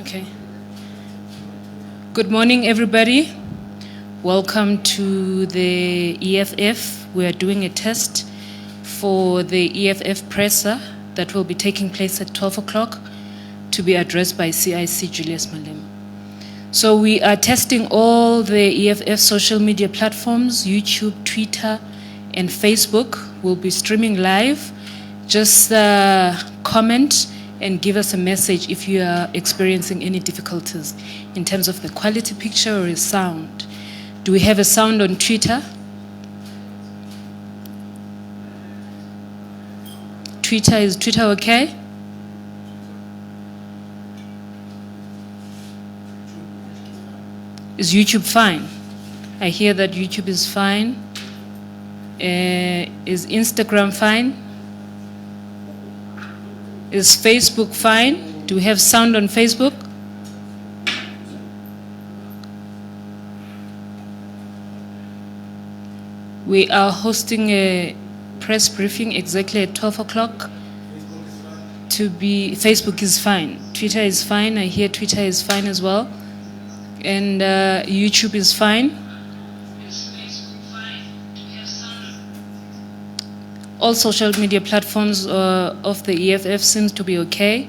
Okay. Good morning, everybody. Welcome to the EFF. We are doing a test for the EFF presser that will be taking place at 12 o'clock to be addressed by CIC Julius Malema. So we are testing all the EFF social media platforms, YouTube, Twitter, and Facebook. We'll be streaming live. Just comment and give us a message if you are experiencing any difficulties in terms of the quality picture or a sound. Do we have a sound on Twitter? Is Twitter okay? Is YouTube fine? I hear that YouTube is fine. Is Instagram fine? Is Facebook fine? Do we have sound on Facebook? We are hosting a press briefing exactly at 12 o'clock. Facebook is fine. Twitter is fine. I hear Twitter is fine as well. And YouTube is fine. All social media platforms of the EFF seems to be okay.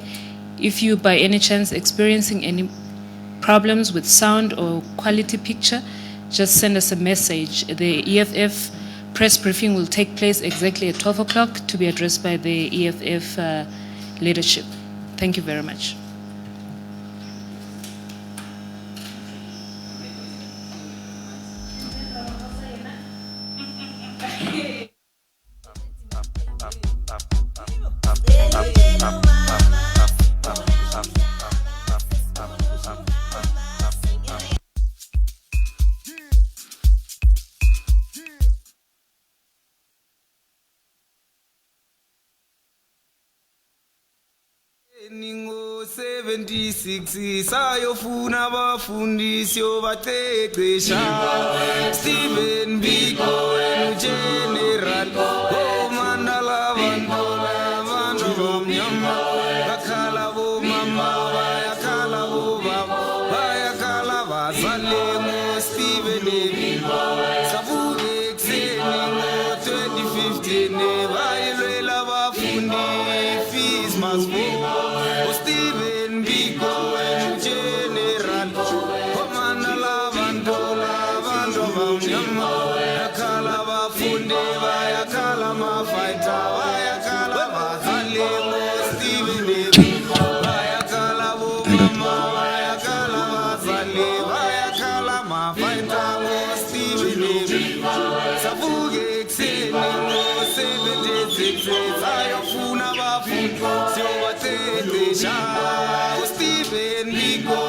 If you by any chance experiencing any problems with sound or quality picture, just send us a message. The EFF press briefing will take place exactly at 12 o'clock to be addressed by the EFF leadership. Thank you very much. Ningo 76 sayofuna abafundisi obaqeqesha Stephen Biko General Mandala Bantu bomnyama bakhala bomama bayakhala bobaba bayakhala bazale mo Stephen Biko savuke ekseni ngo 2015 bayilwela abafundi fees must go Stephen Biko General Komandala Bantu bomnyama bakhala bafundi bayakhala mafighter bayakhala bazale mo Stephen Biko bayakhala bomama bayakhala bazale bayakhala mafighter mo Stephen Biko savuke ekseni ngo 76 sayofuna abafundi siyobathethisha Stephen Biko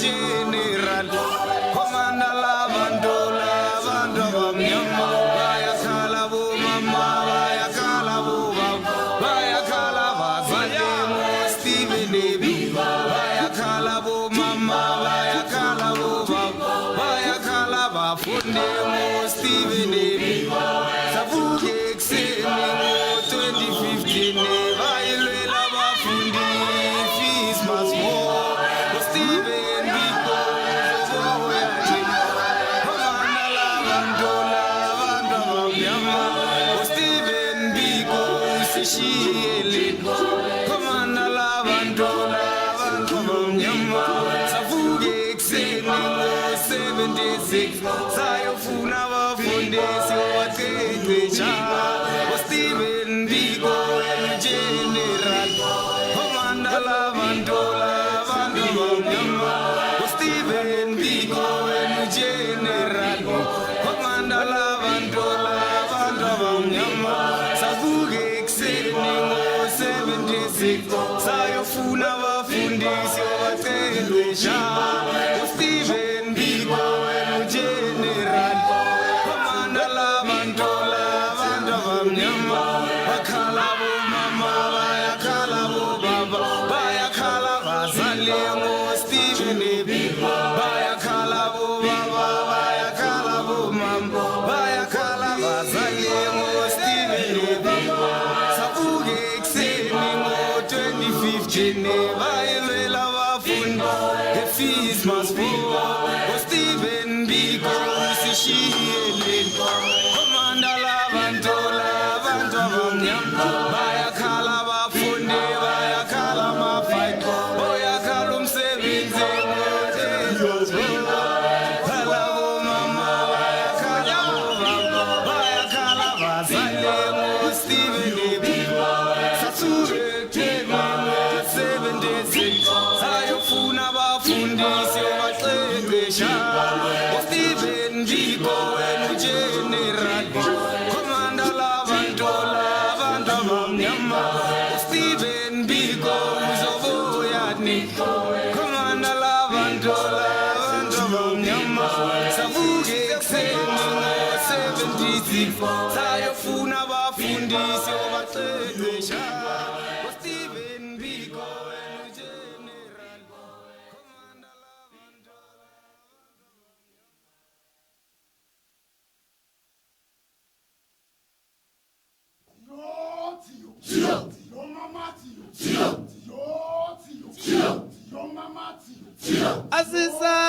General Komandala Bantu bomnyama bayakhala bomama bayakhala bobaba bayakhala bazale mo Stephen Biko bayakhala bomama bayakhala bobaba bayakhala bafundi mo Stephen Biko savuke ekseni ngo 2015 bayilwela abafundi fees must go Stephen Biko Komandala Bantu bomnyama Stephen Biko sishiyele Komandala Bantu bomnyama savuke ekseni ngo 76 sayofuna abafundi siyobathethisha Stephen Biko General Komandala Bantu bomnyama Stephen Biko General Komandala Bantu bomnyama savuke ekseni ngo 76 sayofuna abafundi siyobathethisha Stephen Biko General Komandala Bantu bomnyama bakhala bomama bayakhala bobaba bayakhala bazale mo Stephen Biko bayakhala bobaba bayakhala bomama bayakhala bazale mo Stephen Biko savuke ekseni ngo 2015 bayilwela abafundi fees must fall. Stephen Biko, Sishiyeleni. Commander Lavantola, Vantovamnyama. Bayakala bafunde, bayakala mafight. Oyakala umsebenzi, Kalabo mama, bayakala baba. Bayakala bazale, Stephen Biko. Satsure, 7 days. Sayofuna bafundisi obaqeqesha. Stephen Biko General Commander Lavantola abantu abamnyama. Stephen Biko uzoboyani. Commander Lavantola abantu abamnyama. Savuke ekuseni ngo-76 sayofuna abafundisi obaqeqesha. Stephen Biko General Commander Lavantola.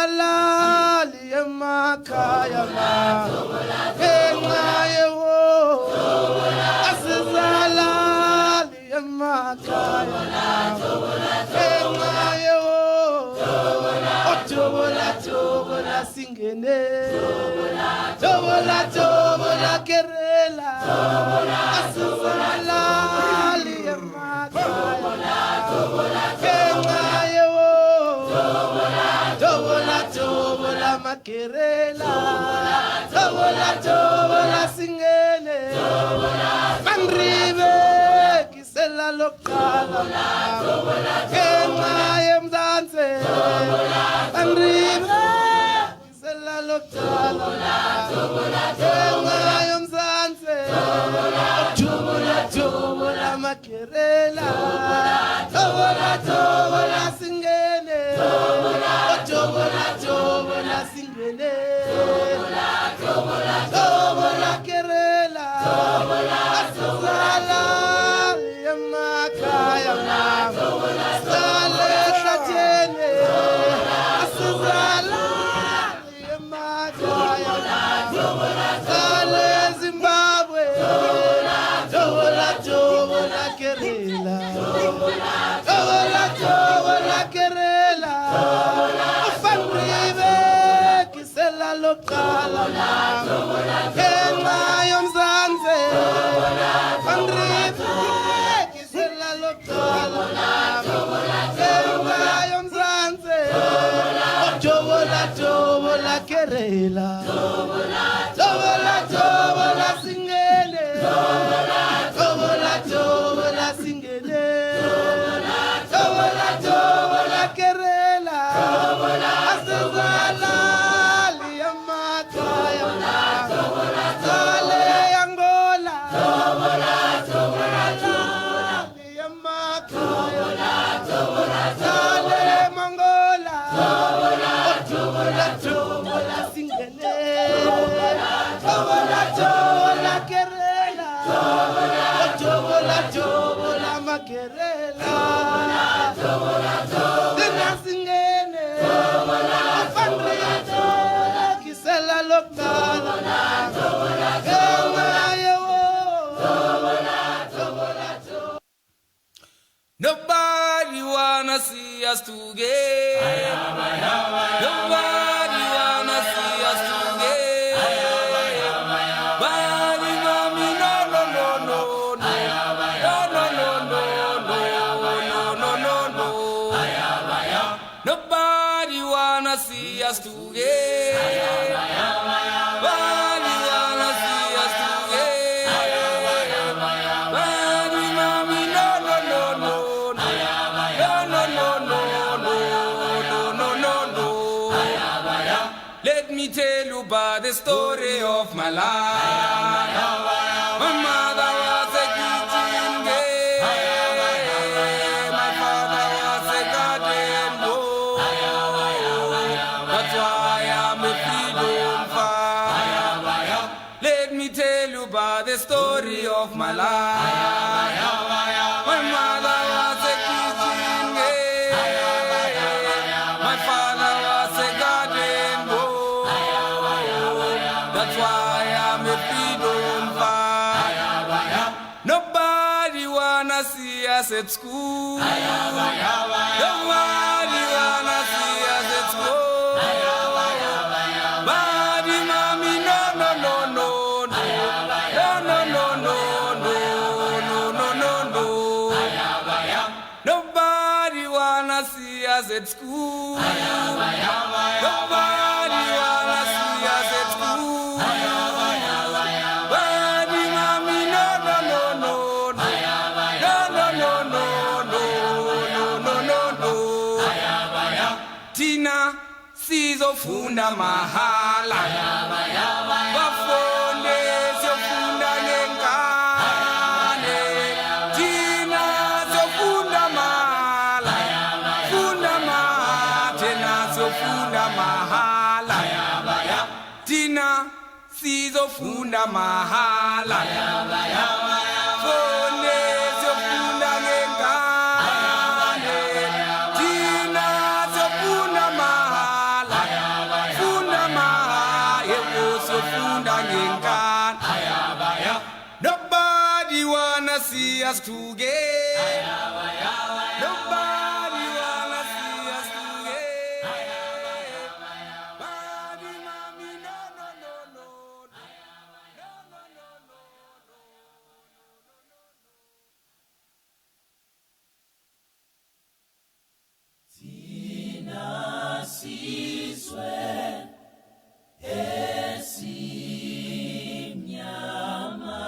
Azizalali emakhaya engayewo Azizalali emakhaya engayewo Otobola tobola singene Tobola kerela Azizalali emakhaya engayewo Tobola makerela Tobola singene Manribe kisela lokala Kengaye mzanse Manribe kisela lokala Kengaye mzanse Tobola makerela Tobola singene Tobola singene Tobola kerela Asizala yemakaya Sale hlathene Asizala yemakaya Sale Zimbabwe Tobola kerela Tobola kerela Ufangribe kisela lokala Kenga yomzanze Ufangribe kisela lokala Kenga yomzanze Tobola kerela Tobola singene Tobola singene Tobola kerela Asizala liyamakaya Sale Angola liyamakaya Sale Mongola Tobola singene Tobola kerela Tobola makerela Dina singene Afandrito kisela lokala Kengayewo Nobody wanna see us together. Nobody wanna see us together. Body mommy, no, no, no, no, no. No, no, no, no, no, no, no, no. Nobody wanna see us together. Nobody wanna see us together. Body mommy, no, no, no, no. Let me tell you about the story of my life. My mother was a kitchen girl. My father was a garden boy. That's why I'm a freedom fighter. Let me tell you about the story of my life. My mother was a kitchen girl. My father see us at school. Nobody wanna see us at school. Body mommy, no, no, no, no, no, no, no, no, no, no, no, no, no. Nobody wanna see us at school. Nobody wanna see us at school. Body mommy, no, no, no, no, no, no, no, no, no, no, no, no. Tina sizofunda mahala. Bafunde siyofunda ngengane. Tina siyofunda mahala. Funda mahala. Tina siyofunda mahala. Tina sizofunda mahala. Funde siyofunda ngengane. Tina siyofunda mahala. Funda mahala. Yebo siyofunda ngengane. Nobody wanna see us together. Nobody wanna see us together. Body mommy, no, no, no, no, no, no, no, no, no. Esimnyama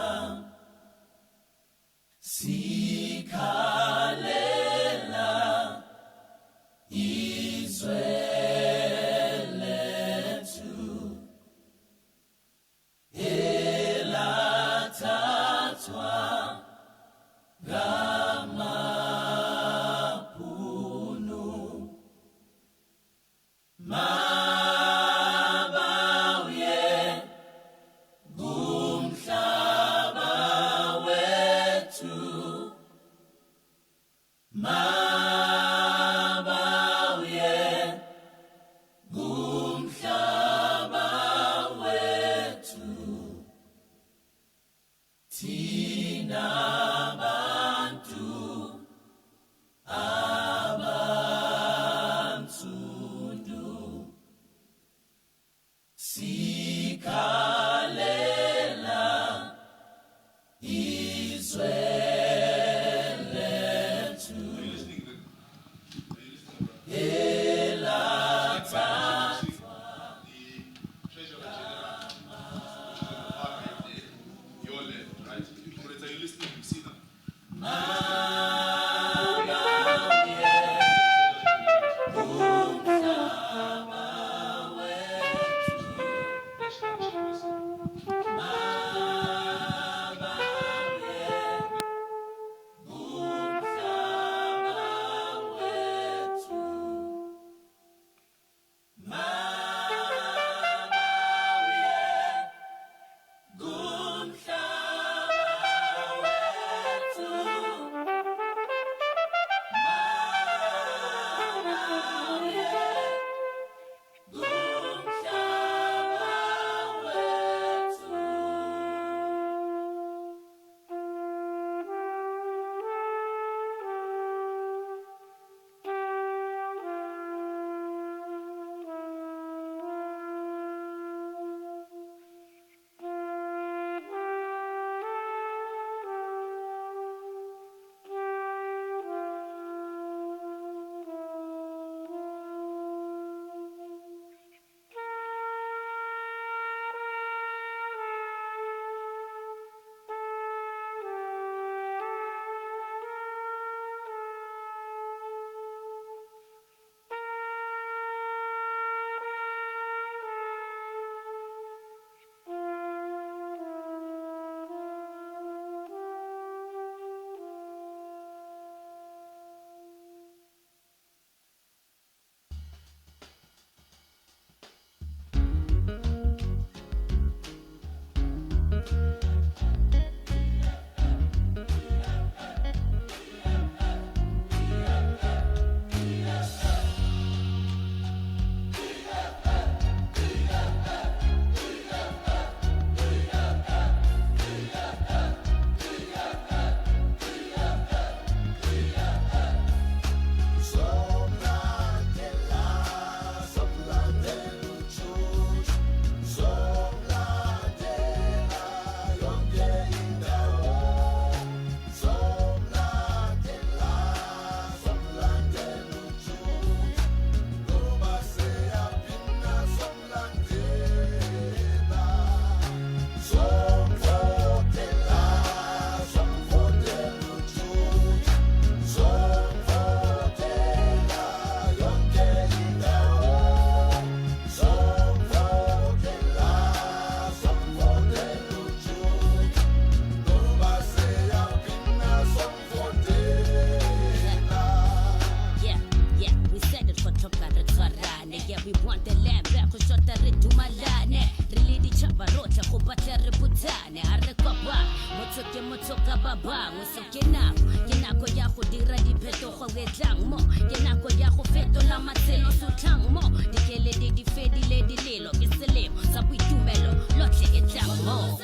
tlang mo ke nako ya go fetola matselo sotlang mo dikele di fedile dilelo ke selemo sa boitumelo lotlhe ke tlang mo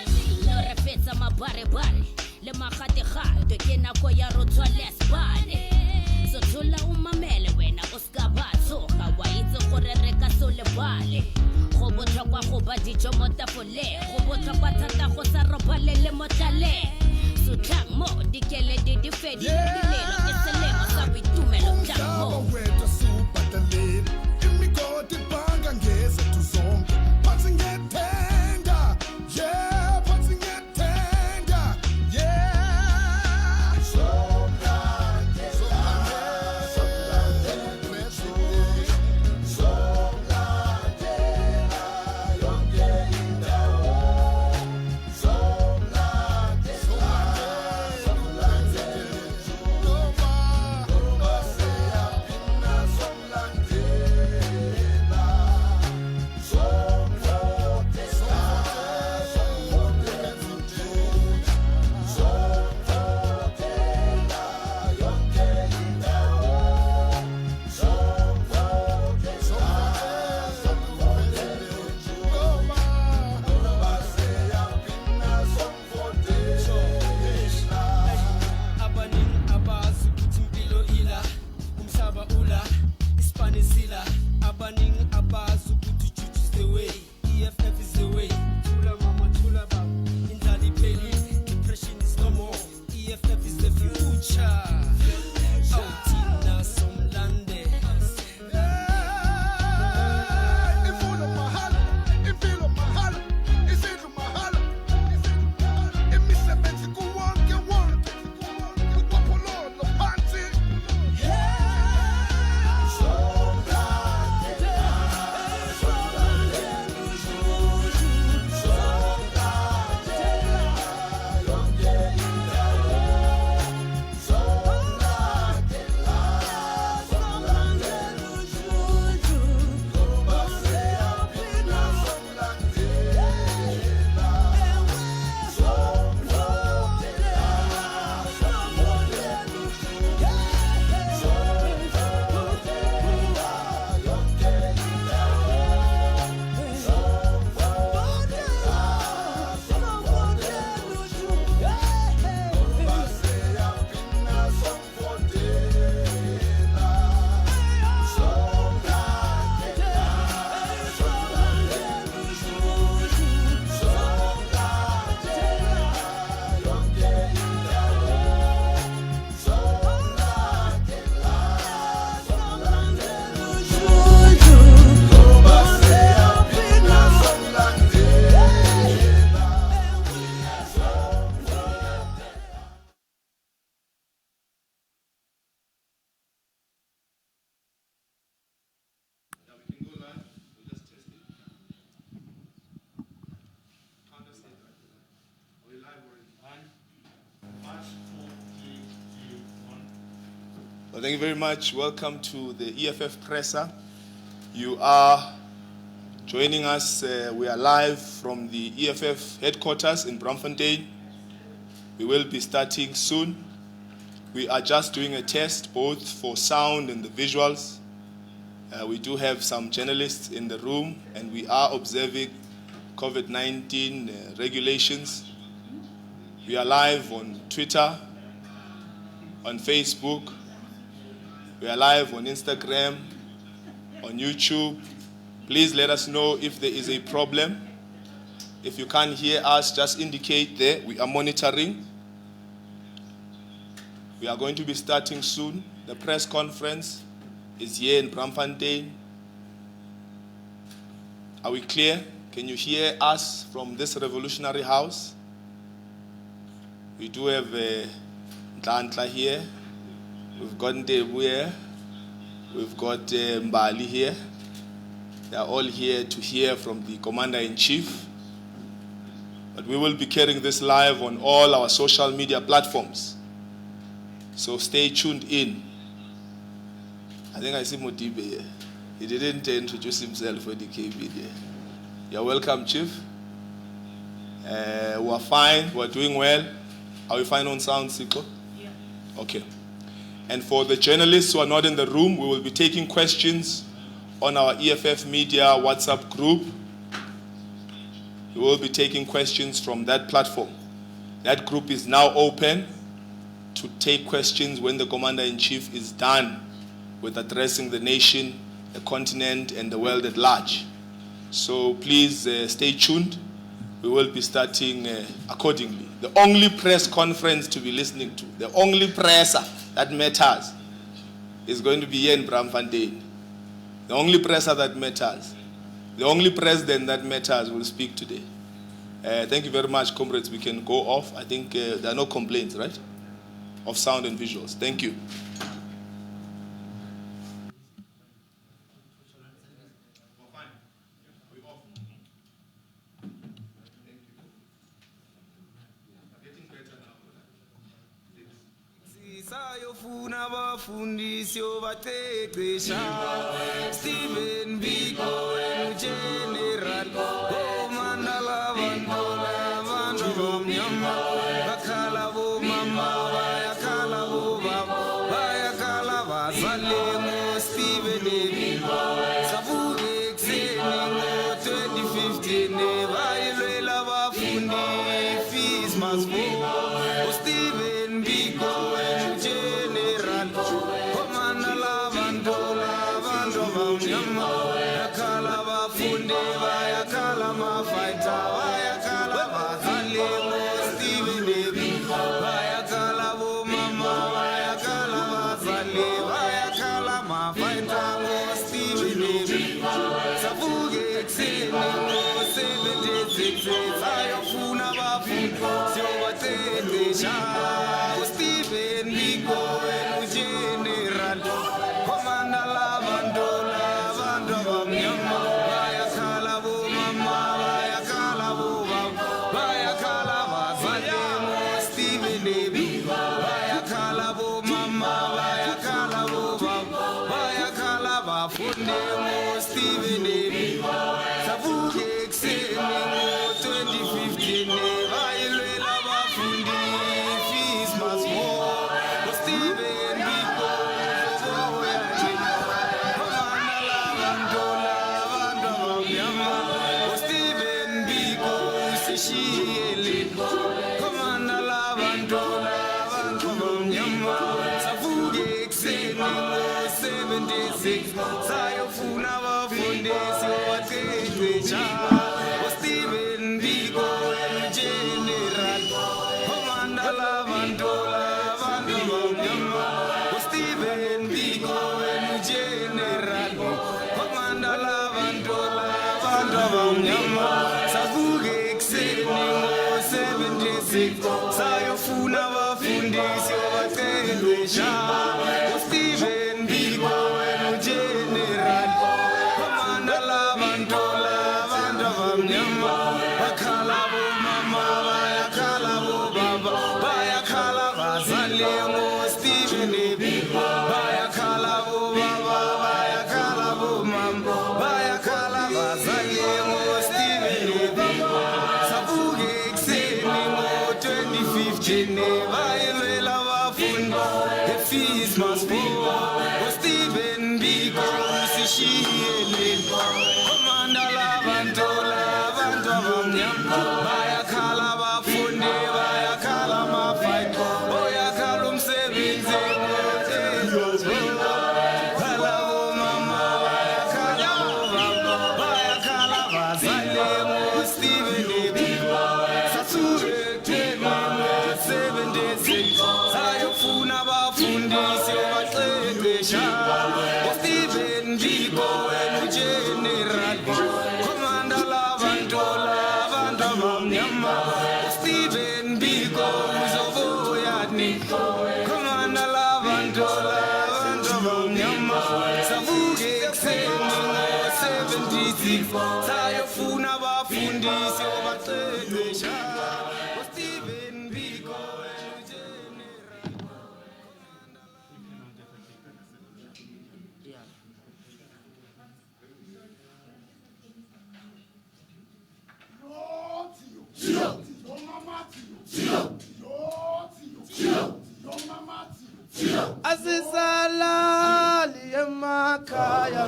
lo re fetsa mabare le magategate ke nako ya rotswa lesbane so tsola umamele wena o ska ba tsoga wa itse gore re ka so lebale go botlhokwa go ba dijo mo tafoleng go botlhokwa thata go sa robalele mo tlaleng sotlang mo dikele di fedile dilelo ke selemo sa boitumelo tlang mo Well, thank you very much. Welcome to the EFF Presser. You are joining us. We are live from the EFF headquarters in Braamfontein. We will be starting soon. We are just doing a test both for sound and the visuals. We do have some journalists in the room, and we are observing COVID-19 regulations. We are live on Twitter, on Facebook. We are live on Instagram, on YouTube. Please let us know if there is a problem. If you can't hear us, just indicate there. We are monitoring. We are going to be starting soon. The press conference is here in Braamfontein. Are we clear? Can you hear us from this revolutionary house? We do have Ntantla here. We've got Ndebu here. We've got Mbali here. They are all here to hear from the Commander-in-Chief. But we will be carrying this live on all our social media platforms. So stay tuned in. I think I see Modibe here. He didn't introduce himself when he came in here. You're welcome, Chief. We're fine. We're doing well. Are we fine on sound, Siko? Yeah. Okay. And for the journalists who are not in the room, we will be taking questions on our EFF Media WhatsApp group. We will be taking questions from that platform. That group is now open to take questions when the Commander-in-Chief is done with addressing the nation, the continent, and the world at large. So please stay tuned. We will be starting accordingly. The only press conference to be listening to, the only presser that matters, is going to be here in Braamfontein. The only presser that matters, the only president that matters will speak today. Thank you very much, comrades. We can go off. I think there are no complaints, right? Of sound and visuals. Thank you. Sayofuna abafundisi obaqeqesha Stephen Biko General Mandala Bandola abantu abamnyama bakhala bomama bayakhala bobaba bayakhala bazali Stephen Biko savuke ekuseni ngo-2015 bayilwela abafundi fees must go Stephen Biko Ayofuna abafundi siyobathembisa uStephen Biko General Komanda labandola abantu abamnyama bayakhala bomama bayakhala bobaba bayakhala bazali uStephen Biko bayakhala bomama bayakhala bobaba bayakhala bafundi uStephen Biko savuke ekuseni sayofuna abafundisi obaqeqesha uStephen Biko General Komanda labandola abantu abamnyama uStephen Biko General Komanda labandola abantu abamnyama savuke ekuseni ngo-76 sayofuna abafundisi obaqeqesha uStephen Biko General Komanda labandola abantu abamnyama bakhala bomama bayakhala bobaba bayakhala bazali uStephen Biko bayakhala bobaba bayakhala bomama bayakhala bazali uStephen Biko savuke ekuseni ngo-2015 bayilwela abafundi fees must go uStephen Biko usishiyele Komanda labandola abantu abamnyama bayakhala abafundi bayakhala amafight bayakhala umsebenzi bayakhala bomama bayakhala bobaba bayakhala bazali uStephen Biko sasuke ngo-76 sayofuna abafundisi obaqeqesha uStephen Biko General Komanda labandola abantu abamnyama uStephen Biko uzovoyani Komanda labandola abantu abamnyama savuke ekuseni ngo-76 sayofuna abafundisi obaqeqesha uStephen Biko Yo, asisalali emakhaya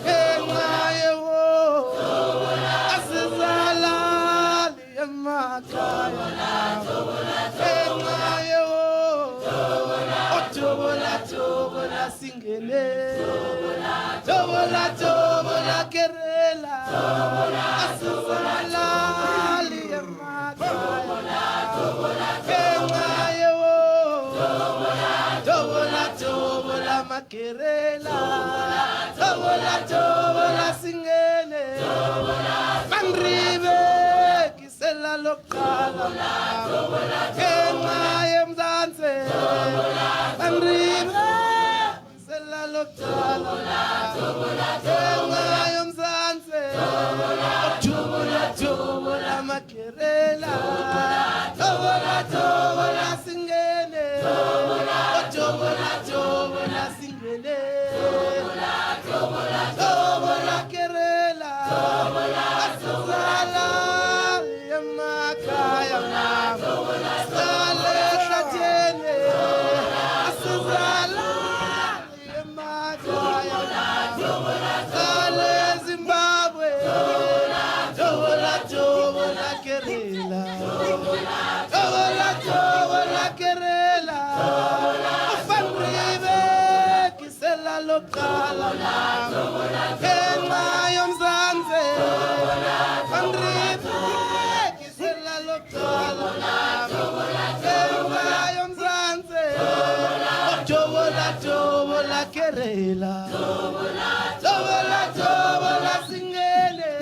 engayewo asisalali emakhaya engayewo otobola tobola singene tobola tobola kerela asisalali emakhaya engayewo tobola tobola makerela tobola tobola singene mandribe kisela lokala engaye mzanse mandribe kisela lokala engaye mzanse tobola tobola makerela tobola tobola singene tobola tobola singene tobola kerela asizala emakhaya sale hlatsheni asizala emakhaya sale Zimbabwe tobola tobola kerela tobola tobola kerela ufandribe kisela lokala enxa yomzanse ufandribe kisela lokala enxa yomzanse tobola tobola kerela tobola tobola singene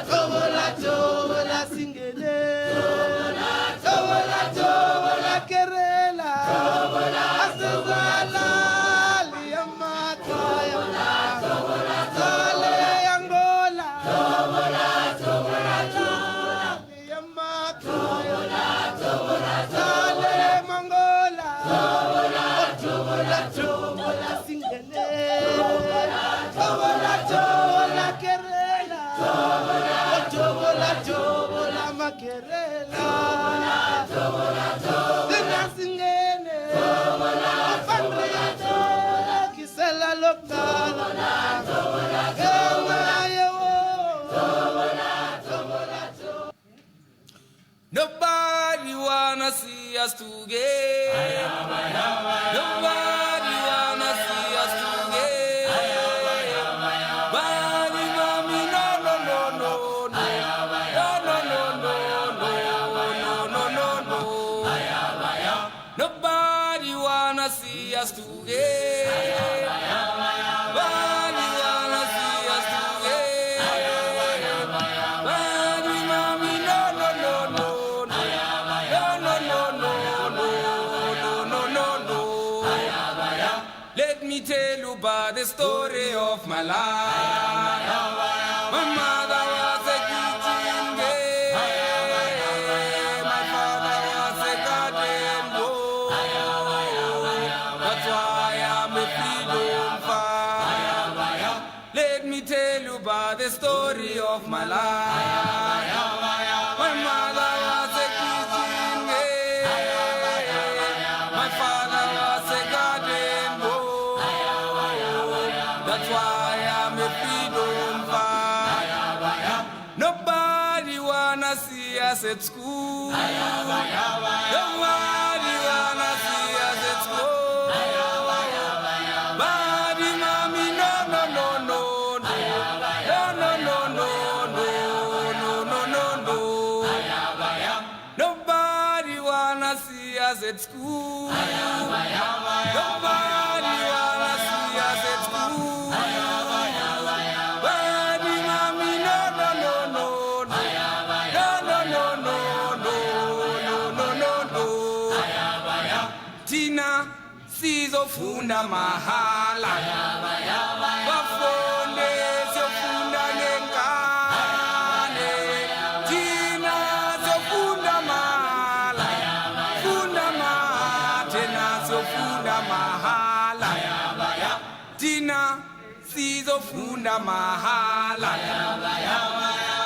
tobola tobola singene tobola tobola kerela asizala liyamakhaya sale Angola liyamakhaya sale Mongola tobola tobola singene tobola tobola kerela tobola tobola makerela Dina singene ufandribe kisela lokala engayewo Nobody wanna see us together. Nobody wanna see us together. Body mommy, no, no, no, no, no. No, no, no, no, no, no, no, no. Nobody wanna see us together. Nobody wanna see us together. Body mommy, no, no, no, no, no. No, no, no, no, no, no, no, no. Let me tell you about the story of my life. My mother was a kitchen girl. My father was a garden boy. That's why I'm a freedom fighter. Let me tell you about the story of my life. My mother was a kitchen girl. My father was a garden boy. That's why I'm a freedom fighter. Nobody wanna see us at school. Nobody wanna see us at school. Body mommy, no, no, no, no, no. No, no, no, no, no, no, no, no, no. Nobody wanna see us at school. Nobody wanna see us at school. Body mommy, no, no, no, no, no. No, no, no, no, no, no, no, no. Tina sizofunda mahala. Bafunde sofunda ngenkane. Tina sofunda mahala. Funda mahala. Tina sofunda mahala. Tina sizofunda mahala.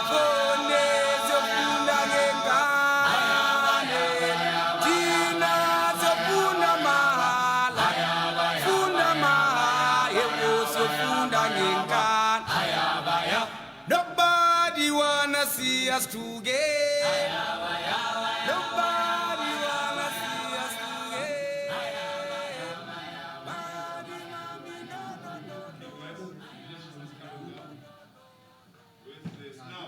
Funde sofunda ngenkane. Tina sofunda mahala. us together. Nobody wanna see us together. Body, mommy, no, no, no, no. With this now.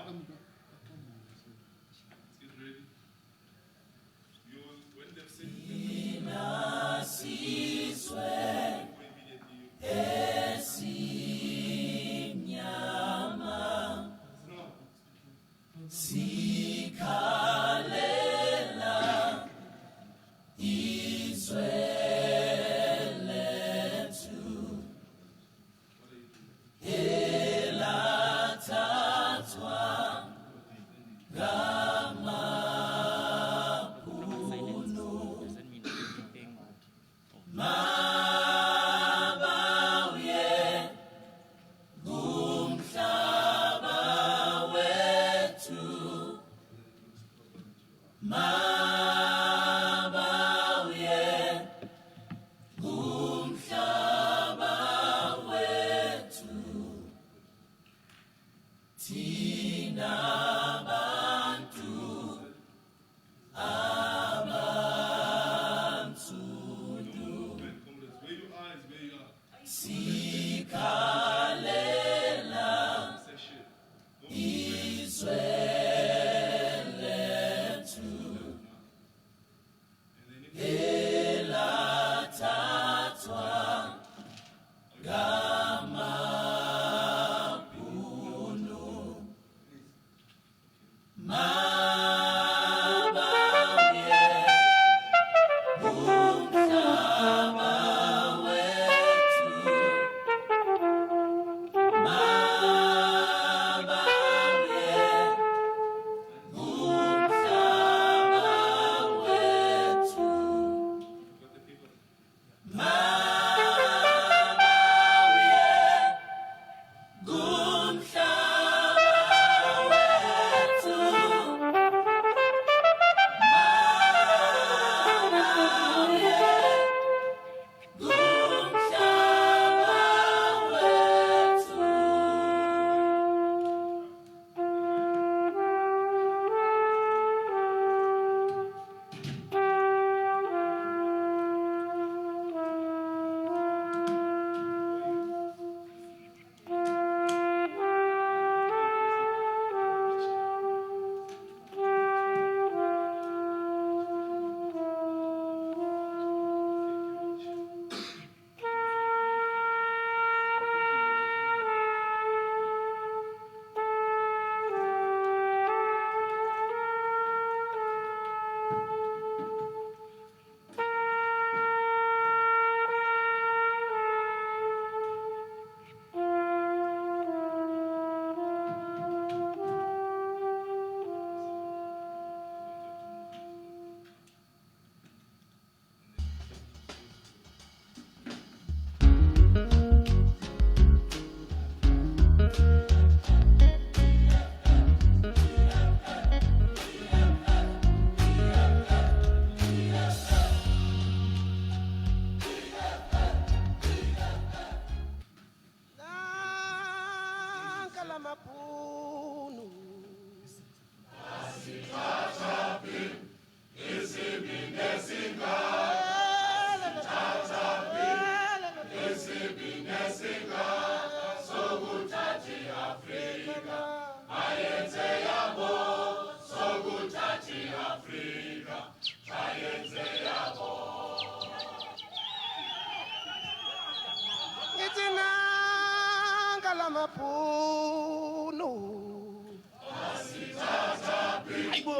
Get ready. You will, when they've said where you are is where you are. Session. And then got the people. Mapuno. Aibo.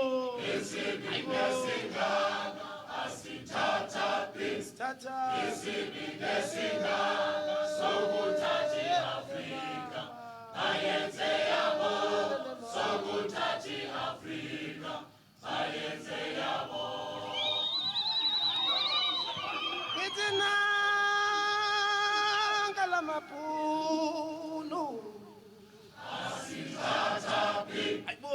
Tata. Itinangala Mapuno. Aibo.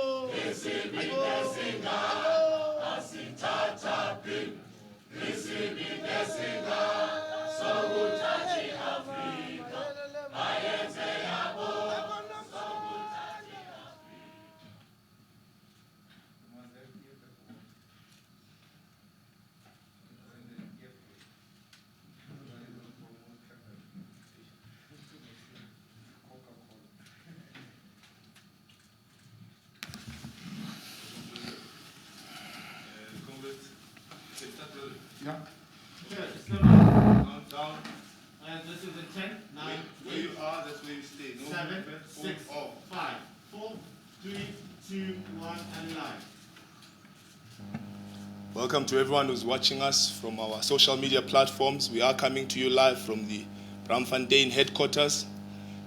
Yeah. Okay, slow down. Down. And this is a 10, 9, Where you are, that's where you stay. No 7, movement. 6, Oh. 5, 4, 3, 2, 1, and live. Welcome to everyone who's watching us from our social media platforms. We are coming to you live from the Braamfontein headquarters.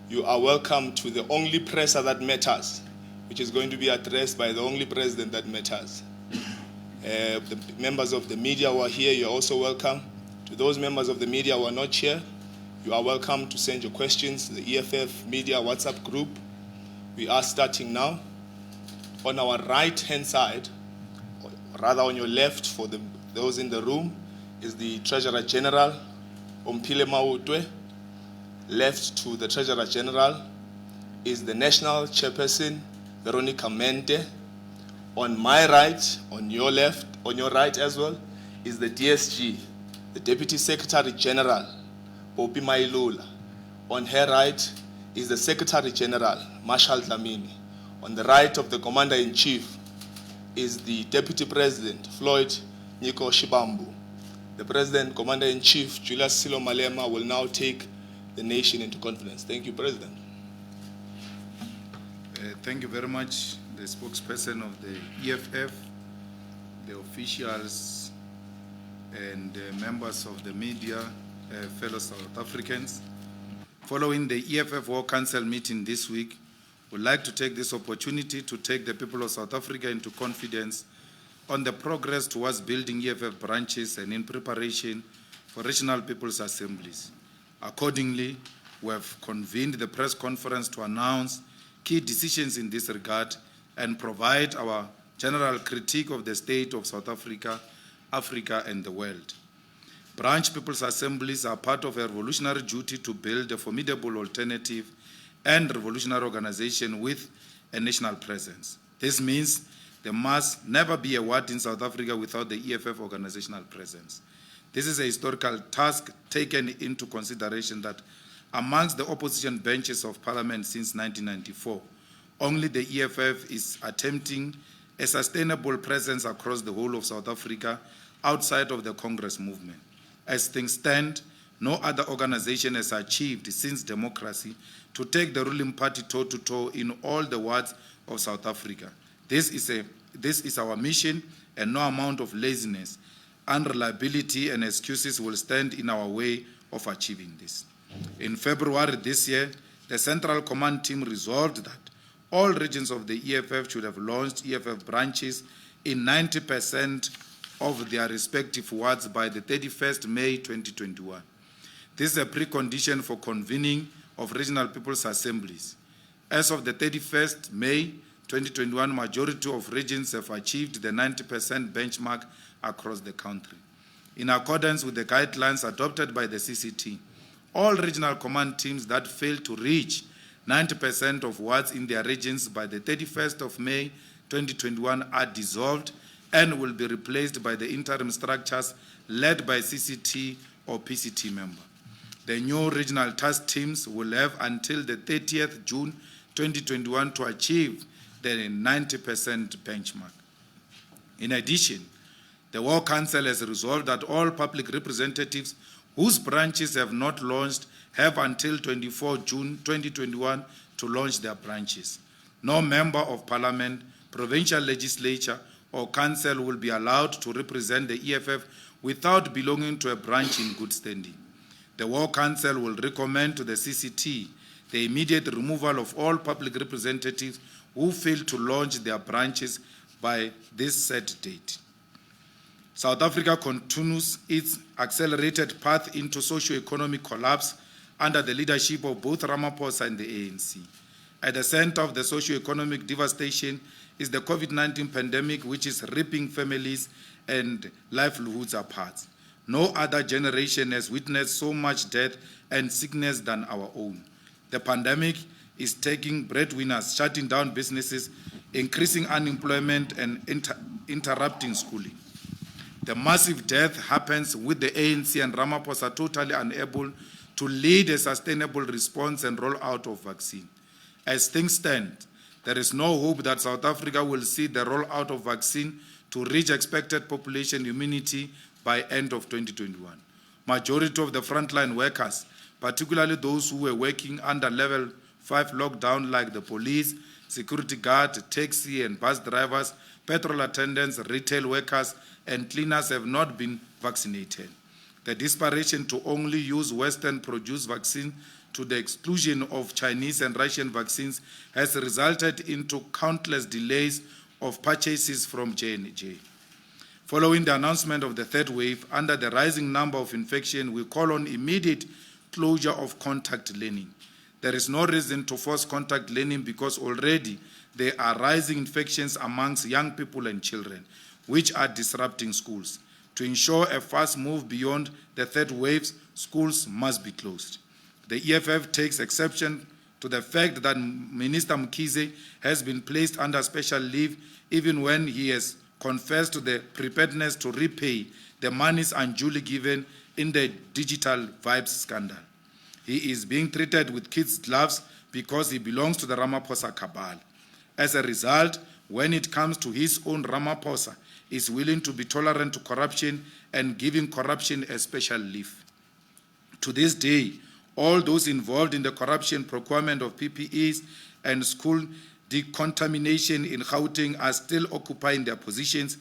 You are welcome to the only presser that matters, which is going to be addressed by the only president that matters. The members of the media who are here, you're also welcome. To those members of the media who are not here, you are welcome to send your questions to the EFF Media WhatsApp group. We are starting now. On our right-hand side, or rather on your left for those in the room, is the Treasurer General, Ompile Mautwe. Left to the Treasurer General is the National Chairperson, Veronica Mente. On my right, on your left, on your right as well, is the DSG, the Deputy Secretary General, Popi Mailula. On her right is the Secretary General, Marshal Dlamini. On the right of the Commander-in-Chief is the Deputy President, Floyd Nyiko Shibambu. The President, Commander-in-Chief, Julius Malema, will now take the nation into confidence. Thank you, President. Thank you very much, the spokesperson of the EFF, the officials, and members of the media, fellow South Africans. Following the EFF War Council meeting this week, we'd like to take this opportunity to take the people of South Africa into confidence on the progress towards building EFF branches and in preparation for regional people's assemblies. Accordingly, we have convened the press conference to announce key decisions in this regard and provide our general critique of the state of South Africa, Africa, and the world. Branch People's Assemblies are part of a revolutionary duty to build a formidable alternative and revolutionary organization with a national presence. This means there must never be a ward in South Africa without the EFF organizational presence. This is a historical task taken into consideration that amongst the opposition benches of parliament since 1994, only the EFF is attempting a sustainable presence across the whole of South Africa outside of the Congress movement. As things stand, no other organization has achieved since democracy to take the ruling party toe-to-toe in all the wards of South Africa. This is our mission, and no amount of laziness, unreliability, and excuses will stand in our way of achieving this. In February this year, the Central Command team resolved that all regions of the EFF should have launched EFF branches in 90% of their respective wards by the 31st May 2021. This is a precondition for convening of regional people's assemblies. As of the 31st May 2021, majority of regions have achieved the 90% benchmark across the country. In accordance with the guidelines adopted by the CCT, all regional command teams that fail to reach 90% of wards in their regions by the 31st of May 2021 are dissolved and will be replaced by the interim structures led by CCT or PCT member. The new regional task teams will have until the 30th June 2021 to achieve the 90% benchmark. In addition, the War Council has resolved that all public representatives whose branches have not launched have until 24 June 2021 to launch their branches. No member of parliament, provincial legislature, or council will be allowed to represent the EFF without belonging to a branch in good standing. The War Council will recommend to the CCT the immediate removal of all public representatives who fail to launch their branches by this set date. South Africa continues its accelerated path into socio-economic collapse under the leadership of both Ramaphosa and the ANC. At the center of the socio-economic devastation is the COVID-19 pandemic, which is ripping families and livelihoods apart. No other generation has witnessed so much death and sickness than our own. The pandemic is taking breadwinners, shutting down businesses, increasing unemployment, and interrupting schooling. The massive death happens with the ANC and Ramaphosa totally unable to lead a sustainable response and roll out of vaccine. As things stand, there is no hope that South Africa will see the rollout of vaccine to reach expected population immunity by end of 2021. Majority of the frontline workers, particularly those who were working under level 5 lockdown like the police, security guard, taxi and bus drivers, petrol attendants, retail workers, and cleaners have not been vaccinated. The desperation to only use Western-produced vaccine to the exclusion of Chinese and Russian vaccines has resulted into countless delays of purchases from J&J. Following the announcement of the third wave, under the rising number of infections, we call on immediate closure of contact learning. There is no reason to force contact learning because already there are rising infections amongst young people and children, which are disrupting schools. To ensure a fast move beyond the third waves, schools must be closed. The EFF takes exception to the fact that Minister Mkhize has been placed under special leave even when he has confessed to the preparedness to repay the monies unduly given in the digital vibes scandal. He is being treated with kids' gloves because he belongs to the Ramaphosa cabal. As a result, when it comes to his own, Ramaphosa is willing to be tolerant to corruption and giving corruption a special leave. To this day, all those involved in the corruption procurement of PPEs and school decontamination in Gauteng are still occupying their positions.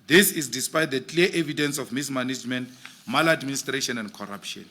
This is despite the clear evidence of mismanagement, maladministration, and corruption.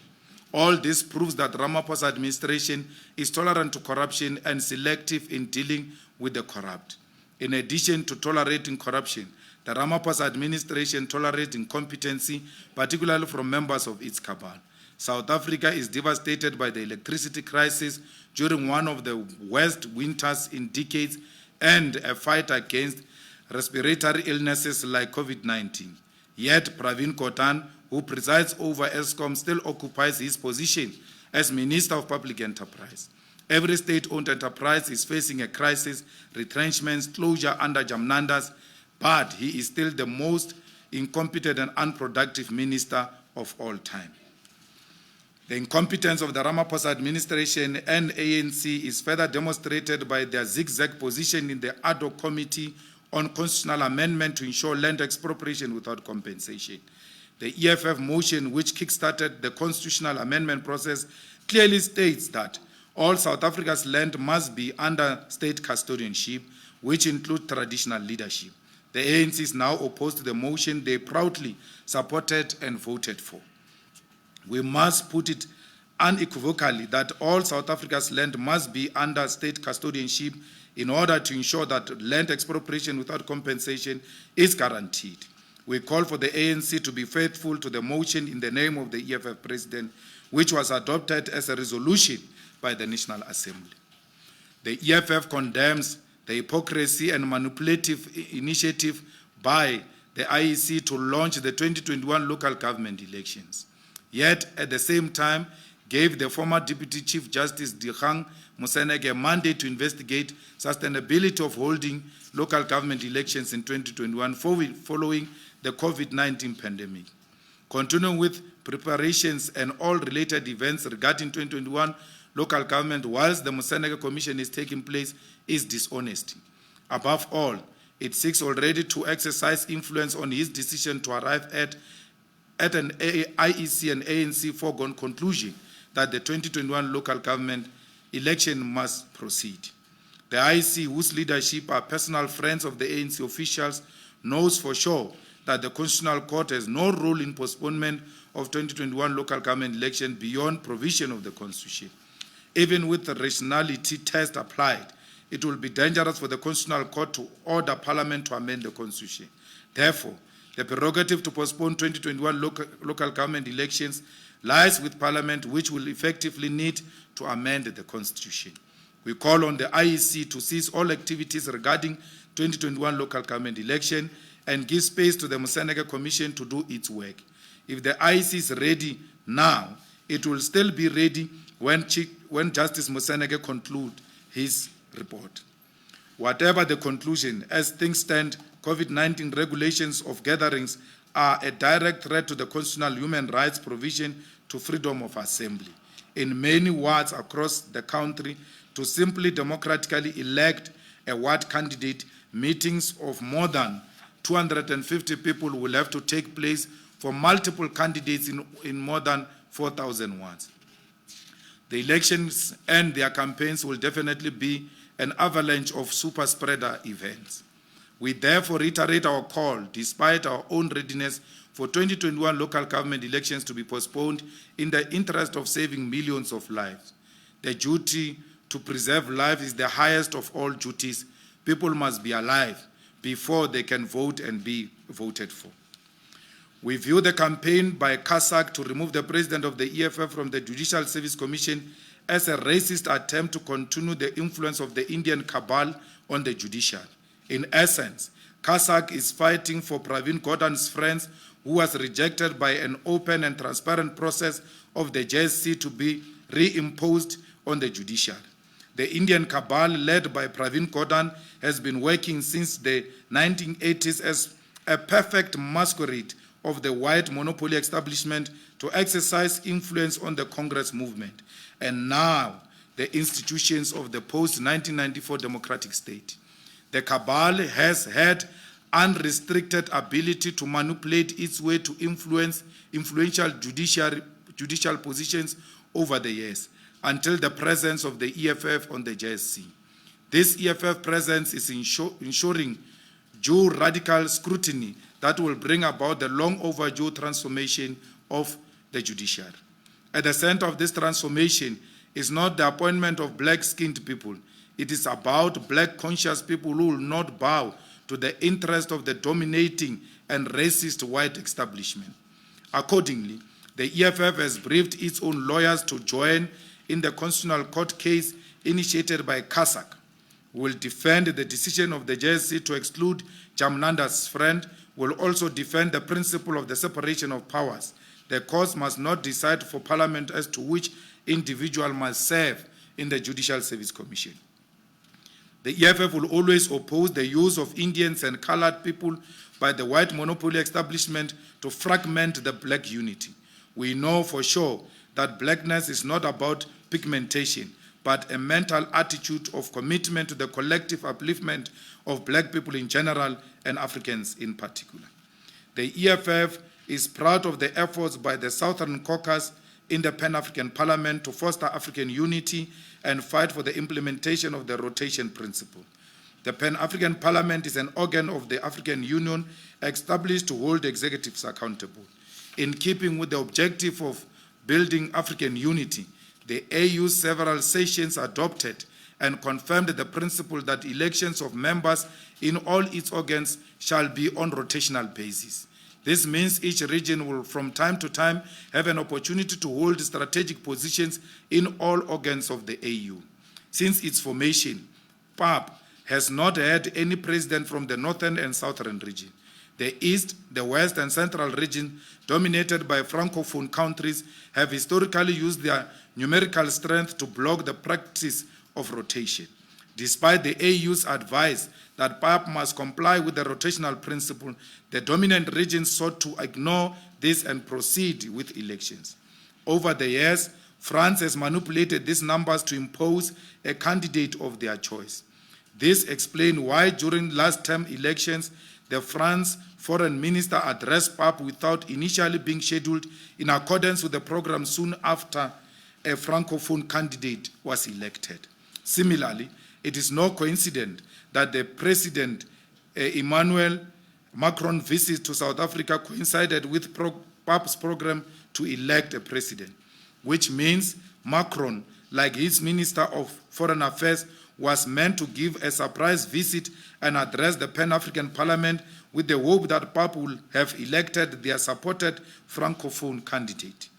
All this proves that Ramaphosa administration is tolerant to corruption and selective in dealing with the corrupt. In addition to tolerating corruption, the Ramaphosa administration tolerates incompetency, particularly from members of its cabal. South Africa is devastated by the electricity crisis during one of the worst winters in decades and a fight against respiratory illnesses like COVID-19. Yet Pravin Gordhan, who presides over Eskom, still occupies his position as Minister of Public Enterprise. Every state-owned enterprise is facing a crisis, retrenchments, closure under Jamnandas, but he is still the most incompetent and unproductive minister of all time. The incompetence of the Ramaphosa administration and ANC is further demonstrated by their zigzag position in the ad hoc committee on constitutional amendment to ensure land expropriation without compensation. The EFF motion, which kickstarted the constitutional amendment process, clearly states that all South Africa's land must be under state custodianship, which includes traditional leadership. The ANC is now opposed to the motion they proudly supported and voted for. We must put it unequivocally that all South Africa's land must be under state custodianship in order to ensure that land expropriation without compensation is guaranteed. We call for the ANC to be faithful to the motion in the name of the EFF president, which was adopted as a resolution by the National Assembly. The EFF condemns the hypocrisy and manipulative initiative by the IEC to launch the 2021 local government elections. Yet, at the same time, gave the former Deputy Chief Justice Dikgang Moseneke a mandate to investigate sustainability of holding local government elections in 2021 following the COVID-19 pandemic. Continuing with preparations and all related events regarding 2021 local government whilst the Moseneke Commission is taking place is dishonesty. Above all, it seeks already to exercise influence on his decision to arrive at an IEC and ANC foregone conclusion that the 2021 local government election must proceed. The IEC, whose leadership are personal friends of the ANC officials, knows for sure that the Constitutional Court has no role in postponement of 2021 local government election beyond provision of the Constitution. Even with the rationality test applied, it will be dangerous for the Constitutional Court to order Parliament to amend the Constitution. Therefore, the prerogative to postpone 2021 local government elections lies with Parliament, which will effectively need to amend the Constitution. We call on the IEC to cease all activities regarding 2021 local government election and give space to the Moseneke Commission to do its work. If the IEC is ready now, it will still be ready when Justice Moseneke concludes his report. Whatever the conclusion, as things stand, COVID-19 regulations of gatherings are a direct threat to the constitutional human rights provision to freedom of assembly. In many wards across the country, to simply democratically elect a ward candidate, meetings of more than 250 people will have to take place for multiple candidates in more than 4,000 words. The elections and their campaigns will definitely be an avalanche of super spreader events. We therefore reiterate our call, despite our own readiness, for 2021 local government elections to be postponed in the interest of saving millions of lives. The duty to preserve life is the highest of all duties. People must be alive before they can vote and be voted for. We view the campaign by CASAC to remove the president of the EFF from the Judicial Service Commission as a racist attempt to continue the influence of the Indian cabal on the judiciary. In essence, CASAC is fighting for Pravin Gordhan's friends who was rejected by an open and transparent process of the JSC to be reimposed on the judiciary. The Indian cabal led by Pravin Gordhan has been working since the 1980s as a perfect masquerade of the white monopoly establishment to exercise influence on the Congress movement, and now the institutions of the post-1994 democratic state. The cabal has had unrestricted ability to manipulate its way to influential judicial positions over the years, until the presence of the EFF on the JSC. This EFF presence is ensuring due radical scrutiny that will bring about the long overdue transformation of the judiciary. At the center of this transformation is not the appointment of black-skinned people. It is about black conscious people who will not bow to the interest of the dominating and racist white establishment. Accordingly, the EFF has briefed its own lawyers to join in the Constitutional Court case initiated by CASAC. We will defend the decision of the JSC to exclude Jamnanda's friend. We will also defend the principle of the separation of powers. The courts must not decide for Parliament as to which individual must serve in the Judicial Service Commission. The EFF will always oppose the use of Indians and colored people by the white monopoly establishment to fragment the black unity. We know for sure that blackness is not about pigmentation, but a mental attitude of commitment to the collective upliftment of black people in general and Africans in particular. The EFF is proud of the efforts by the Southern Caucus in the Pan-African Parliament to foster African unity and fight for the implementation of the rotation principle. The Pan-African Parliament is an organ of the African Union established to hold executives accountable. In keeping with the objective of building African unity, the AU's several sessions adopted and confirmed the principle that elections of members in all its organs shall be on rotational basis. This means each region will from time to time have an opportunity to hold strategic positions in all organs of the AU. Since its formation, PAP has not had any president from the northern and southern region. The East, the West, and Central region, dominated by Francophone countries, have historically used their numerical strength to block the practice of rotation. Despite the AU's advice that PAP must comply with the rotational principle, the dominant regions sought to ignore this and proceed with elections. Over the years, France has manipulated these numbers to impose a candidate of their choice. This explains why during last term elections, the France foreign minister addressed PAP without initially being scheduled in accordance with the program soon after a Francophone candidate was elected. Similarly, it is no coincidence that the President Emmanuel Macron visit to South Africa coincided with PAP's program to elect a president, which means Macron, like his Minister of Foreign Affairs, was meant to give a surprise visit and address the Pan-African Parliament with the hope that PAP will have elected their supported Francophone candidate.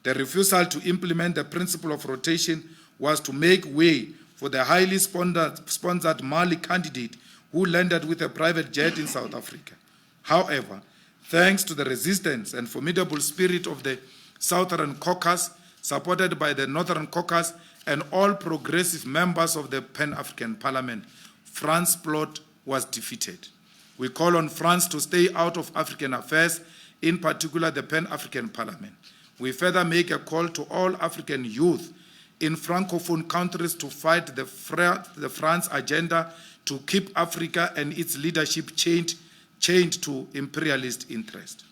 The refusal to implement the principle of rotation was to make way for the highly sponsored Mali candidate who landed with a private jet in South Africa. However, thanks to the resistance and formidable spirit of the Southern Caucus, supported by the Northern Caucus and all progressive members of the Pan-African Parliament, France's plot was defeated. We call on France to stay out of African affairs, in particular the Pan-African Parliament. We further make a call to all African youth in Francophone countries to fight the France agenda to keep Africa and its leadership chained to imperialist interest.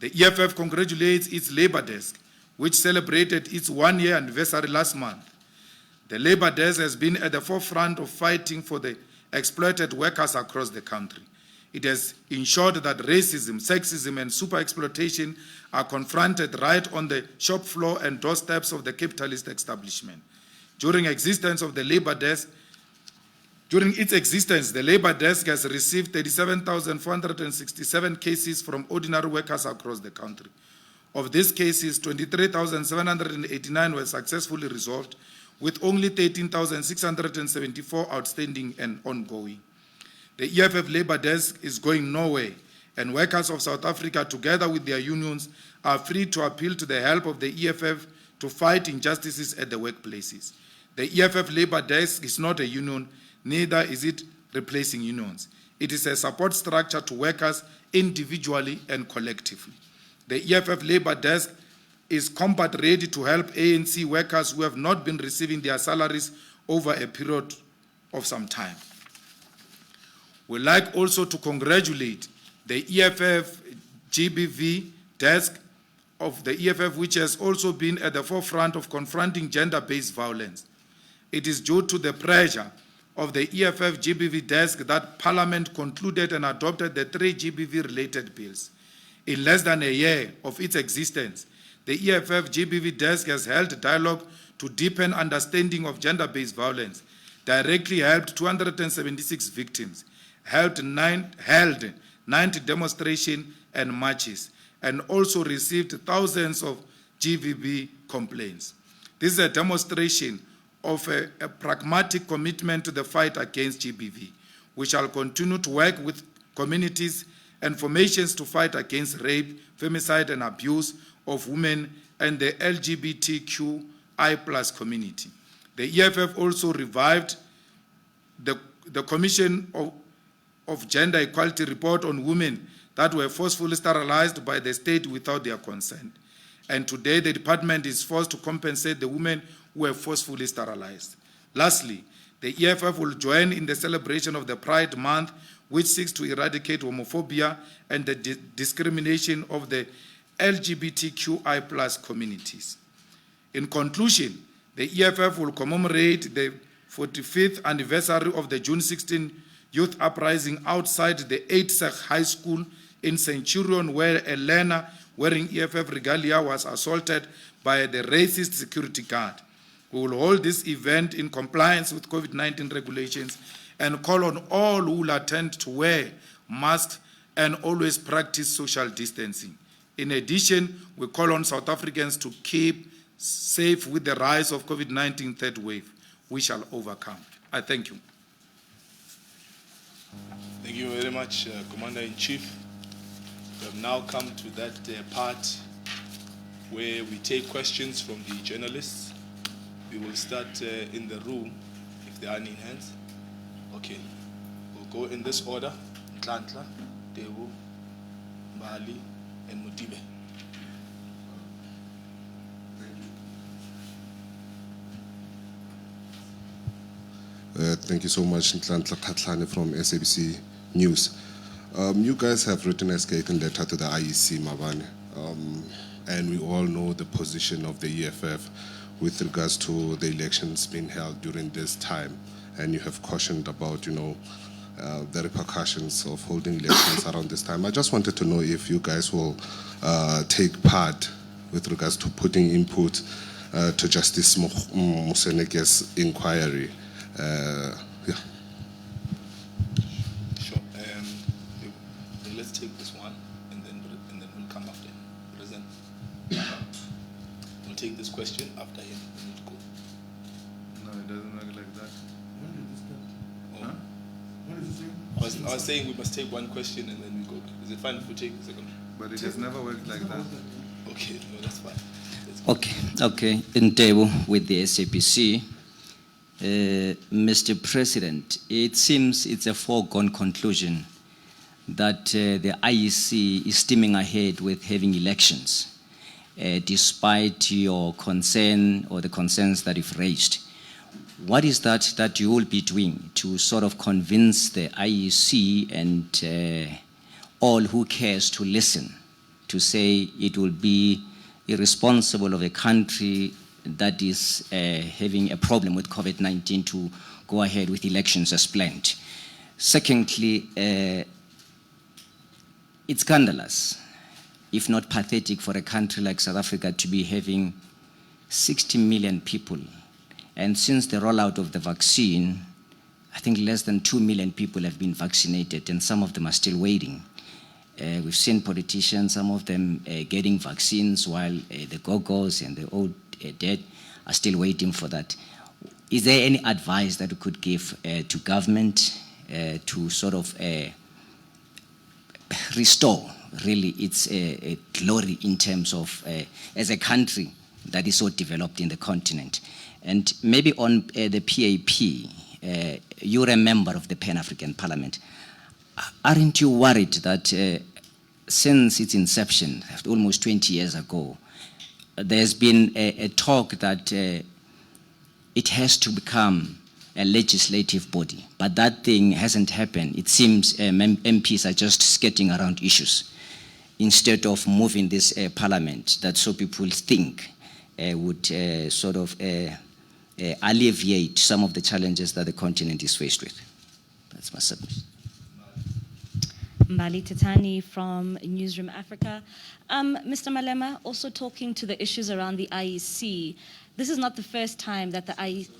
The EFF congratulates its labor desk, which celebrated its 1-year anniversary last month. The labor desk has been at the forefront of fighting for the exploited workers across the country. It has ensured that racism, sexism, and super-exploitation are confronted right on the shop floor and doorsteps of the capitalist establishment. During its existence, the labor desk has received 37,467 cases from ordinary workers across the country. Of these cases, 23,789 were successfully resolved, with only 13,674 outstanding and ongoing. The EFF labor desk is going nowhere, and workers of South Africa, together with their unions, are free to appeal to the help of the EFF to fight injustices at the workplaces. The EFF labor desk is not a union, neither is it replacing unions. It is a support structure to workers individually and collectively. The EFF labor desk is combat ready to help ANC workers who have not been receiving their salaries over a period of some time. We'd like also to congratulate the EFF GBV desk of the EFF, which has also been at the forefront of confronting gender-based violence. It is due to the pressure of the EFF GBV desk that Parliament concluded and adopted the 3 GBV-related bills. In less than a year of its existence, the EFF GBV desk has held dialogue to deepen understanding of gender-based violence, directly helped 276 victims, held 90 demonstrations and marches, and also received thousands of GBV complaints. This is a demonstration of a pragmatic commitment to the fight against GBV. We shall continue to work with communities and formations to fight against rape, femicide, and abuse of women and the LGBTQI+ community. The EFF also revived the Commission of Gender Equality report on women that were forcefully sterilized by the state without their consent. And today the department is forced to compensate the women who were forcefully sterilized. Lastly, the EFF will join in the celebration of the Pride Month, which seeks to eradicate homophobia and the discrimination of the LGBTQI+ communities. In conclusion, the EFF will commemorate the 45th anniversary of the June 16 youth uprising outside the 8th High School in Centurion, where a learner wearing EFF regalia was assaulted by the racist security guard. We will hold this event in compliance with COVID-19 regulations and call on all who will attend to wear masks and always practice social distancing. In addition, we call on South Africans to keep safe with the rise of COVID-19 third wave. We shall overcome. I thank you. Thank you very much, Commander-in-Chief. We have now come to that part where we take questions from the journalists. We will start in the room, if there are any hands. Okay, we'll go in this order. Ntlantla, Dewu, Mbali, and Mutibe. Thank you so much, Ntlantla Katlane from SABC News. You guys have written a scathing letter to the IEC, Mabane, and we all know the position of the EFF with regards to the elections being held during this time, and you have cautioned about, the repercussions of holding elections around this time. I just wanted to know if you guys will take part with regards to putting input to Justice Moseneke's inquiry. Yeah. Sure. Let's take this one, and then we'll come after him. President, we'll take this question after him. And we'll go. No, it doesn't work like that. Oh. I was saying we must take one question and then we go. Is it fine if we take the second? But it has never worked like that. Okay, no, that's fine. Okay. In table with the SAPC. Mr. President, it seems it's a foregone conclusion that the IEC is steaming ahead with having elections, despite your concern or the concerns that you've raised. What is that you will be doing to sort of convince the IEC and all who cares to listen to say it will be irresponsible of a country that is having a problem with COVID-19 to go ahead with elections as planned. Secondly, it's scandalous, if not pathetic, for a country like South Africa to be having 60 million people. And since the rollout of the vaccine, I think less than 2 million people have been vaccinated, and some of them are still waiting. We've seen politicians, some of them getting vaccines, while the go-go's and the old dead are still waiting for that. Is there any advice that we could give to government to sort of restore really its glory in terms of as a country that is so developed in the continent? And maybe on the PAP, you're a member of the Pan-African Parliament. Aren't you worried that since its inception, almost 20 years ago, there's been a talk that it has to become a legislative body, but that thing hasn't happened. It seems MPs are just skirting around issues instead of moving this parliament that so people think would sort of alleviate some of the challenges that the continent is faced with. That's my submission. Mbali Tatani from Newsroom Africa. Mr. Malema, also talking to the issues around the IEC, this is not the first time that the IEC...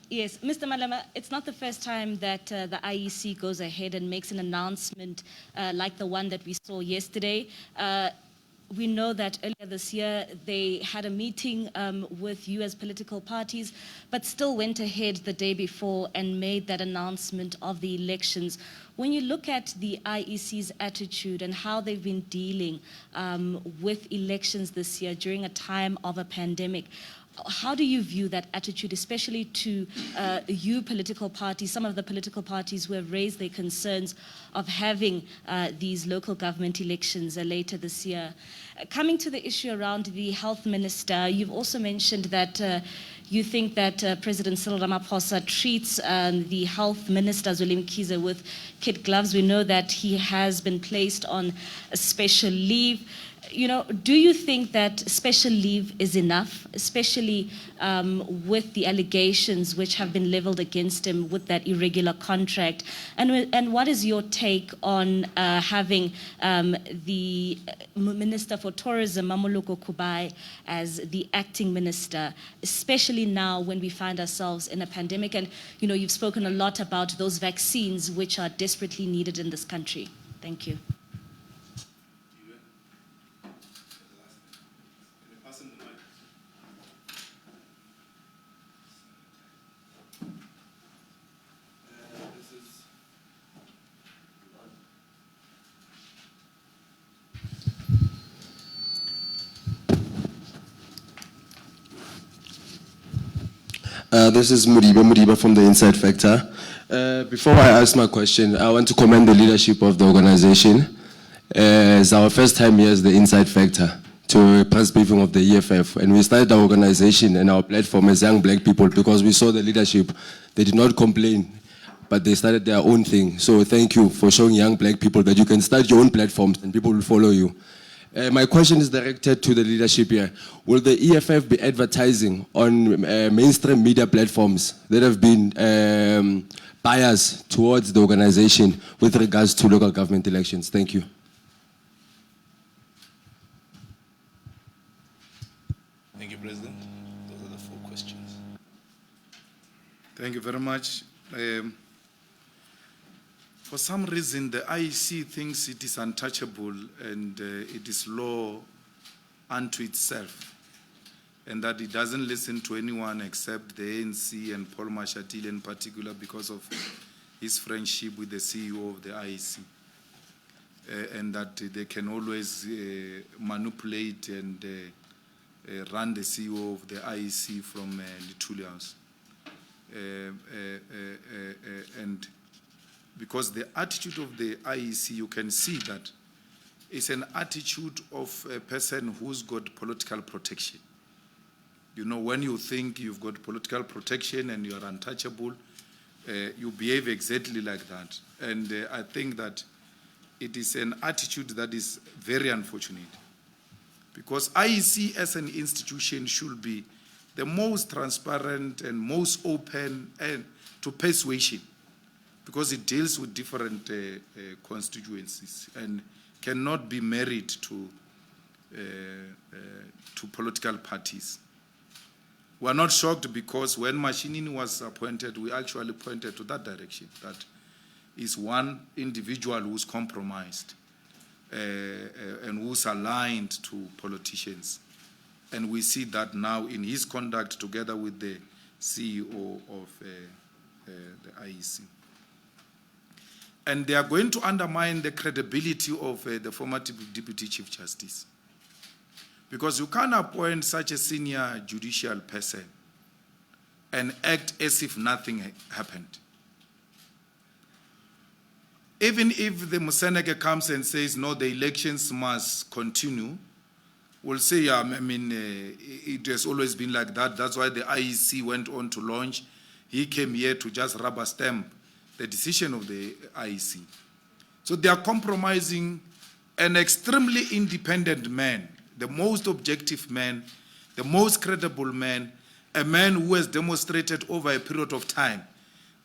Yes, Mr. Malema, it's not the first time that the IEC goes ahead and makes an announcement like the one that we saw yesterday. We know that earlier this year they had a meeting with you as political parties, but still went ahead the day before and made that announcement of the elections. When you look at the IEC's attitude and how they've been dealing with elections this year during a time of a pandemic, how do you view that attitude, especially to you political parties, some of the political parties who have raised their concerns of having these local government elections later this year? Coming to the issue around the health minister, you've also mentioned that you think that President Cyril Ramaphosa treats the health minister, Zweli Mkhize, with kid gloves. We know that he has been placed on a special leave. You know, do you think that special leave is enough, especially with the allegations which have been leveled against him with that irregular contract? And what is your take on having the Minister for Tourism, Mamoloko Kubai, as the acting minister, especially now when we find ourselves in a pandemic? And, you know, you've spoken a lot about those vaccines which are desperately needed in this country. Thank you. This is Mudiba from the Inside Factor. Before I ask my question, I want to commend the leadership of the organization. It's our first time here as the Inside Factor to a press briefing of the EFF. And we started our organization and our platform as young black people because we saw the leadership. They did not complain, but they started their own thing. So thank you for showing young black people that you can start your own platforms and people will follow you. My question is directed to the leadership here. Will the EFF be advertising on mainstream media platforms that have been biased towards the organization with regards to local government elections? Thank you. Thank you, President. Those are the 4 questions. Thank you very much. For some reason, the IEC thinks it is untouchable and it is law unto itself, and that it doesn't listen to anyone except the ANC and Paul Mashatile in particular because of his friendship with the CEO of the IEC, and that they can always manipulate and run the CEO of the IEC from Lituli House. And because the attitude of the IEC, you can see that it's an attitude of a person who's got political protection. You know, when you think you've got political protection and you are untouchable, you behave exactly like that. And I think that it is an attitude that is very unfortunate. Because IEC as an institution should be the most transparent and most open and to persuasion, because it deals with different constituencies and cannot be married to political parties. We are not shocked because when Mashinini was appointed, we actually pointed to that direction. That is one individual who's compromised and who's aligned to politicians. And we see that now in his conduct together with the CEO of the IEC. And they are going to undermine the credibility of the former Deputy Chief Justice. Because you can't appoint such a senior judicial person and act as if nothing happened. Even if the Museneke comes and says, no, the elections must continue, we'll say, yeah, I mean, it has always been like that. That's why the IEC went on to launch. He came here to just rubber stamp the decision of the IEC. So they are compromising an extremely independent man, the most objective man, the most credible man, a man who has demonstrated over a period of time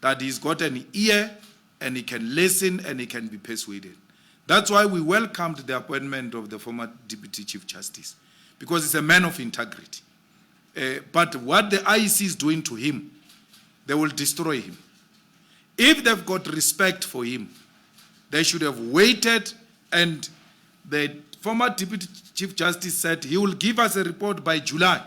that he's got an ear and he can listen and he can be persuaded. That's why we welcomed the appointment of the former Deputy Chief Justice, because he's a man of integrity. But what the IEC is doing to him, they will destroy him. If they've got respect for him, they should have waited, and the former Deputy Chief Justice said he will give us a report by July.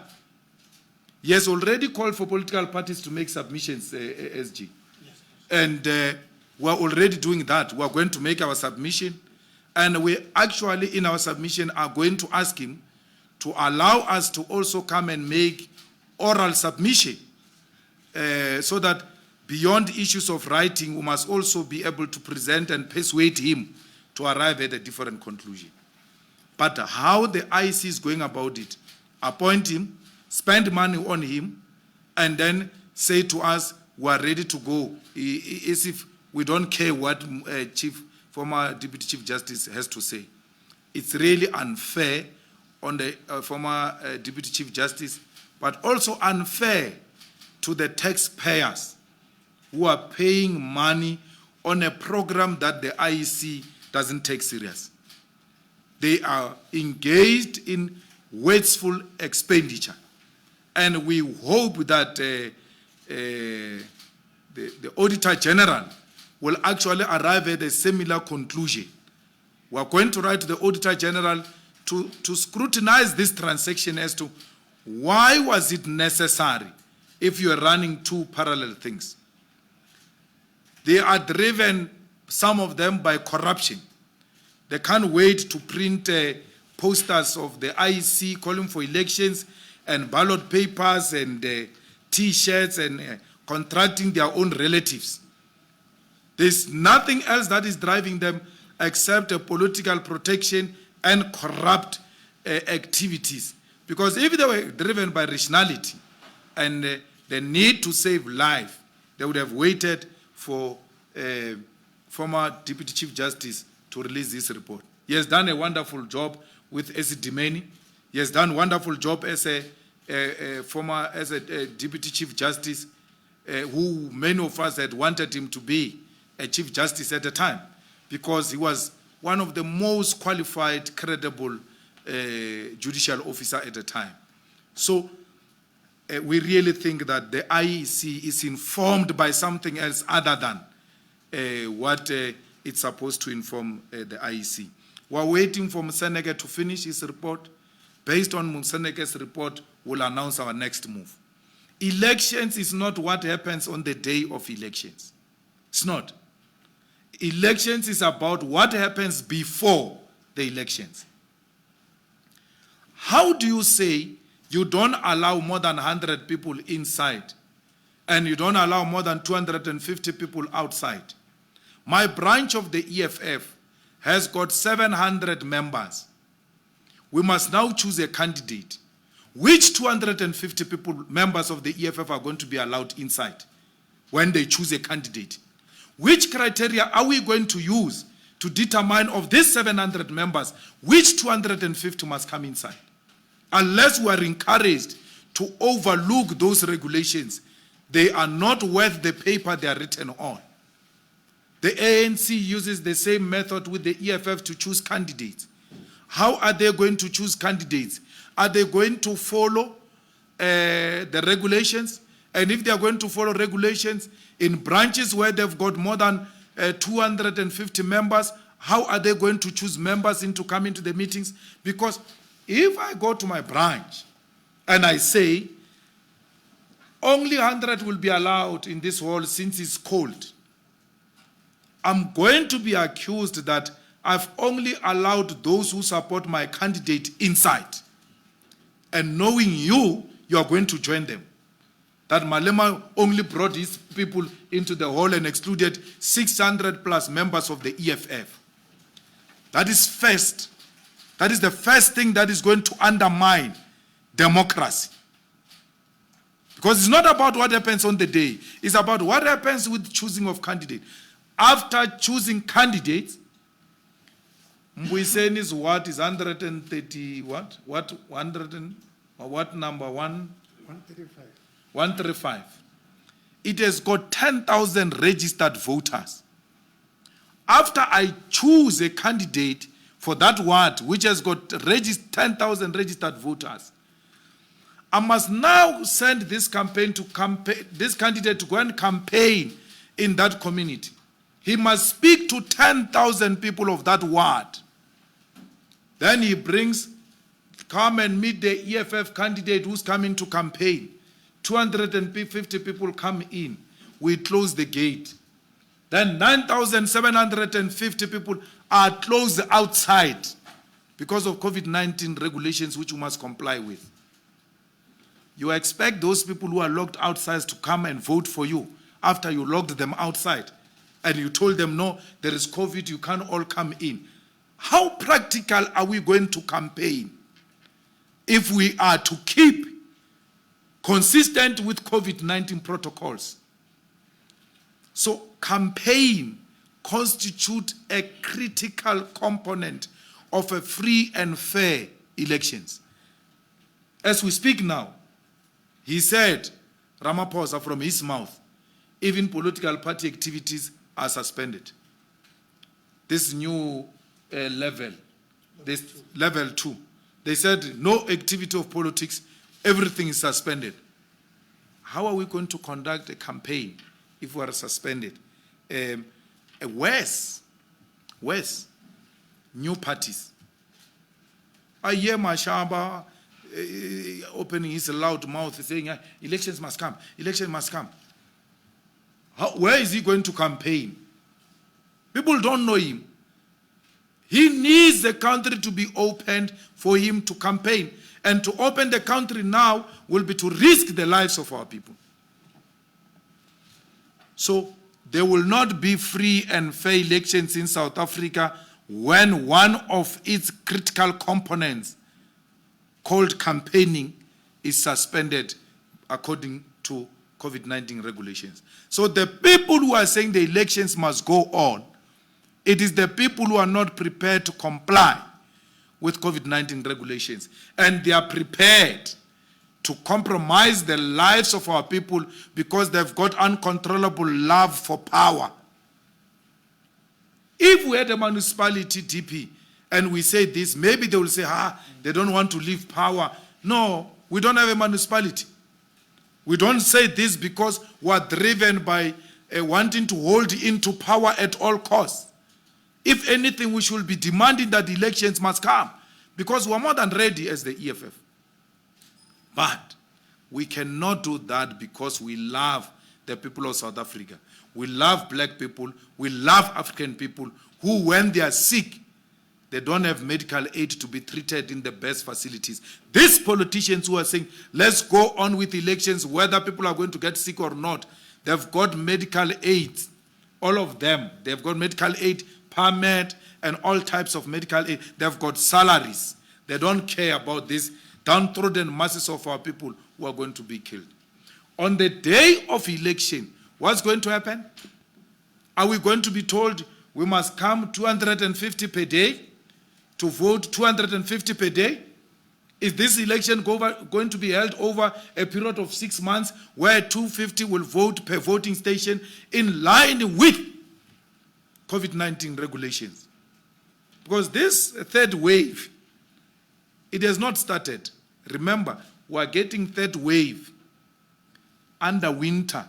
He has already called for political parties to make submissions, SG. Yes. And we're already doing that. We're going to make our submission, and we actually, in our submission, are going to ask him to allow us to also come and make oral submission so that beyond issues of writing, we must also be able to present and persuade him to arrive at a different conclusion. But how the IEC is going about it, appoint him, spend money on him, and then say to us, we are ready to go, as if we don't care what former Deputy Chief Justice has to say. It's really unfair on the former Deputy Chief Justice, but also unfair to the taxpayers who are paying money on a program that the IEC doesn't take serious. They are engaged in wasteful expenditure. And we hope that the Auditor General will actually arrive at a similar conclusion. We are going to write to the Auditor General to scrutinize this transaction as to why was it necessary if you are running two parallel things. They are driven, some of them, by corruption. They can't wait to print posters of the IEC calling for elections and ballot papers and T-shirts and contracting their own relatives. There's nothing else that is driving them except a political protection and corrupt activities. Because if they were driven by rationality and the need to save life, they would have waited for former Deputy Chief Justice to release this report. He has done a wonderful job with S. Dimeni. He has done a wonderful job as a Deputy Chief Justice, who many of us had wanted him to be a Chief Justice at the time, because he was one of the most qualified, credible judicial officer at the time. So we really think that the IEC is informed by something else other than what it's supposed to inform the IEC. We're waiting for Museneke to finish his report. Based on Museneke's report, we'll announce our next move. Elections is not what happens on the day of elections. It's not. Elections is about what happens before the elections. How do you say you don't allow more than 100 people inside and you don't allow more than 250 people outside? My branch of the EFF has got 700 members. We must now choose a candidate. which 250 people, members of the EFF, are going to be allowed inside when they choose a candidate? Which criteria are we going to use to determine of these 700 members, which 250 must come inside? Unless we are encouraged to overlook those regulations, they are not worth the paper they are written on. The ANC uses the same method with the EFF to choose candidates. How are they going to choose candidates? Are they going to follow the regulations? And if they are going to follow regulations in branches where they've got more than 250 members, how are they going to choose members to come into the meetings? Because if I go to my branch and I say, only 100 will be allowed in this hall since it's cold, I'm going to be accused that I've only allowed those who support my candidate inside. And knowing you are going to join them. That Malema only brought his people into the hall and excluded 600 plus members of the EFF. That is first. That is the first thing that is going to undermine democracy. Because it's not about what happens on the day. It's about what happens with choosing of candidates. After choosing candidates, Mbuyiseni is what? Is 130 what? What 100 and or what number? 135. 135. It has got 10,000 registered voters. After I choose a candidate for that ward, which has got 10,000 registered voters, I must now send this candidate to go and campaign in that community. He must speak to 10,000 people of that ward. Then he brings, come and meet the EFF candidate who's coming to campaign. 250 people come in. We close the gate. Then 9,750 people are closed outside because of COVID-19 regulations which you must comply with. You expect those people who are locked outside to come and vote for you after you locked them outside and you told them, no, there is COVID, you can't all come in. How practical are we going to campaign if we are to keep consistent with COVID-19 protocols? So campaign constitutes a critical component of a free and fair elections. As we speak now, he said, Ramaphosa, from his mouth, even political party activities are suspended. This new level, this level 2, they said no activity of politics, everything is suspended. How are we going to conduct a campaign if we are suspended? Worse, new parties. I hear Mashaba opening his loud mouth saying, elections must come, elections must come. Where is he going to campaign? People don't know him. He needs the country to be opened for him to campaign. And to open the country now will be to risk the lives of our people. So there will not be free and fair elections in South Africa when one of its critical components, called campaigning, is suspended according to COVID-19 regulations. So the people who are saying the elections must go on, it is the people who are not prepared to comply with COVID-19 regulations. And they are prepared to compromise the lives of our people because they've got uncontrollable love for power. If we had a municipality DP and we say this, maybe they will say, they don't want to leave power. No, we don't have a municipality. We don't say this because we are driven by wanting to hold into power at all costs. If anything, we should be demanding that elections must come because we are more than ready as the EFF. But we cannot do that because we love the people of South Africa. We love black people. We love African people who, when they are sick, they don't have medical aid to be treated in the best facilities. These politicians who are saying, let's go on with elections, whether people are going to get sick or not, they've got medical aid. All of them. They've got medical aid, permit, and all types of medical aid. They've got salaries. They don't care about this downtrodden masses of our people who are going to be killed. On the day of election, what's going to happen? Are we going to be told we must come 250 per day to vote 250 per day? Is this election going to be held over a period of 6 months where 250 will vote per voting station in line with COVID-19 regulations? Because this third wave, it has not started. Remember, we are getting third wave under winter.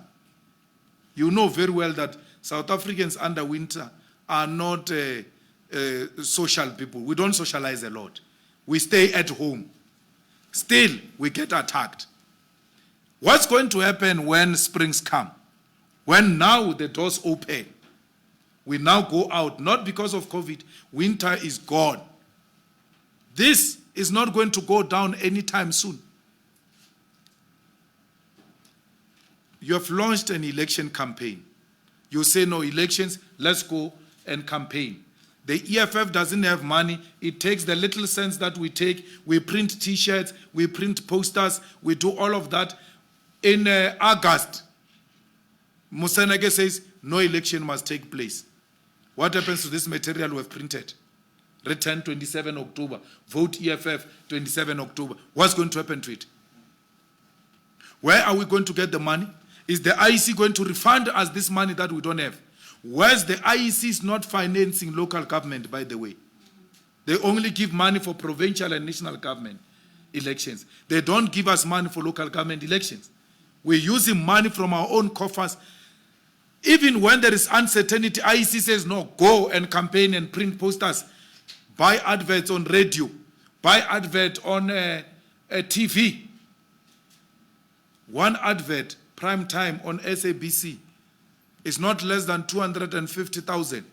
You know very well that South Africans under winter are not social people. We don't socialize a lot. We stay at home. Still, we get attacked. What's going to happen when springs come? When now the doors open, we now go out, not because of COVID, winter is gone. This is not going to go down anytime soon. You have launched an election campaign. You say no elections, let's go and campaign. The EFF doesn't have money. It takes the little cents that we take. We print T-shirts, we print posters, we do all of that. In August, Musenege says no election must take place. What happens to this material we have printed? Return 27 October, vote EFF 27 October. What's going to happen to it? Where are we going to get the money? Is the IEC going to refund us this money that we don't have? Whereas the IEC is not financing local government, by the way. They only give money for provincial and national government elections. They don't give us money for local government elections. We're using money from our own coffers. Even when there is uncertainty, IEC says, no, go and campaign and print posters, buy adverts on radio, buy advert on TV. One advert, prime time on SABC, is not less than 250,000.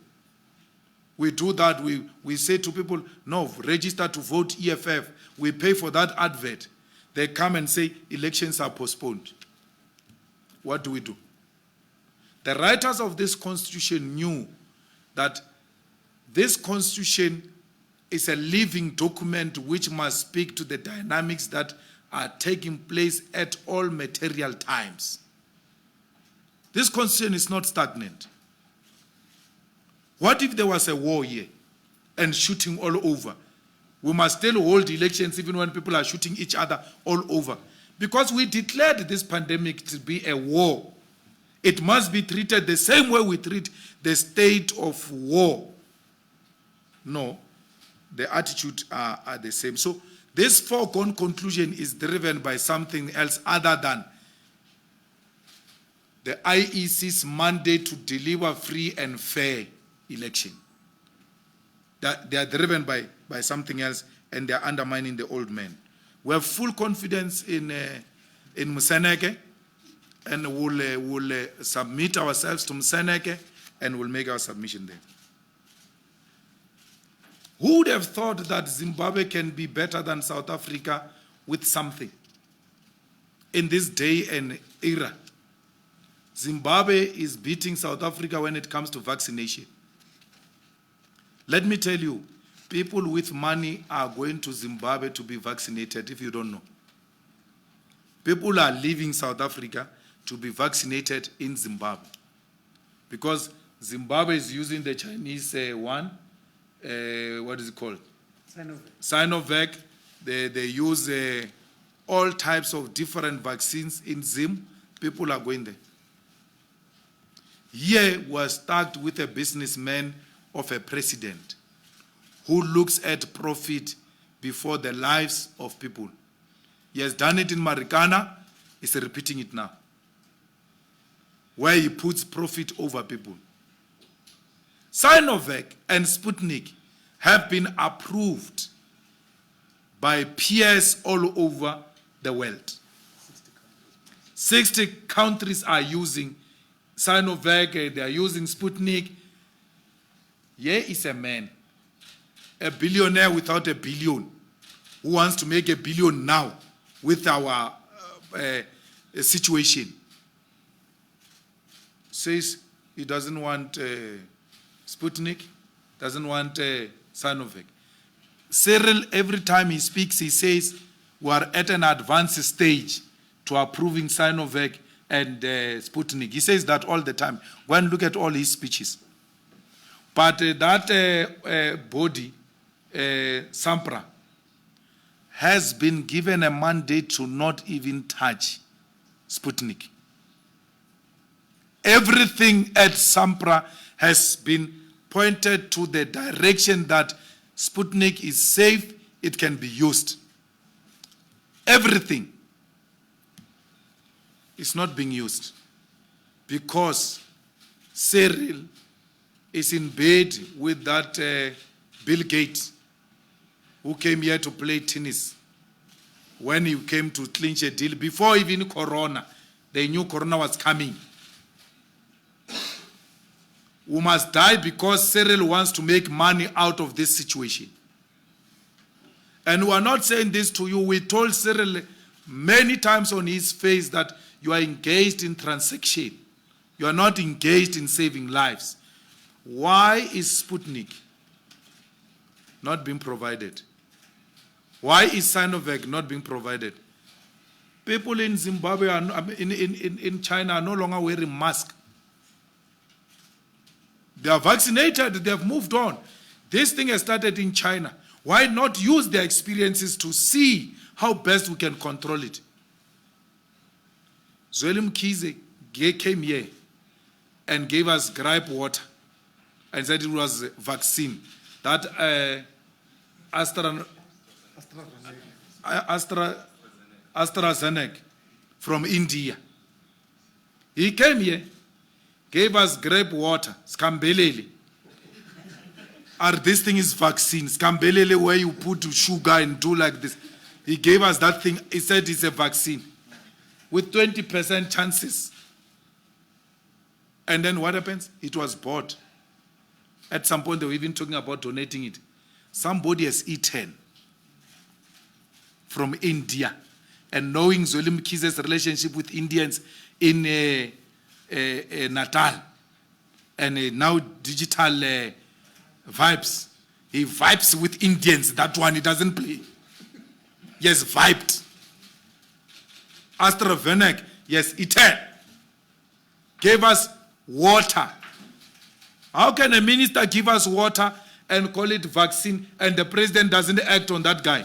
We do that. We say to people, no, register to vote EFF. We pay for that advert. They come and say, elections are postponed. What do? The writers of this constitution knew that this constitution is a living document which must speak to the dynamics that are taking place at all material times. This constitution is not stagnant. What if there was a war here and shooting all over? We must still hold elections even when people are shooting each other all over. Because we declared this pandemic to be a war. It must be treated the same way we treat the state of war. No, the attitudes are the same. So this foregone conclusion is driven by something else other than the IEC's mandate to deliver free and fair election. That they are driven by something else, and they are undermining the old man. We have full confidence in Museneke, and we'll submit ourselves to Museneke, and we'll make our submission there. Who would have thought that Zimbabwe can be better than South Africa with something? In this day and era, Zimbabwe is beating South Africa when it comes to vaccination. Let me tell you, people with money are going to Zimbabwe to be vaccinated, if you don't know. People are leaving South Africa to be vaccinated in Zimbabwe. Because Zimbabwe is using the Chinese one, what is it called? Sinovac. They use all types of different vaccines in Zim. People are going there. Here we're stuck with a businessman of a president who looks at profit before the lives of people. He has done it in Marikana, he's repeating it now, where he puts profit over people. Sinovac and Sputnik have been approved by peers all over the world. 60 countries are using Sinovac, they are using Sputnik. Here is a man, a billionaire without a billion, who wants to make a billion now with our situation. Says he doesn't want Sputnik, doesn't want Sinovac. Cyril, every time he speaks, he says, we are at an advanced stage to approving Sinovac and Sputnik. He says that all the time. Go and look at all his speeches. But that body, SAMPRA, has been given a mandate to not even touch Sputnik. Everything at SAMPRA has been pointed to the direction that Sputnik is safe, it can be used. Everything is not being used because Cyril is in bed with that Bill Gates who came here to play tennis when he came to clinch a deal. Before even Corona, they knew Corona was coming. We must die because Cyril wants to make money out of this situation. And we are not saying this to you. We told Cyril many times on his face that you are engaged in transaction. You are not engaged in saving lives. Why is Sputnik not being provided? Why is Sinovac not being provided? People in Zimbabwe, in China, are no longer wearing masks. They are vaccinated, they have moved on. This thing has started in China. Why not use their experiences to see how best we can control it? Zweli Mkhize came here and gave us gripe water and said it was a vaccine. That AstraZeneca from India. He came here, gave us grape water, skambelele. Or this thing is vaccine, skambelele, where you put sugar and do like this. He gave us that thing, he said it's a vaccine with 20% chances. And then what happens? It was bought. At some point they were even talking about donating it. Somebody has eaten from India, and knowing Zweli Mkhize's relationship with Indians in Natal, and now digital vibes. He vibes with Indians. That one, he doesn't play. Yes, vibed. AstraZeneca, yes, eaten. Gave us water. How can a minister give us water and call it vaccine and the president doesn't act on that guy?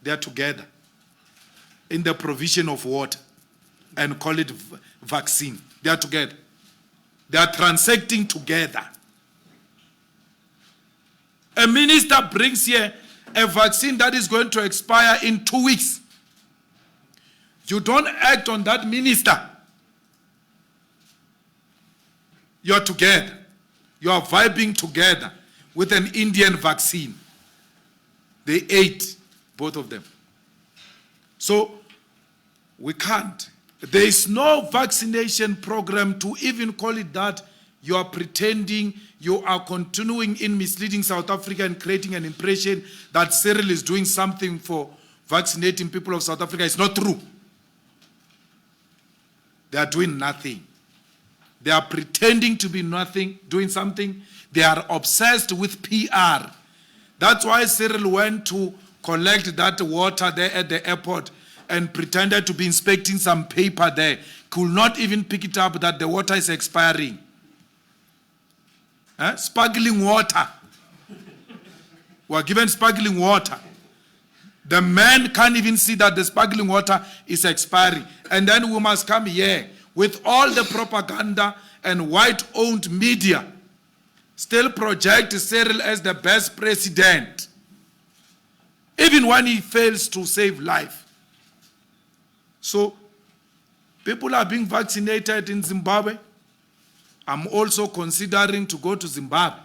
They are together in the provision of water and call it vaccine. They are together. They are transacting together. A minister brings here a vaccine that is going to expire in 2 weeks. You don't act on that minister. You are together. You are vibing together with an Indian vaccine. They ate, both of them. So, we can't. There is no vaccination program to even call it that. You are pretending, you are continuing in misleading South Africa and creating an impression that Cyril is doing something for vaccinating people of South Africa. It's not true. They are doing nothing. They are pretending to be nothing, doing something. They are obsessed with PR. That's why Cyril went to collect that water there at the airport and pretended to be inspecting some paper there. Could not even pick it up that the water is expiring. Sparkling water. We are given sparkling water. The man can't even see that the sparkling water is expiring. And then we must come here with all the propaganda and white-owned media still project Cyril as the best president, even when he fails to save life. So, people are being vaccinated in Zimbabwe. I'm also considering to go to Zimbabwe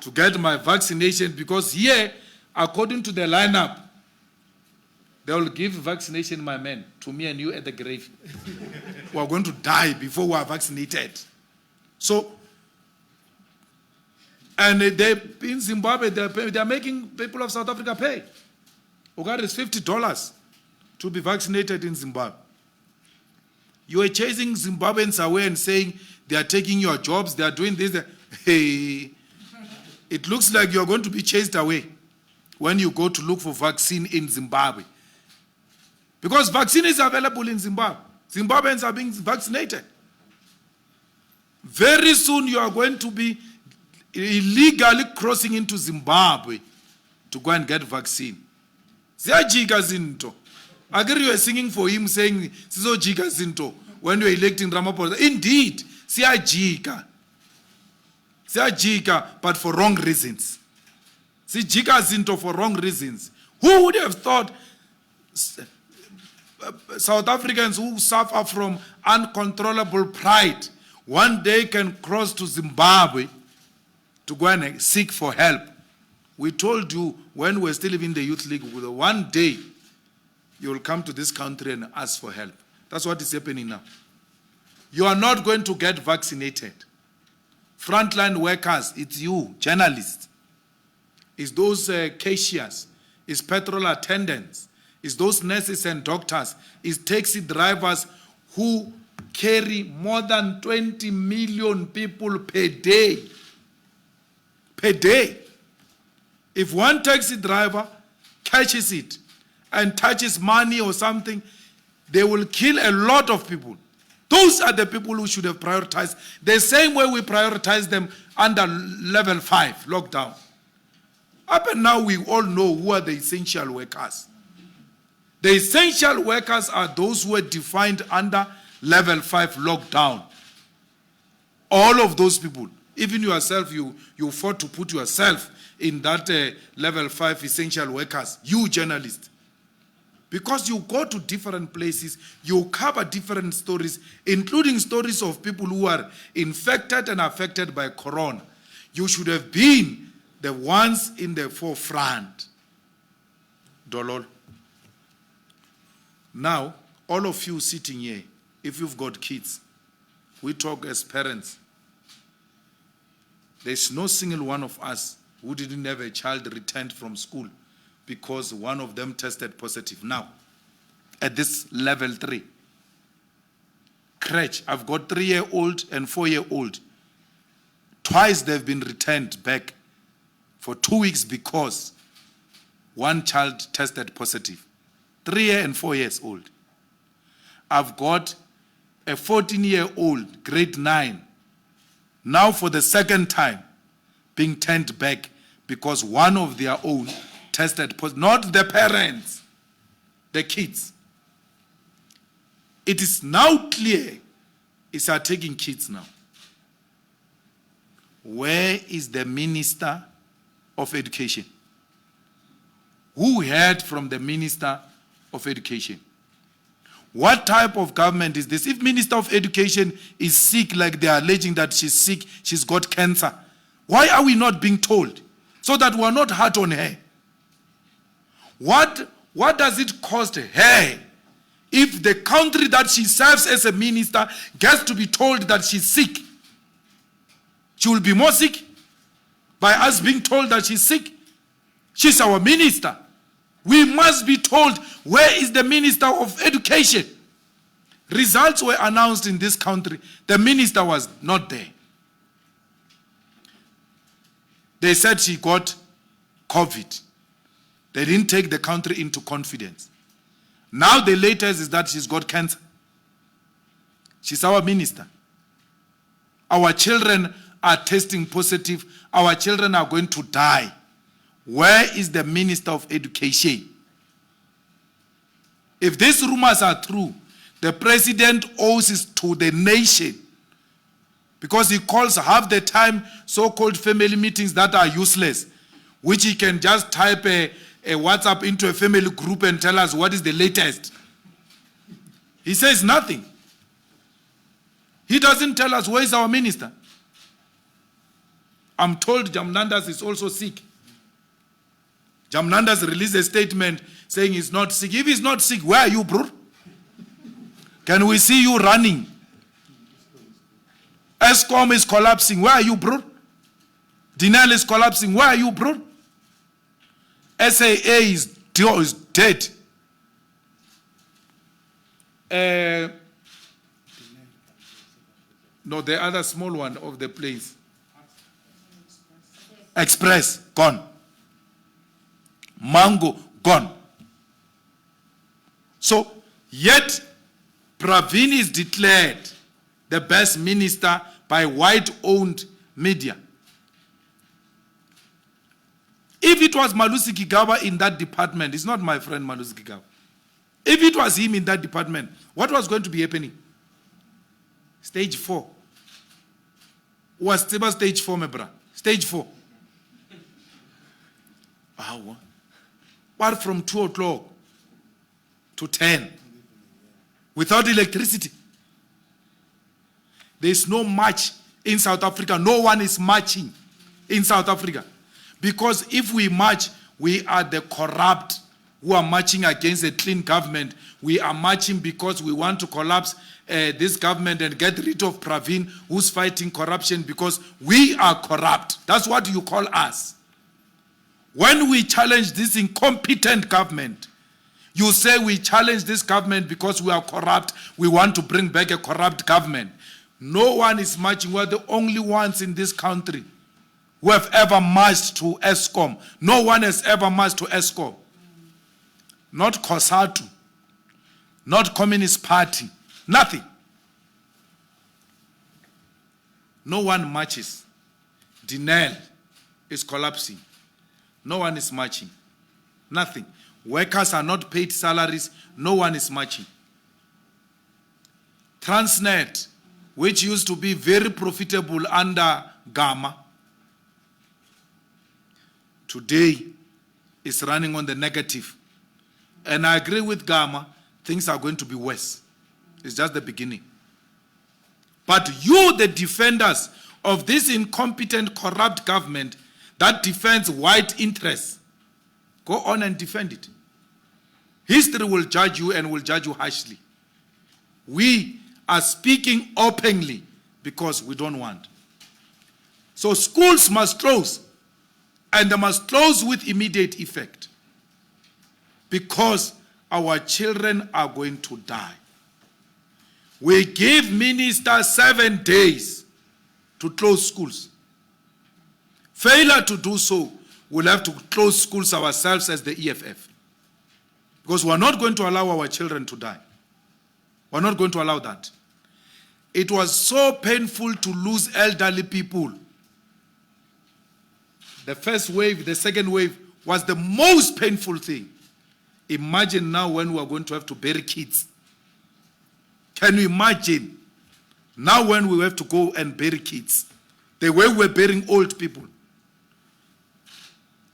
to get my vaccination, because here, according to the lineup, they will give vaccination, my man, to me and you at the grave. We are going to die before we are vaccinated. So, and in Zimbabwe, they are making people of South Africa pay. Ugar is $50 to be vaccinated in Zimbabwe. You are chasing Zimbabweans away and saying they are taking your jobs, they are doing this. Hey, it looks like you are going to be chased away. when you go to look for vaccine in Zimbabwe. Because vaccine is available in Zimbabwe. Zimbabweans are being vaccinated. Very soon you are going to be illegally crossing into Zimbabwe to go and get vaccine. Siyajika zinto. Agree you are singing for him saying sizojika zinto when you are electing Ramaphosa. Indeed, siyajika. Siyajika, but for wrong reasons. Sijika zinto for wrong reasons. Who would have thought South Africans who suffer from uncontrollable pride one day can cross to Zimbabwe to go and seek for help? We told you when we were still in the Youth League, one day you will come to this country and ask for help. That's what is happening now. You are not going to get vaccinated. Frontline workers, it's you, journalists. It's those cashiers. It's petrol attendants. It's those nurses and doctors. It's taxi drivers who carry more than 20 million people per day. Per day. If one taxi driver catches it and touches money or something, they will kill a lot of people. Those are the people who should have prioritized the same way we prioritize them under level 5 lockdown. Up and now we all know who are the essential workers. The essential workers are those who are defined under level 5 lockdown. All of those people, even yourself, you fought to put yourself in that level 5 essential workers, you journalists. Because you go to different places, you cover different stories, including stories of people who are infected and affected by corona. You should have been the ones in the forefront. Dolol. Now, all of you sitting here, if you've got kids, we talk as parents. There's no single one of us who didn't have a child returned from school because one of them tested positive. Now, at this level 3, crèche, I've got 3-year-old and 4-year-old. Twice they've been returned back for 2 weeks because one child tested positive. 3 and 4 years old. I've got a 14-year-old, grade 9, now for the second time being turned back because one of their own tested positive. Not the parents, the kids. It is now clear it's are taking kids now. Where is the Minister of Education? Who heard from the Minister of Education? What type of government is this? If Minister of Education is sick, like they are alleging that she's sick, she's got cancer, why are we not being told? So that we are not hard on her. What does it cost her if the country that she serves as a minister gets to be told that she's sick? She will be more sick by us being told that she's sick. She's our minister. We must be told, where is the Minister of Education? Results were announced in this country. The minister was not there. They said she got COVID. They didn't take the country into confidence. Now the latest is that she's got cancer. She's our minister. Our children are testing positive. Our children are going to die. Where is the Minister of Education? If these rumors are true, the president owes it to the nation, because he calls half the time so-called family meetings that are useless, which he can just type a WhatsApp into a family group and tell us what is the latest. He says nothing. He doesn't tell us where is our minister. I'm told Jamnandas is also sick. Jamnandas released a statement saying he's not sick. If he's not sick, where are you, bro? Can we see you running? ESCOM is collapsing. Where are you, bro? Dinel is collapsing. Where are you, bro? SAA is dead. No, the other small one of the place. Express, gone. Mango, gone. So, yet, Pravin is declared the best minister by white-owned media. If it was Malusi Gigaba in that department, it's not my friend Malusi Gigaba. If it was him in that department, what was going to be happening? Stage 4. Was Tiba stage 4, my brother? Stage 4. Wow. What from 2 o'clock to 10? Without electricity. There is no march in South Africa. No one is marching in South Africa. Because if we march, we are the corrupt who are marching against a clean government. We are marching because we want to collapse this government and get rid of Pravin, who's fighting corruption, because we are corrupt. That's what you call us. When we challenge this incompetent government, you say we challenge this government because we are corrupt. We want to bring back a corrupt government. No one is marching. We're the only ones in this country who have ever marched to ESCOM. No one has ever marched to ESCOM. Not COSATU, not Communist Party, nothing. No one marches. Dinel is collapsing. No one is marching. Nothing. Workers are not paid salaries. No one is marching. Transnet, which used to be very profitable under Gamma, today is running on the negative. And I agree with Gamma, things are going to be worse. It's just the beginning. But you, the defenders of this incompetent, corrupt government that defends white interests, go on and defend it. History will judge you and will judge you harshly. We are speaking openly because we don't want. So schools must close, and they must close with immediate effect, because our children are going to die. We give ministers 7 days to close schools. Failure to do so, we'll have to close schools ourselves as the EFF. Because we're not going to allow our children to die. We're not going to allow that. It was so painful to lose elderly people. The first wave, the second wave was the most painful thing. Imagine now when we are going to have to bury kids. Can you imagine? Now when we have to go and bury kids, the way we're burying old people.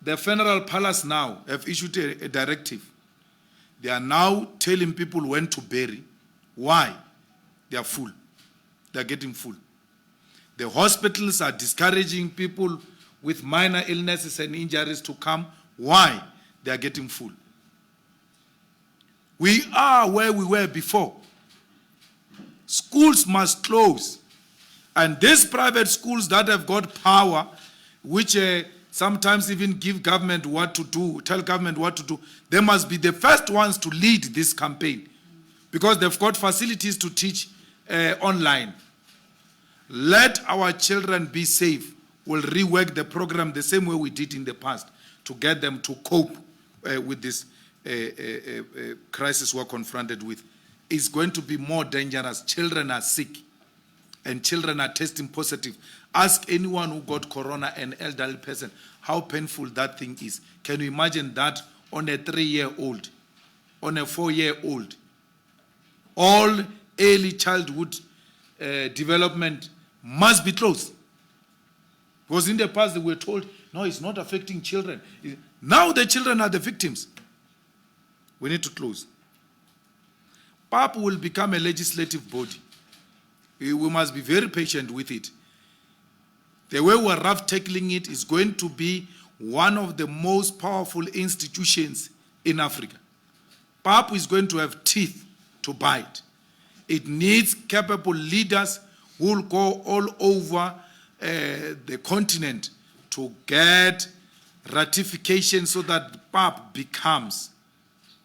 The funeral palace now have issued a directive. They are now telling people when to bury. Why? They are full. They are getting full. The hospitals are discouraging people with minor illnesses and injuries to come. Why? They are getting full. We are where we were before. Schools must close. And these private schools that have got power, which sometimes even give government what to do, tell government what to do, they must be the first ones to lead this campaign, because they've got facilities to teach online. Let our children be safe. We'll rework the program the same way we did in the past to get them to cope with this crisis we're confronted with. It's going to be more dangerous. Children are sick and children are testing positive. Ask anyone who got corona, an elderly person, how painful that thing is. Can you imagine that on a 3-year-old, on a 4-year-old? All early childhood development must be closed. Because in the past they were told, no, it's not affecting children. Now the children are the victims. We need to close. PAP will become a legislative body. We must be very patient with it. The way we're rough tackling it is going to be one of the most powerful institutions in Africa. PAP is going to have teeth to bite. It needs capable leaders who will go all over the continent to get ratification so that PAP becomes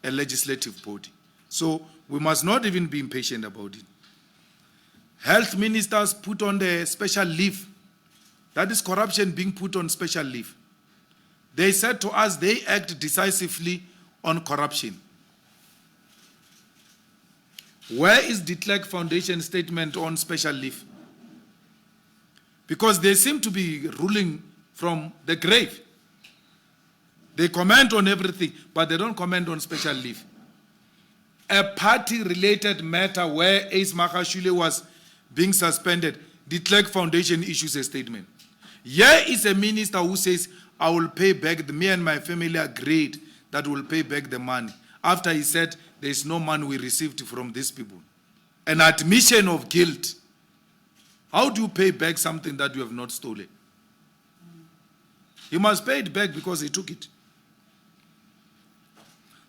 a legislative body. So we must not even be impatient about it. Health ministers put on the special leave. That is corruption being put on special leave. They said to us they act decisively on corruption. Where is the Clerk Foundation statement on special leave? Because they seem to be ruling from the grave. They comment on everything, but they don't comment on special leave. A party-related matter where Ace Makashule was being suspended, the Clerk Foundation issues a statement. Here is a minister who says, I will pay back, me and my family agreed that we'll pay back the money. After he said, there is no money we received from these people. An admission of guilt. How do you pay back something that you have not stolen? You must pay it back because he took it.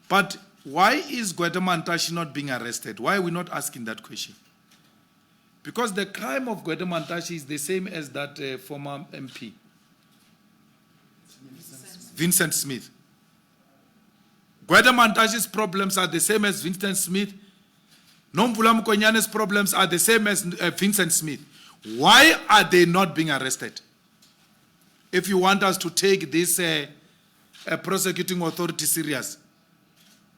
But why is Gwede Mantashe not being arrested? Why are we not asking that question? Because the crime of Gwede Mantashe is the same as that former MP. Vincent Smith. Gwede Mantashe's problems are the same as Vincent Smith. Nomvula Mukonyane's problems are the same as Vincent Smith. Why are they not being arrested? If you want us to take this prosecuting authority serious,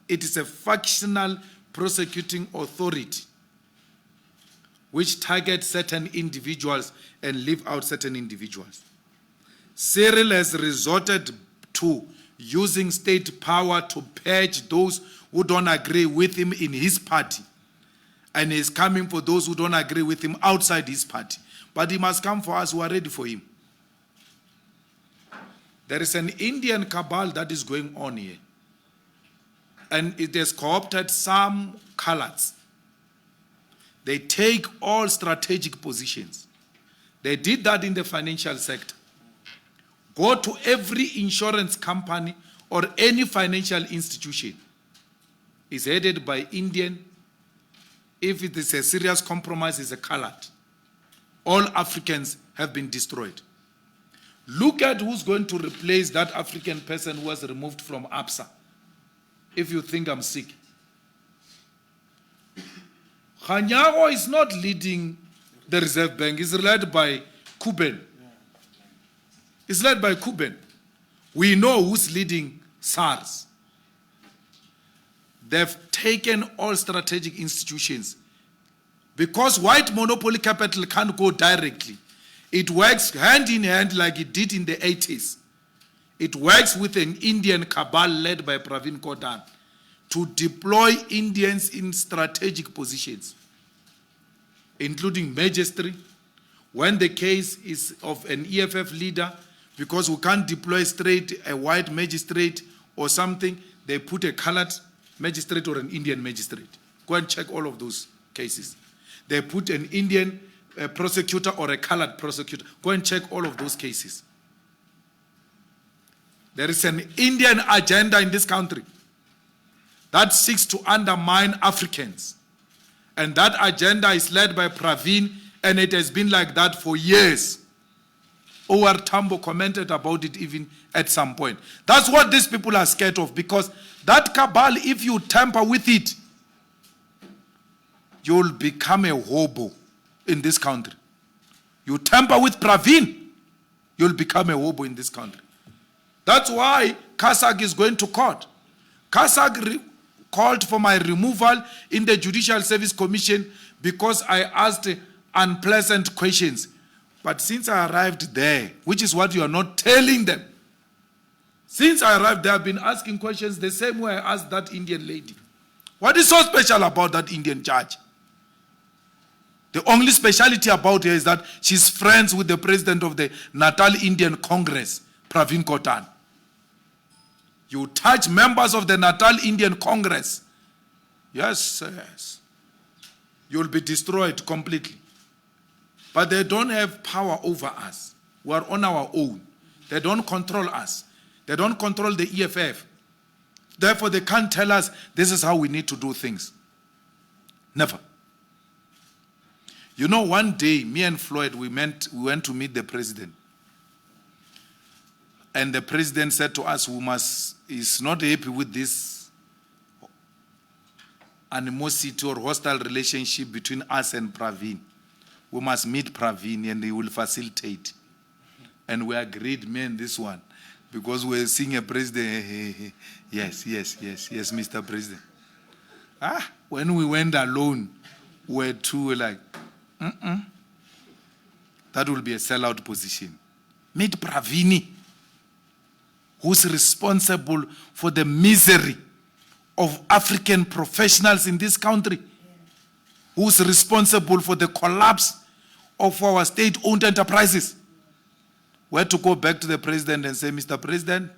it is a factional prosecuting authority which targets certain individuals and leave out certain individuals. Cyril has resorted to using state power to purge those who don't agree with him in his party, and is coming for those who don't agree with him outside his party. But he must come for us who are ready for him. There is an Indian cabal that is going on here, and it has co-opted some colors. They take all strategic positions. They did that in the financial sector. Go to every insurance company or any financial institution. It's headed by Indian. If it is a serious compromise, it's a colored. All Africans have been destroyed. Look at who's going to replace that African person who was removed from ABSA. If you think I'm sick. Khanyago is not leading the Reserve Bank. It's led by Kuben. It's led by Kuben. We know who's leading SARS. They've taken all strategic institutions. Because white monopoly capital can't go directly. It works hand in hand like it did in the 80s. It works with an Indian cabal led by Pravin Gordhan to deploy Indians in strategic positions, including magistrate. When the case is of an EFF leader, because we can't deploy straight a white magistrate or something, they put a colored magistrate or an Indian magistrate. Go and check all of those cases. They put an Indian prosecutor or a colored prosecutor. Go and check all of those cases. There is an Indian agenda in this country that seeks to undermine Africans. And that agenda is led by Pravin, and it has been like that for years. O.R. Tambo commented about it even at some point. That's what these people are scared of, because that cabal, if you tamper with it, you'll become a hobo in this country. You tamper with Pravin, you'll become a hobo in this country. That's why Kasag is going to court. Kasag called for my removal in the Judicial Service Commission because I asked unpleasant questions. But since I arrived there, which is what you are not telling them, since I arrived there, I've been asking questions the same way I asked that Indian lady. What is so special about that Indian judge? The only speciality about her is that she's friends with the president of the Natal Indian Congress, Pravin Gordhan. You touch members of the Natal Indian Congress, yes, you'll be destroyed completely. But they don't have power over us. We are on our own. They don't control us. They don't control the EFF. Therefore, they can't tell us this is how we need to do things. Never. You know, one day, me and Floyd, we went to meet the president. And the president said to us, he's not happy with this animosity or hostile relationship between us and Pravin. We must meet Pravin and he will facilitate. And we agreed, me and this one, Because we're seeing a president. Yes, Mr. President. When we went alone, we're too like, that will be a sellout position. Meet Pravini, who's responsible for the misery of African professionals in this country, who's responsible for the collapse of our state-owned enterprises. We had to go back to the president and say, Mr. President,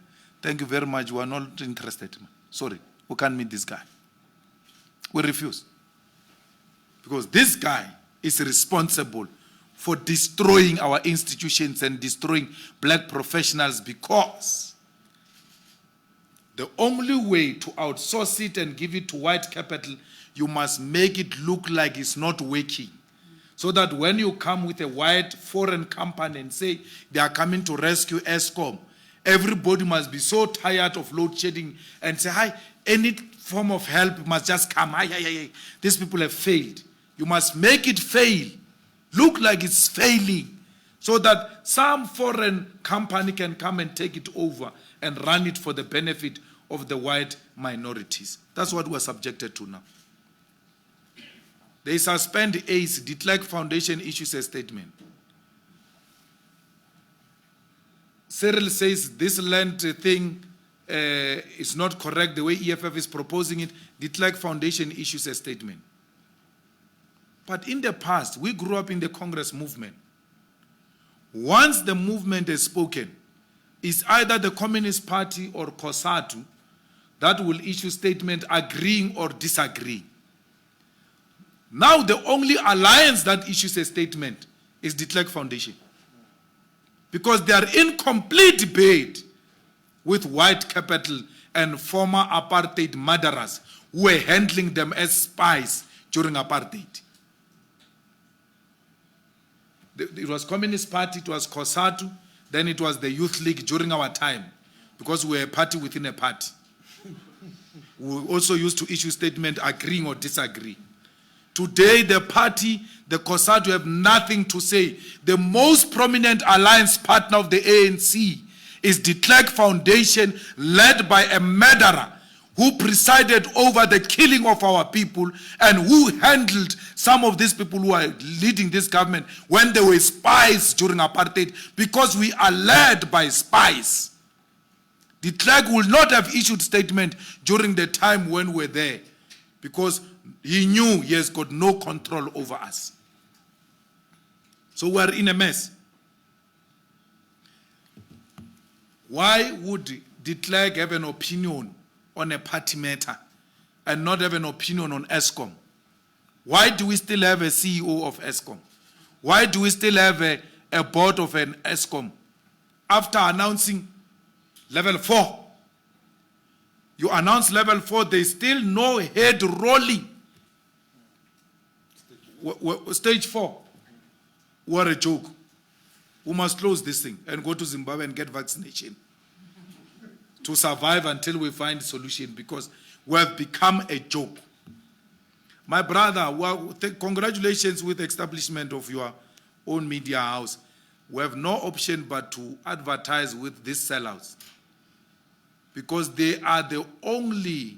thank you very much, we are not interested. Sorry, we can't meet this guy. We refuse. Because this guy is responsible for destroying our institutions and destroying black professionals, because the only way to outsource it and give it to white capital, you must make it look like it's not working. So that when you come with a white foreign company and say they are coming to rescue ESCOM, everybody must be so tired of load shedding and say, hi, any form of help must just come. Hi. These people have failed. You must make it fail, look like it's failing, so that some foreign company can come and take it over and run it for the benefit of the white minorities. That's what we're subjected to now. They suspend ACE. De Klerk Foundation issues a statement. Cyril says this land thing is not correct the way EFF is proposing it. De Klerk Foundation issues a statement. But in the past, we grew up in the Congress movement. Once the movement has spoken, it's either the Communist Party or COSATU that will issue statement agreeing or disagreeing. Now the only alliance that issues a statement is De Klerk Foundation, because they are in complete debate with white capital and former apartheid murderers who were handling them as spies during apartheid. It was Communist Party, it was COSATU, then it was the Youth League during our time, because we were a party within a party. We also used to issue statement agreeing or disagree. Today, the party, the COSATU, have nothing to say. The most prominent alliance partner of the ANC is De Klerk Foundation, led by a murderer who presided over the killing of our people and who handled some of these people who are leading this government when they were spies during apartheid, because we are led by spies. De Klerk will not have issued statement during the time when we're there, because he knew he has got no control over us. So we're in a mess. Why would De Klerk have an opinion on a party matter and not have an opinion on ESCOM? Why do we still have a CEO of ESCOM? Why do we still have a board of an ESCOM? After announcing level 4, you announce level 4, there's still no head rolling. Stage 4. What a joke. We must close this thing and go to Zimbabwe and get vaccination to survive until we find a solution, because we have become a joke. My brother, well, congratulations with the establishment of your own media house. We have no option but to advertise with these sellouts, because they are the only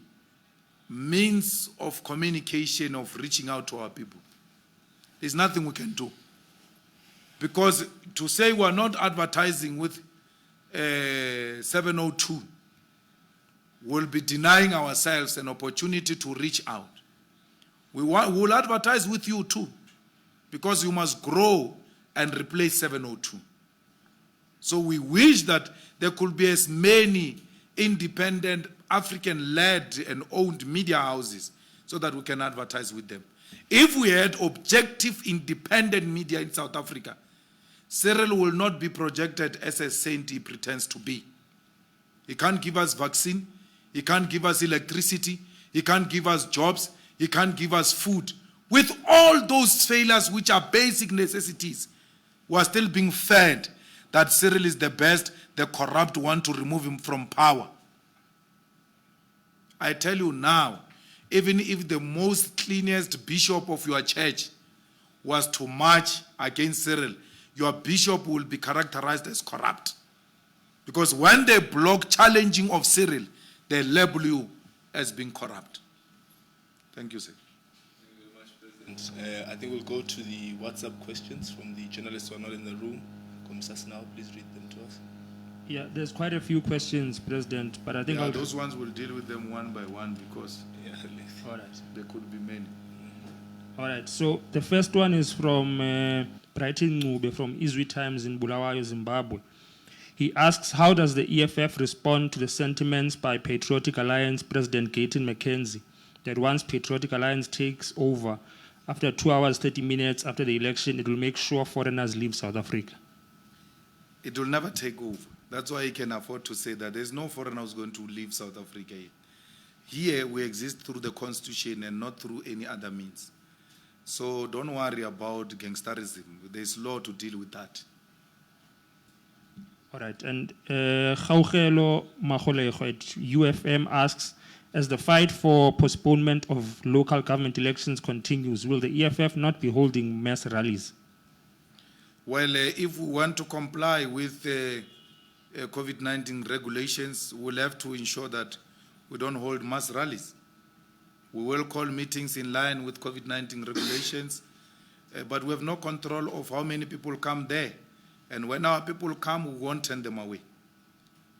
means of communication, of reaching out to our people. There's nothing we can do. Because to say we're not advertising with 702 will be denying ourselves an opportunity to reach out. We will advertise with you too, because you must grow and replace 702. So we wish that there could be as many independent, African-led and owned media houses so that we can advertise with them. If we had objective, independent media in South Africa, Cyril will not be projected as a saint he pretends to be. He can't give us vaccine, he can't give us electricity, he can't give us jobs, he can't give us food. With all those failures, which are basic necessities, we are still being fed that Cyril is the best, the corrupt one, to remove him from power. I tell you now, even if the most cleanest bishop of your church was to march against Cyril, your bishop will be characterized as corrupt, Because when they block challenging of Cyril, they label you as being corrupt. Thank you, sir. Thank you very much, President. I think we'll go to the WhatsApp questions from the journalists who are not in the room. Commissioner now, please read them to us. Yeah, there's quite a few questions, President, but I think Those ones we'll deal with them one by one because all right. there could be many. All right, so the first one is from Brighton Ngube from Izwi Times in Bulawayo, Zimbabwe. He asks, how does the EFF respond to the sentiments by Patriotic Alliance President Gayton McKenzie that once Patriotic Alliance takes over, after 2 hours, 30 minutes after the election, it will make sure foreigners leave South Africa? It will never take over. That's why he can afford to say that there's no foreigner who's going to leave South Africa. Here we exist through the Constitution and not through any other means. So don't worry about gangsterism. There's law to deal with that. All right, and Gaugelo Magolego at UFM asks, as the fight for postponement of local government elections continues, will the EFF not be holding mass rallies? Well, if we want to comply with COVID-19 regulations, we'll have to ensure that we don't hold mass rallies. We will call meetings in line with COVID-19 regulations, but we have no control of how many people come there. And when our people come, we won't turn them away.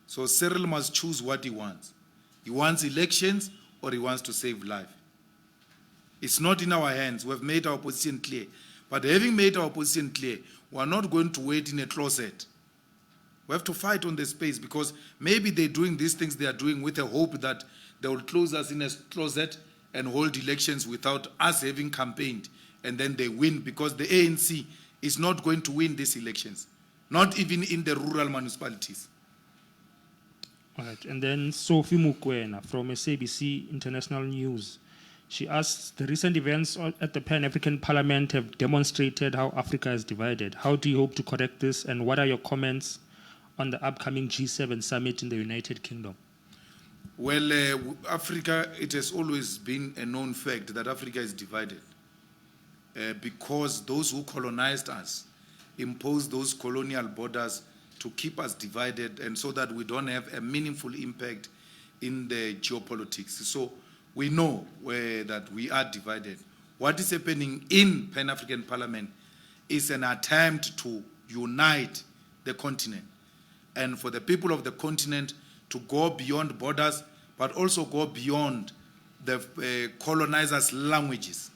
So Cyril must choose what he wants. He wants elections or he wants to save life. It's not in our hands. We have made our position clear. But having made our position clear, we are not going to wait in a closet. We have to fight on the space because maybe they're doing these things they are doing with a hope that they will close us in a closet and hold elections without us having campaigned. And then they win because the ANC is not going to win these elections, not even in the rural municipalities. All right, and then Sophie Mukwena from SABC International News. She asks, the recent events at the Pan-African Parliament have demonstrated how Africa is divided. How do you hope to correct this, and what are your comments on the upcoming G7 summit in the United Kingdom? Well, Africa, it has always been a known fact that Africa is divided because those who colonized us imposed those colonial borders to keep us divided and so that we don't have a meaningful impact in the geopolitics. So we know that we are divided. What is happening in Pan-African Parliament is an attempt to unite the continent and for the people of the continent to go beyond borders, but also go beyond the colonizers' languages.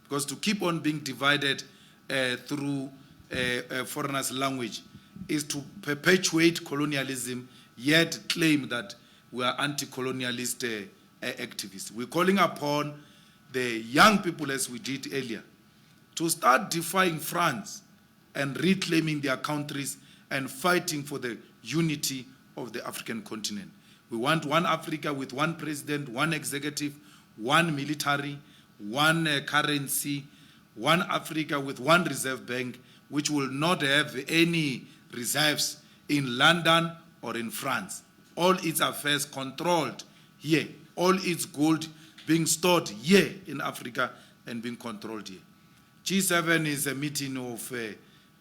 Because to keep on being divided through a foreigner's language is to perpetuate colonialism, yet claim that we are anti-colonialist activists. We're calling upon the young people, as we did earlier, to start defying France and reclaiming their countries and fighting for the unity of the African continent. We want one Africa with one president, one executive, one military, one currency, one Africa with one reserve bank, which will not have any reserves in London or in France. All its affairs controlled here. All its gold being stored here in Africa and being controlled here. G7 is a meeting of the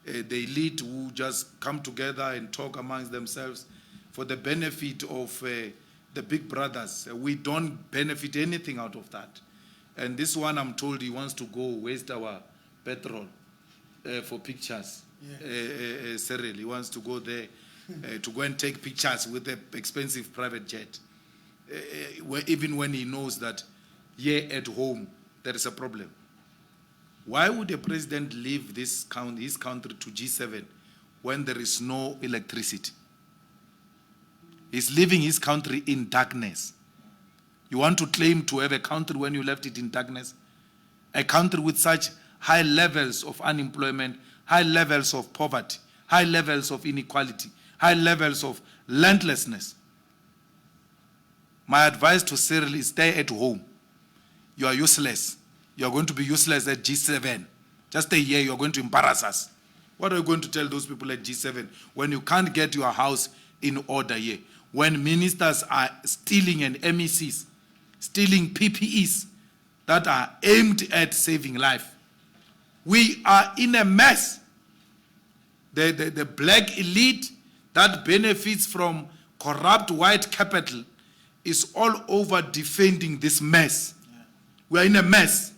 elite who just come together and talk amongst themselves for the benefit of the big brothers. We don't benefit anything out of that. And this one, I'm told he wants to go waste our petrol for pictures. Cyril, he wants to go there to go and take pictures with an expensive private jet. Even when he knows that here at home there is a problem. Why would a president leave his country to G7 when there is no electricity? He's leaving his country in darkness. You want to claim to have a country when you left it in darkness? A country with such high levels of unemployment, high levels of poverty, high levels of inequality, high levels of landlessness. My advice to Cyril is stay at home. You are useless. You are going to be useless at G7. Just stay here, you are going to embarrass us. What are you going to tell those people at G7 when you can't get your house in order here? When ministers are stealing and MECs, stealing PPEs that are aimed at saving life. We are in a mess. The black elite, that benefits from corrupt white capital is all over defending this mess. We are in a mess.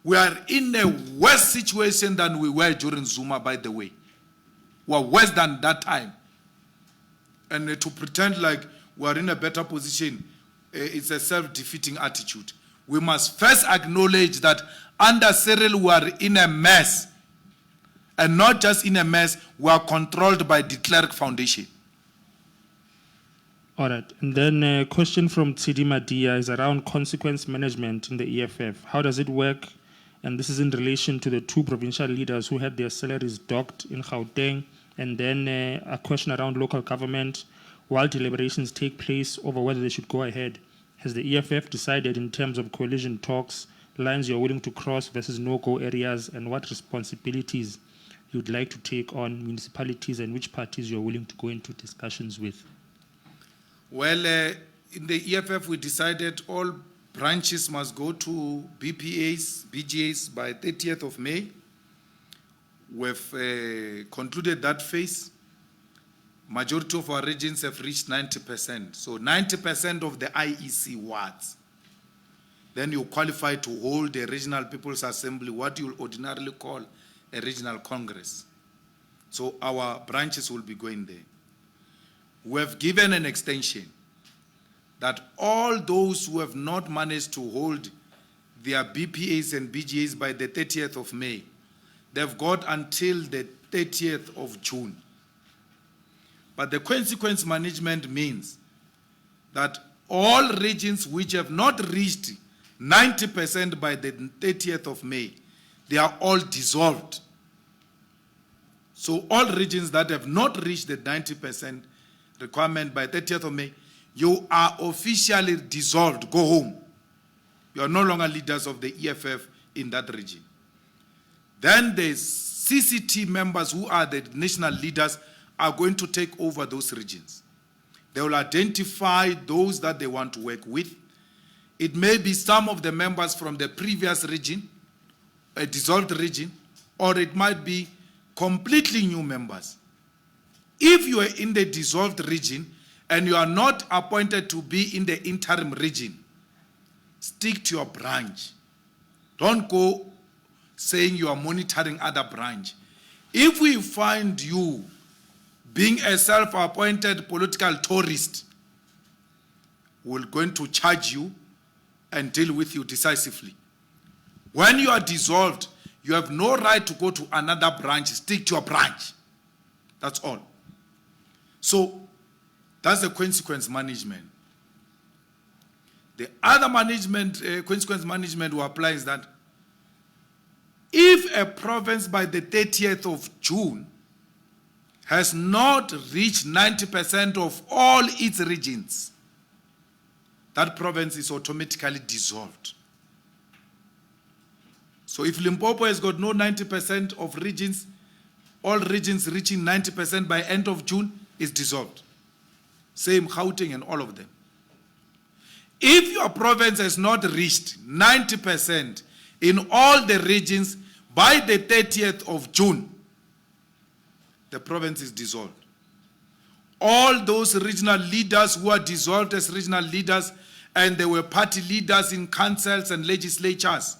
We are in a worse situation than we were during Zuma, by the way. We are worse than that time. And to pretend like we are in a better position, it's a self-defeating attitude. We must first acknowledge that under Cyril we are in a mess. And not just in a mess, we are controlled by the Clerk Foundation. All right. And then a question from Tsidi Madia is around consequence management in the EFF. How does it work? And this is in relation to the 2 provincial leaders who had their salaries docked in Gauteng. And then a question around local government. While deliberations take place over whether they should go ahead, has the EFF decided in terms of coalition talks, lines you're willing to cross versus no-go areas, and what responsibilities you'd like to take on municipalities and which parties you're willing to go into discussions with? Well, in the EFF, we decided all branches must go to BGAs by 30th of May. We've concluded that phase. Majority of our regions have reached 90%. So 90% of the IEC wards. Then you qualify to hold a regional people's assembly, what you ordinarily call a regional congress. So our branches will be going there. We have given an extension that all those who have not managed to hold their BPAs and BGAs by the 30th of May, they've got until the 30th of June. But the consequence management means that all regions which have not reached 90% by the 30th of May, they are all dissolved. So all regions that have not reached the 90% requirement by 30th of May, you are officially dissolved. Go home. You are no longer leaders of the EFF in that region. Then the CCT members who are the national leaders are going to take over those regions. They will identify those that they want to work with. It may be some of the members from the previous region, a dissolved region, or it might be completely new members. If you are in the dissolved region and you are not appointed to be in the interim region, stick to your branch. Don't go saying you are monitoring other branch. If we find you being a self-appointed political tourist, we're going to charge you and deal with you decisively. When you are dissolved, you have no right to go to another branch. Stick to your branch. That's all. So that's the consequence management. The other management, consequence management we apply is that if a province by the 30th of June has not reached 90% of all its regions, that province is automatically dissolved. So if Limpopo has got no 90% of regions, all regions reaching 90% by end of June is dissolved. Same Gauteng and all of them. If your province has not reached 90% in all the regions by the 30th of June, the province is dissolved. All those regional leaders who are dissolved as regional leaders and they were party leaders in councils and legislatures,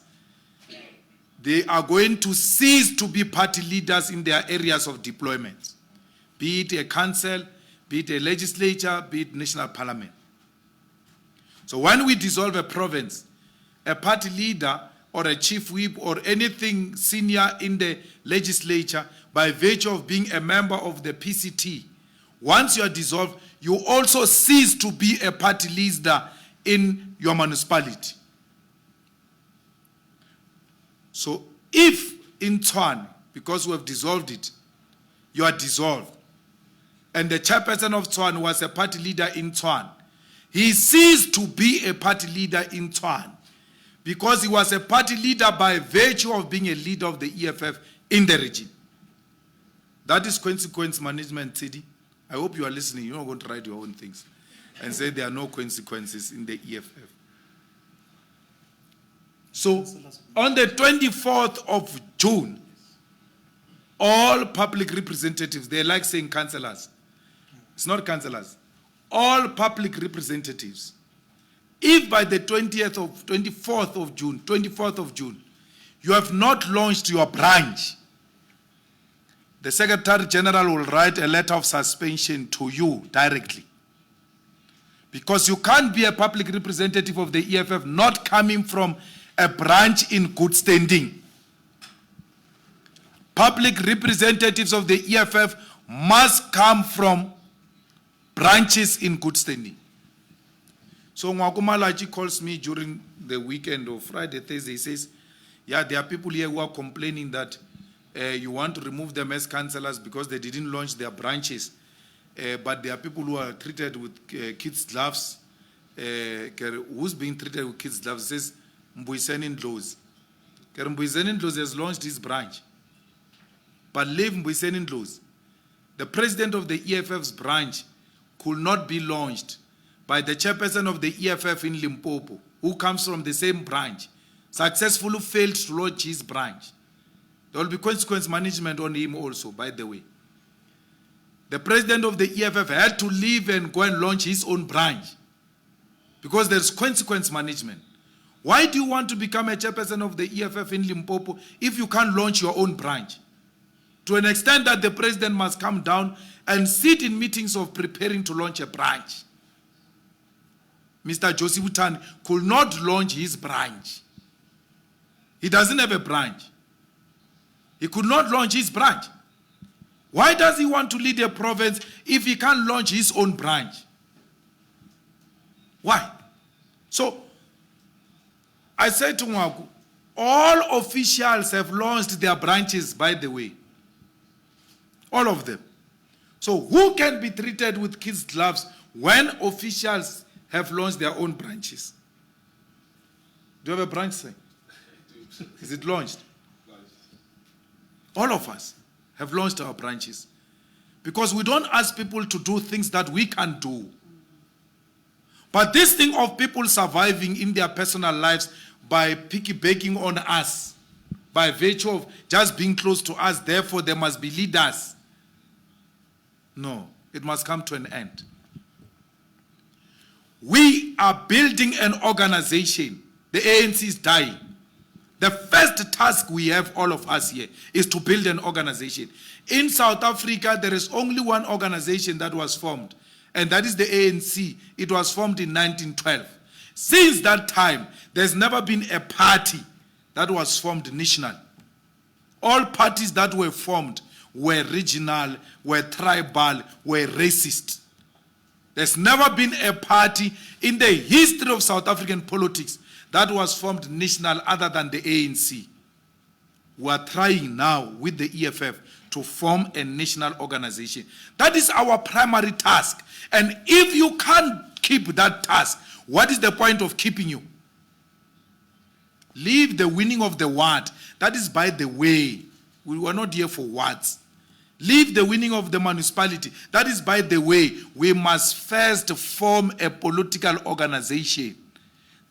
they are going to cease to be party leaders in their areas of deployment, be it a council, be it a legislature, be it national parliament. So when we dissolve a province, a party leader or a chief whip or anything senior in the legislature, by virtue of being a member of the PCT, once you are dissolved, you also cease to be a party leader in your municipality. So if in Tshwane, because we have dissolved it, you are dissolved, and the chairperson of Tshwane was a party leader in Tshwane, he ceased to be a party leader in Tshwane because he was a party leader by virtue of being a leader of the EFF in the region. That is consequence management, Tidi. I hope you are listening. You're not going to write your own things and say there are no consequences in the EFF. So on the 24th of June, all public representatives, they like saying councillors. It's not councillors. All public representatives. If by the 24th of June, you have not launched your branch, the Secretary General will write a letter of suspension to you directly. Because you can't be a public representative of the EFF not coming from a branch in good standing. Public representatives of the EFF must come from branches in good standing. So Mwakumalachi calls me during the weekend or Friday, Thursday, he says, yeah, there are people here who are complaining that you want to remove them as councillors because they didn't launch their branches. But there are people who are treated with kids' gloves. Who's being treated with kids' gloves? It says Mbuiseni Ndlozi. Mbuiseni Ndlozi has launched his branch. But leave Mbuiseni Ndlozi. The president of the EFF's branch could not be launched by the chairperson of the EFF in Limpopo, who comes from the same branch, successfully failed to launch his branch. There will be consequence management on him also, by the way. The president of the EFF had to leave and go and launch his own branch because there's consequence management. Why do you want to become a chairperson of the EFF in Limpopo if you can't launch your own branch? To an extent that the president must come down and sit in meetings of preparing to launch a branch. Mr. Josie Butan could not launch his branch. He doesn't have a branch. He could not launch his branch. Why does he want to lead a province if he can't launch his own branch? Why? So, I said to Mwaku, all officials have launched their branches, by the way. All of them. So, who can be treated with kids' gloves when officials have launched their own branches? Do you have a branch, sir? Is it launched? All of us have launched our branches. Because we don't ask people to do things that we can't do. But this thing of people surviving in their personal lives by piggybacking on us, by virtue of just being close to us, therefore they must be leaders. No, it must come to an end. We are building an organization. The ANC is dying. The first task we have, all of us here, is to build an organization. In South Africa, there is only one organization that was formed, and that is the ANC. It was formed in 1912. Since that time, there's never been a party that was formed national. All parties that were formed were regional, were tribal, were racist. There's never been a party in the history of South African politics that was formed national other than the ANC. We are trying now with the EFF to form a national organization. That is our primary task. And if you can't keep that task, what is the point of keeping you? Leave the winning of the word. That is by the way. We were not here for words. Leave the winning of the municipality. That is by the way. We must first form a political organization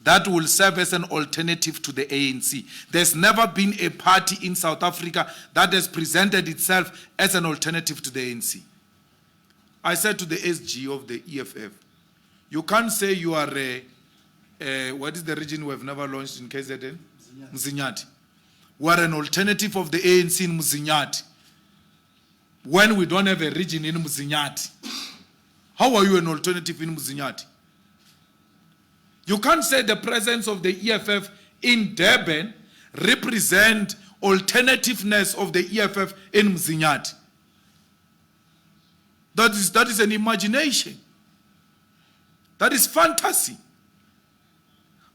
that will serve as an alternative to the ANC. There's never been a party in South Africa that has presented itself as an alternative to the ANC. I said to the SG of the EFF, you can't say you are what is the region we have never launched in KZN? Mzinyati. We are an alternative of the ANC in Mzinyati when we don't have a region in Mzinyati. How are you an alternative in Mzinyati? You can't say the presence of the EFF in Durban represent alternativeness of the EFF in Mzinyati. That is an imagination. That is fantasy.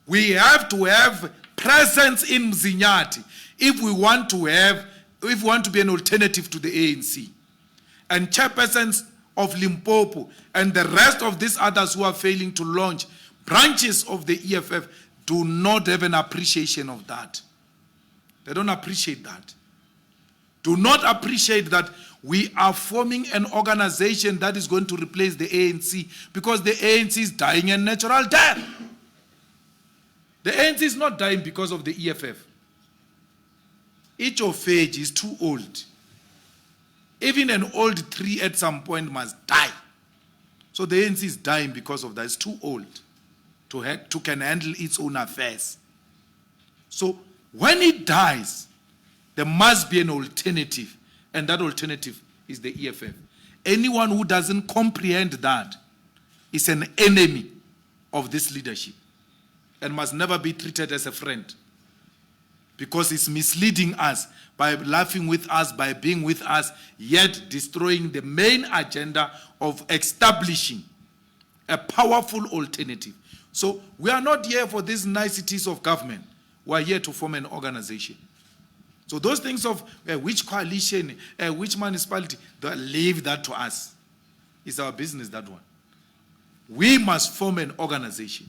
We have to have presence in Mzinyati if we want to be an alternative to the ANC. And chairpersons of Limpopo and the rest of these others who are failing to launch branches of the EFF do not have an appreciation of that. They don't appreciate that. Do not appreciate that we are forming an organization that is going to replace the ANC because the ANC is dying a natural death. The ANC is not dying because of the EFF. Each of age is too old. Even an old tree at some point must die. So the ANC is dying because of that. It's too old to can handle its own affairs. So when it dies, there must be an alternative, and that alternative is the EFF. Anyone who doesn't comprehend that is an enemy of this leadership and must never be treated as a friend, because it's misleading us by laughing with us, by being with us, yet destroying the main agenda of establishing a powerful alternative. So we are not here for these niceties of government. We are here to form an organization. So those things of which coalition, which municipality, leave that to us. It's our business, that one. We must form an organization.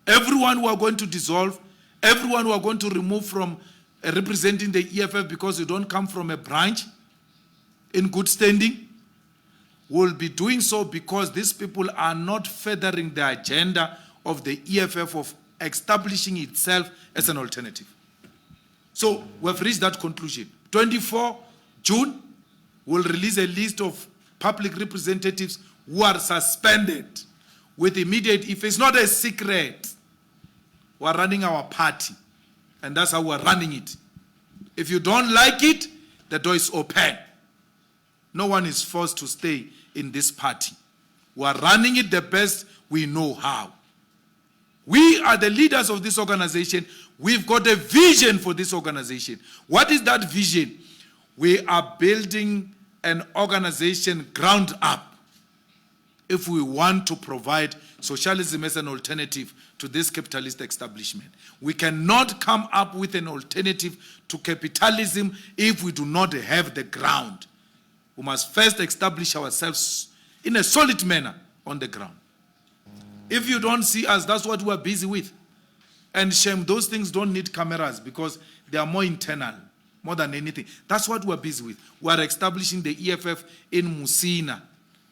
Everyone who are going to dissolve, everyone who are going to remove from representing the EFF because you don't come from a branch in good standing, will be doing so because these people are not furthering the agenda of the EFF of establishing itself as an alternative. So we have reached that conclusion. 24 June, we'll release a list of public representatives who are suspended with immediate effect. It's not a secret. We're running our party, and that's how we're running it. If you don't like it, the door is open. No one is forced to stay in this party. We're running it the best we know how. We are the leaders of this organization. We've got a vision for this organization. What is that vision? We are building an organization ground up if we want to provide socialism as an alternative to this capitalist establishment. We cannot come up with an alternative to capitalism if we do not have the ground. We must first establish ourselves in a solid manner on the ground. If you don't see us, that's what we're busy with. And shame, those things don't need cameras because they are more internal, more than anything. That's what we're busy with. We're establishing the EFF in Musina.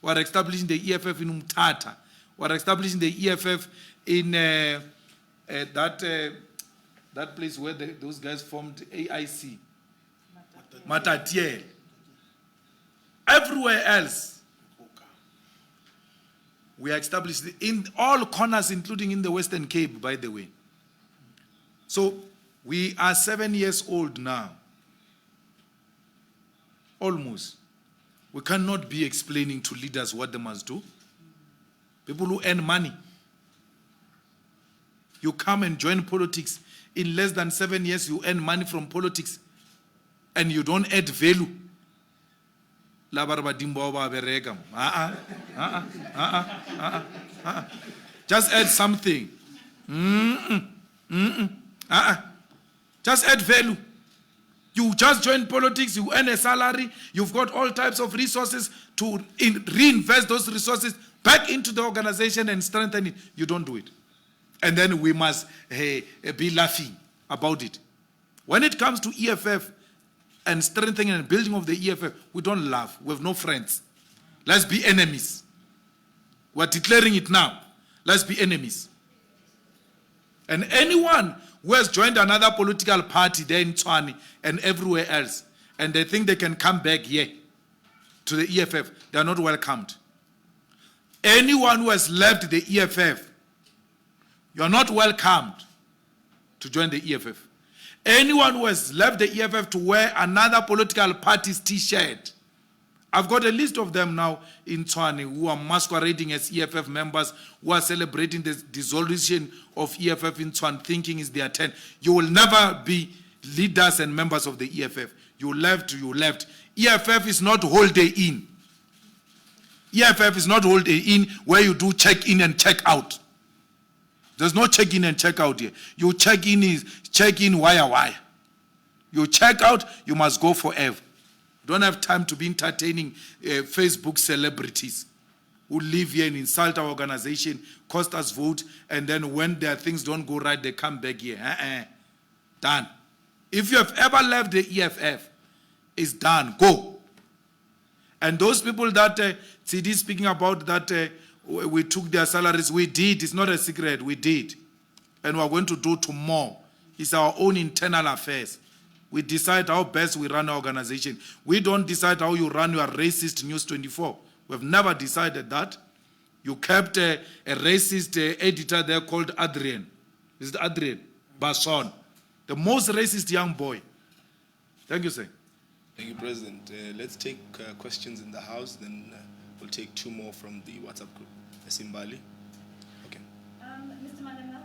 We're establishing the EFF in Umtata. We're establishing the EFF in that place where those guys formed AIC. Matatiele. Everywhere else, we are established in all corners, including in the Western Cape, by the way. So we are 7 years old now. Almost. We cannot be explaining to leaders what they must do. People who earn money. You come and join politics. In less than 7 years, you earn money from politics. And you don't add value. Just add something. Just add value. You just join politics, you earn a salary, you've got all types of resources to reinvest those resources back into the organization and strengthen it. You don't do it. And then we must be laughing about it. When it comes to EFF and strengthening and building of the EFF, we don't laugh. We have no friends. Let's be enemies. We're declaring it now. Let's be enemies. And anyone who has joined another political party there in Tshwane and everywhere else, and they think they can come back here to the EFF, they are not welcomed. Anyone who has left the EFF, you are not welcomed to join the EFF. Anyone who has left the EFF to wear another political party's T-shirt, I've got a list of them now in Tshwane who are masquerading as EFF members, who are celebrating the dissolution of EFF in Tshwane, thinking it's their turn. You will never be leaders and members of the EFF. You left, you left. EFF is not holiday in. EFF is not holiday in where you do check in and check out. There's no check in and check out here. You check in wire. You check out, you must go forever. You don't have time to be entertaining Facebook celebrities who live here and insult our organization, cost us vote, and then when their things don't go right, they come back here. Done. If you have ever left the EFF, it's done. Go. And those people that CD speaking about that we took their salaries, we did. It's not a secret. We did. And we're going to do tomorrow. It's our own internal affairs. We decide how best we run our organization. We don't decide how you run your racist News 24. We've never decided that. You kept a racist editor there called Adrian. Is it Adrian Basson? The most racist young boy. Thank you, sir. Thank you, President. Let's take questions in the House, then we'll take 2 more from the WhatsApp group. Simbali. Okay. Mr. Malema,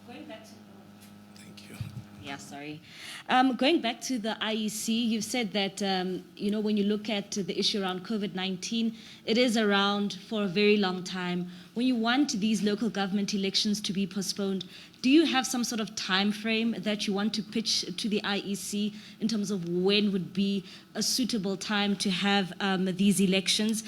going back to... Thank you. Yeah, sorry. Going back to the IEC, you've said that, when you look at the issue around COVID-19, it is around for a very long time. When you want these local government elections to be postponed, do you have some sort of time frame that you want to pitch to the IEC in terms of when would be a suitable time to have these elections?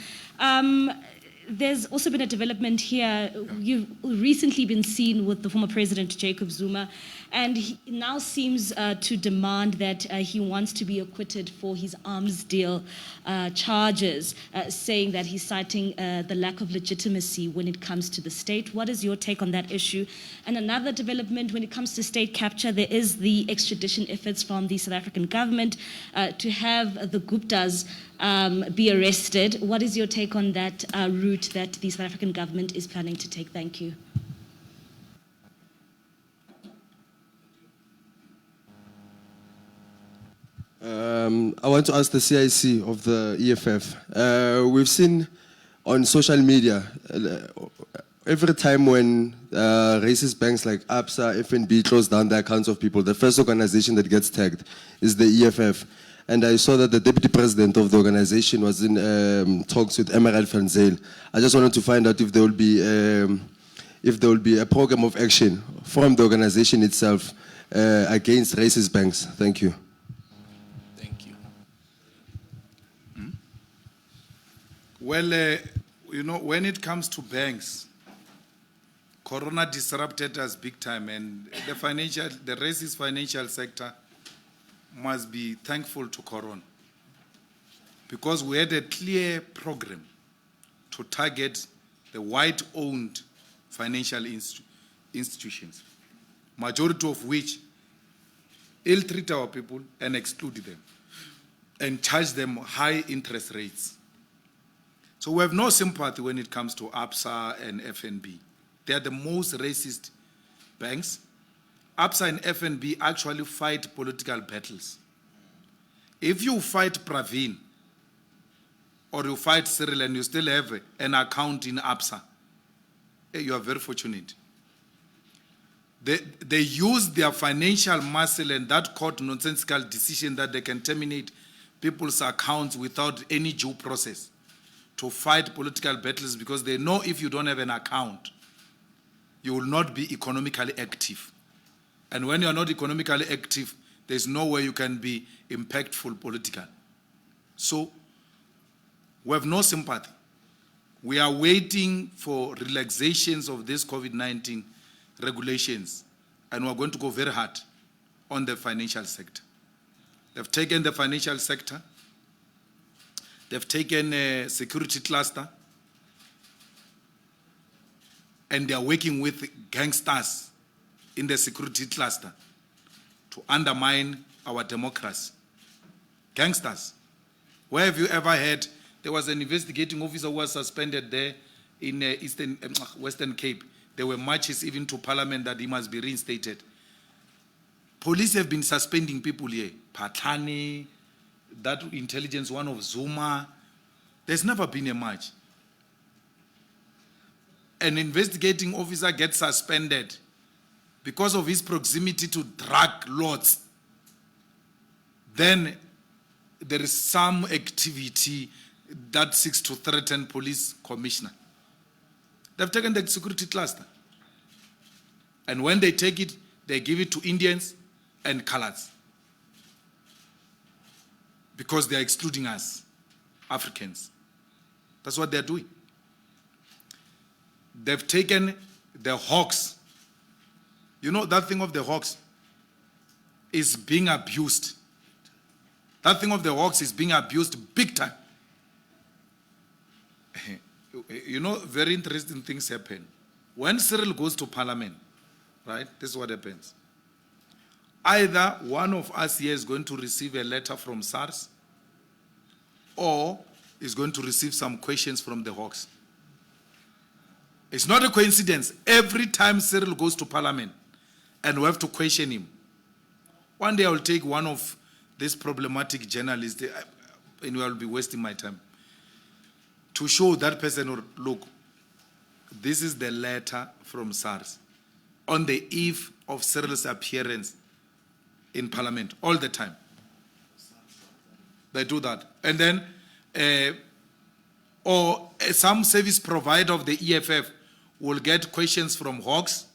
There's also been a development here. You've recently been seen with the former president, Jacob Zuma, and he now seems to demand that he wants to be acquitted for his arms deal charges, saying that he's citing the lack of legitimacy when it comes to the state. What is your take on that issue? And another development when it comes to state capture, there is the extradition efforts from the South African government to have the Guptas be arrested. What is your take on that route that the South African government is planning to take? Thank you. I want to ask the CIC of the EFF. We've seen on social media, every time when racist banks like ABSA, FNB close down the accounts of people, the first organization that gets tagged is the EFF. And I saw that the deputy president of the organization was in talks with Emerald van Zyl. I just wanted to find out if there will be a program of action from the organization itself against racist banks. Thank you. Thank you. Well, when it comes to banks, Corona disrupted us big time, and the racist financial sector must be thankful to Corona, because we had a clear program to target the white-owned financial institutions, majority of which ill-treat our people and exclude them and charge them high interest rates. So we have no sympathy when it comes to ABSA and FNB. They are the most racist banks. ABSA and FNB actually fight political battles. If you fight Praveen or you fight Cyril and you still have an account in ABSA, you are very fortunate. They use their financial muscle and that court nonsensical decision that they can terminate people's accounts without any due process to fight political battles, because they know if you don't have an account, you will not be economically active. And when you're not economically active, there's no way you can be impactful politically. So we have no sympathy. We are waiting for relaxations of these COVID-19 regulations, and we're going to go very hard on the financial sector. They've taken the financial sector, they've taken a security cluster, and they are working with gangsters in the security cluster to undermine our democracy. Gangsters. Where have you ever heard there was an investigating officer who was suspended there in Western Cape? There were marches even to Parliament that he must be reinstated. Police have been suspending people here. Patani, that intelligence one of Zuma. There's never been a march. An investigating officer gets suspended because of his proximity to drug lords. Then there is some activity that seeks to threaten police commissioner. They've taken the security cluster. And when they take it, they give it to Indians and coloreds, because they are excluding us, Africans. That's what they're doing. They've taken the Hawks. You know, that thing of the Hawks is being abused. That thing of the Hawks is being abused big time. You know, very interesting things happen. When Cyril goes to Parliament, right, this is what happens. Either one of us here is going to receive a letter from SARS or is going to receive some questions from the Hawks. It's not a coincidence. Every time Cyril goes to Parliament and we have to question him, one day I will take one of these problematic journalists and I will be wasting my time to show that person, look, this is the letter from SARS on the eve of Cyril's appearance in Parliament all the time. They do that. And then, some service provider of the EFF will get questions from Hawks,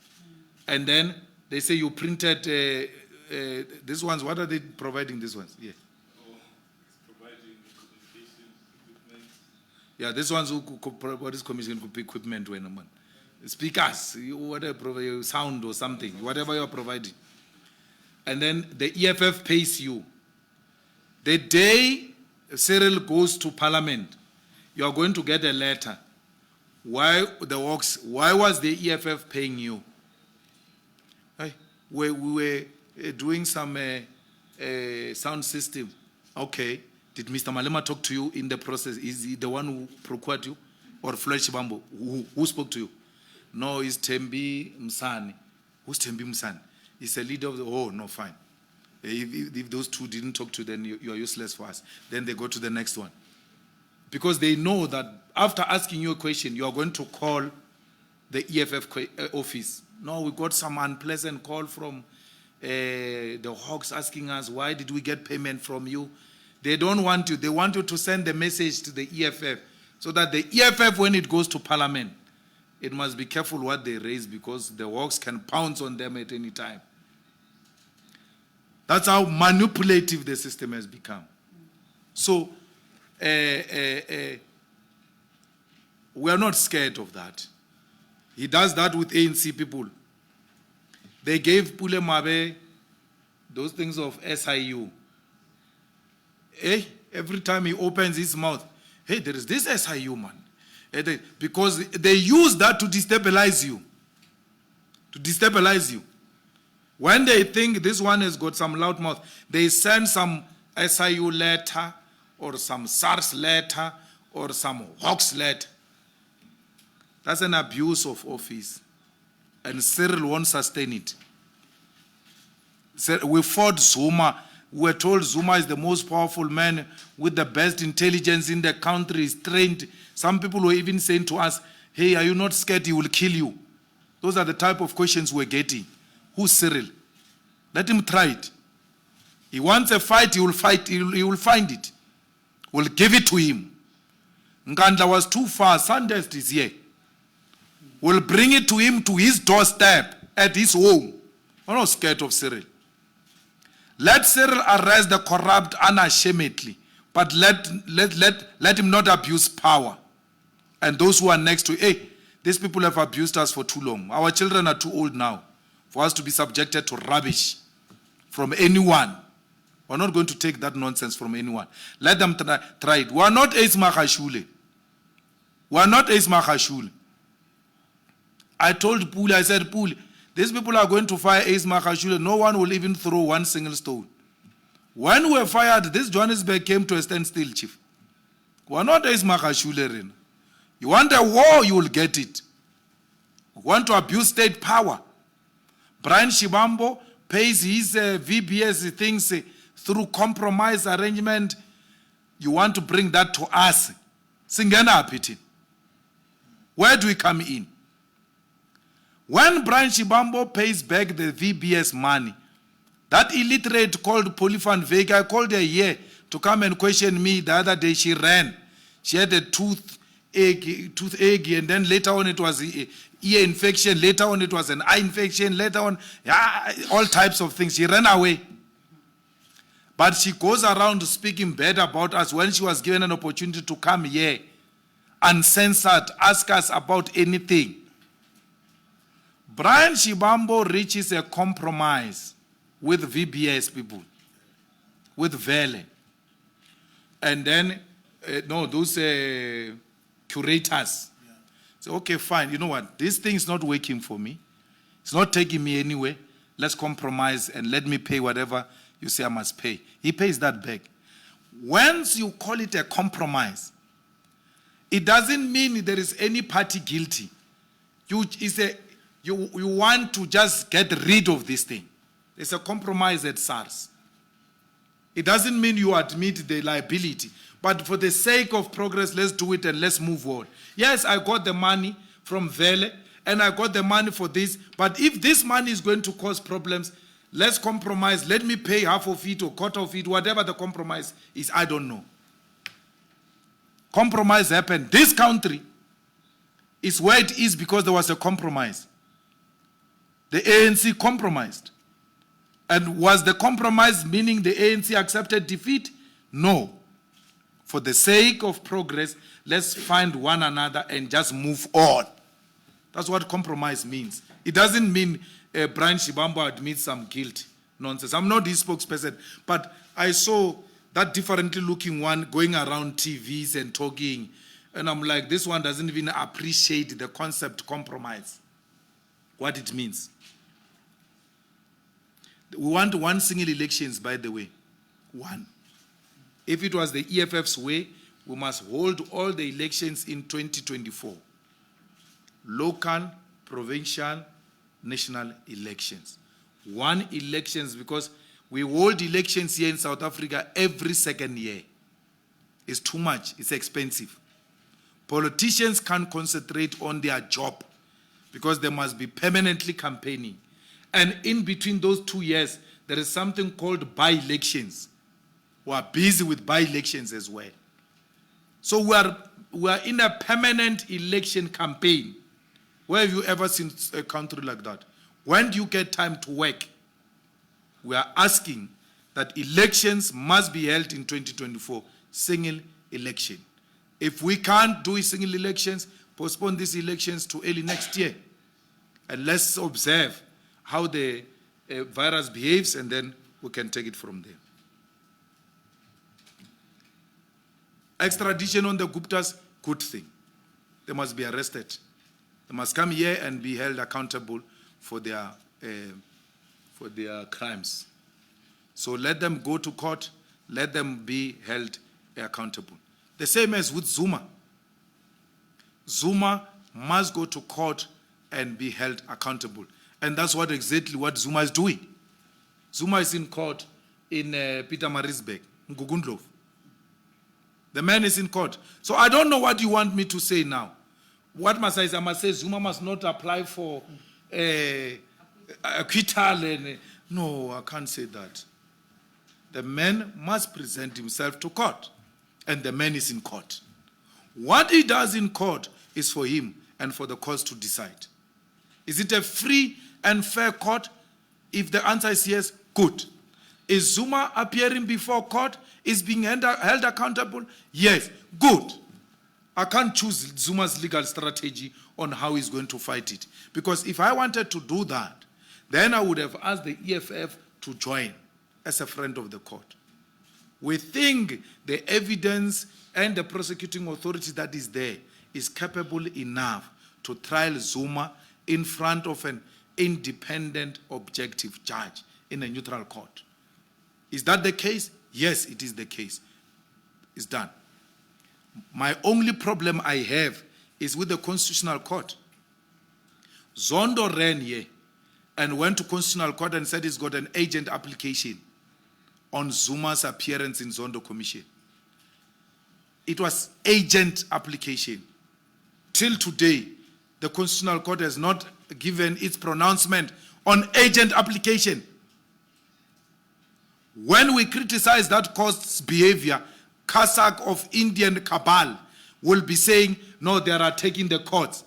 and then they say you printed these ones. What are they providing these ones? Yeah. Providing communication equipment. Yeah, these ones what is communication equipment when a man? Speakers, whatever, sound or something, whatever you're providing. And then the EFF pays you. The day Cyril goes to Parliament, you are going to get a letter. Why was the EFF paying you? We were doing some sound system. Okay. Did Mr. Malema talk to you in the process? Is he the one who procured you? Or Floyd Shibambo? Who spoke to you? No, it's Tembi Msani. Who's Tembi Msani? He's a leader of the... Oh, no, fine. If those two didn't talk to you, then you are useless for us. Then they go to the next one. Because they know that after asking you a question, you are going to call the EFF office. No, we got some unpleasant call from the Hawks asking us, why did we get payment from you? They don't want you. They want you to send the message to the EFF so that the EFF, when it goes to Parliament, it must be careful what they raise because the Hawks can pounce on them at any time. That's how manipulative the system has become. So, we are not scared of that. He does that with ANC people. They gave Pule Mabe those things of SIU. Every time he opens his mouth, hey, there is this SIU, man. Because they use that to destabilize you. To destabilize you. When they think this one has got some loud mouth, they send some SIU letter or some SARS letter or some Hawks letter. That's an abuse of office. And Cyril won't sustain it. We fought Zuma. We were told Zuma is the most powerful man with the best intelligence in the country. He's trained. Some people were even saying to us, hey, are you not scared he will kill you? Those are the type of questions we're getting. Who's Cyril? Let him try it. He wants a fight, he will fight, he will find it. We'll give it to him. Nkandla was too far, Sandest is here. We'll bring it to him to his doorstep, at his home. I'm not scared of Cyril. Let Cyril arrest the corrupt unashamedly, but let him not abuse power. And those who are next to, hey, these people have abused us for too long. Our children are too old now for us to be subjected to rubbish from anyone. We're not going to take that nonsense from anyone. Let them try it. We are not Ace Mahashule. We are not Ace Mahashule. I told Puli, I said, Puli, these people are going to fire Ace Mahashule. No one will even throw one single stone. When we were fired, this Johannesburg came to a standstill, Chief. We are not Ace Mahashule. You want a war, you will get it. You want to abuse state power. Brian Shibambo pays his VBS things through compromise arrangement. You want to bring that to us. Singena apiti. Where do we come in? When Brian Shibambo pays back the VBS money, that illiterate called Polifan Vega, I called her here to come and question me the other day. She ran. She had a toothache, and then later on it was ear infection, later on it was an eye infection, later on, all types of things. She ran away. But she goes around speaking bad about us when she was given an opportunity to come here, uncensored, ask us about anything. Brian Shibambo reaches a compromise with VBS people, with Vele. And then, those curators. Say, okay, fine, you know what? This thing is not working for me. It's not taking me anywhere. let's compromise and let me pay whatever you say I must pay. He pays that back. Once you call it a compromise, it doesn't mean there is any party guilty. You want to just get rid of this thing. It's a compromise at SARS. It doesn't mean you admit the liability. But for the sake of progress, let's do it and let's move on. Yes, I got the money from Vele, and I got the money for this. But if this money is going to cause problems, let's compromise. Let me pay half of it or quarter of it, whatever the compromise is, I don't know. Compromise happened. This country is where it is because there was a compromise. The ANC compromised. And was the compromise meaning the ANC accepted defeat? No. For the sake of progress, let's find one another and just move on. That's what compromise means. It doesn't mean Brian Shibambo admits some guilt. Nonsense. I'm not his spokesperson, but I saw that differently looking one going around TVs and talking, and I'm like, this one doesn't even appreciate the concept compromise, what it means. We want one single elections, by the way. One. If it was the EFF's way, we must hold all the elections in 2024. Local, provincial, national elections. One elections, because we hold elections here in South Africa every second year. It's too much. It's expensive. Politicians can't concentrate on their job because they must be permanently campaigning. And in between those 2 years, there is something called by-elections. We are busy with by-elections as well. So we are in a permanent election campaign. Where have you ever seen a country like that? When do you get time to work? We are asking that elections must be held in 2024, single election. If we can't do single elections, postpone these elections to early next year. And let's observe how the virus behaves, and then we can take it from there. Extradition on the Guptas, good thing. They must be arrested. They must come here and be held accountable for their crimes. So let them go to court, let them be held accountable. The same as with Zuma. Zuma must go to court and be held accountable. And that's exactly what Zuma is doing. Zuma is in court in Pietermaritzburg, Ngugundlovu. The man is in court. So I don't know what you want me to say now. What must I say? I must say Zuma must not apply for acquittal. No, I can't say that. The man must present himself to court. And the man is in court. What he does in court is for him and for the courts to decide. Is it a free and fair court? If the answer is yes, good. Is Zuma appearing before court? Is being held accountable? Yes, good. I can't choose Zuma's legal strategy on how he's going to fight it. Because if I wanted to do that, then I would have asked the EFF to join as a friend of the court. We think the evidence and the prosecuting authority that is there is capable enough to trial Zuma in front of an independent, objective judge in a neutral court. Is that the case? Yes, it is the case. It's done. My only problem I have is with the Constitutional Court. Zondo ran here and went to Constitutional Court and said he's got an agent application on Zuma's appearance in Zondo Commission. It was agent application. Till today, the Constitutional Court has not given its pronouncement on agent application. When we criticize that court's behavior, Kazakh of Indian cabal will be saying, no, they are taking the courts.